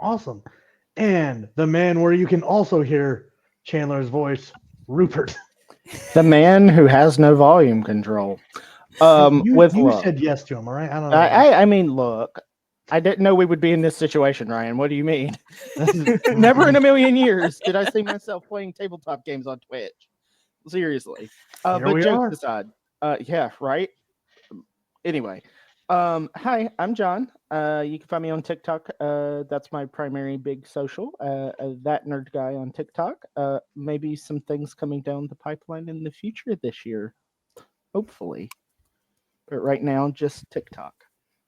Awesome. And the man where you can also hear Chandler's voice, Rupert. The man who has no volume control. You Look. said yes to him, all right? I don't know. I mean, look, I didn't know we would be in this situation, Ryan. What do you mean? Never in a million years did I see myself playing tabletop games on Twitch. Seriously. Here But we jokes are. aside, yeah, right. Anyway, hi, I'm John. You can find me on TikTok. That's my primary big social. That nerd guy on TikTok. Maybe some things coming down the pipeline in the future this year, hopefully. But right now, just TikTok,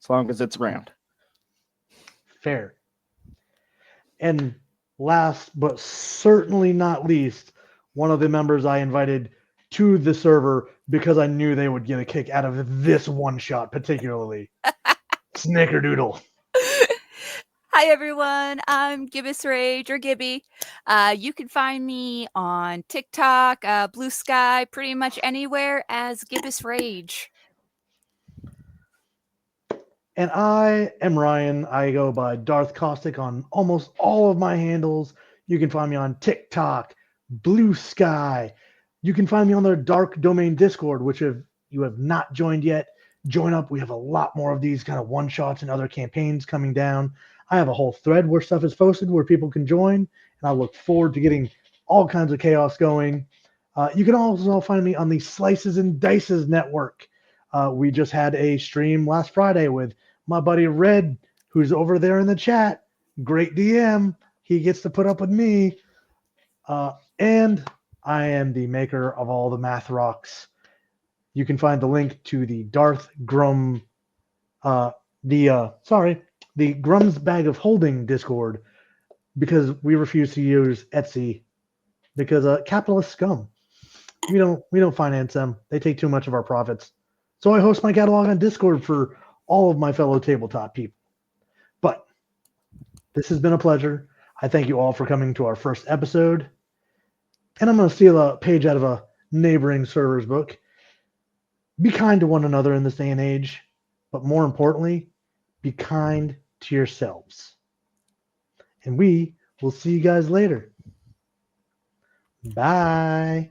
as long as it's around. Fair. And last but certainly not least, one of the members I invited to the server because I knew they would get a kick out of this one shot, particularly Snickerdoodle. Hi everyone, I'm Gibbous Rage or Gibby. You can find me on TikTok, Blue Sky, pretty much anywhere as Gibbous Rage. And I am Ryan. I go by Darth Caustic on almost all of my handles. You can find me on TikTok, Blue Sky. You can find me on their Dark Domain Discord, which if you have not joined yet, join up. We have a lot more of these kind of one shots and other campaigns coming down. I have a whole thread where stuff is posted where people can join, and I look forward to getting all kinds of chaos going. You can also find me on the Slices and Dices Network. We just had a stream last Friday with my buddy Red, who's over there in the chat. Great DM. He gets to put up with me. And I am the maker of all the math rocks. You can find the link to the Darth Grum, the Grum's Bag of Holding Discord, because we refuse to use Etsy because capitalist scum. We don't finance them. They take too much of our profits. So I host my catalog on Discord for all of my fellow tabletop people. But this has been a pleasure. I thank you all for coming to our first episode. And I'm going to steal a page out of a neighboring server's book. Be kind to one another in this day and age, but more importantly, be kind to yourselves. And we will see you guys later. Bye.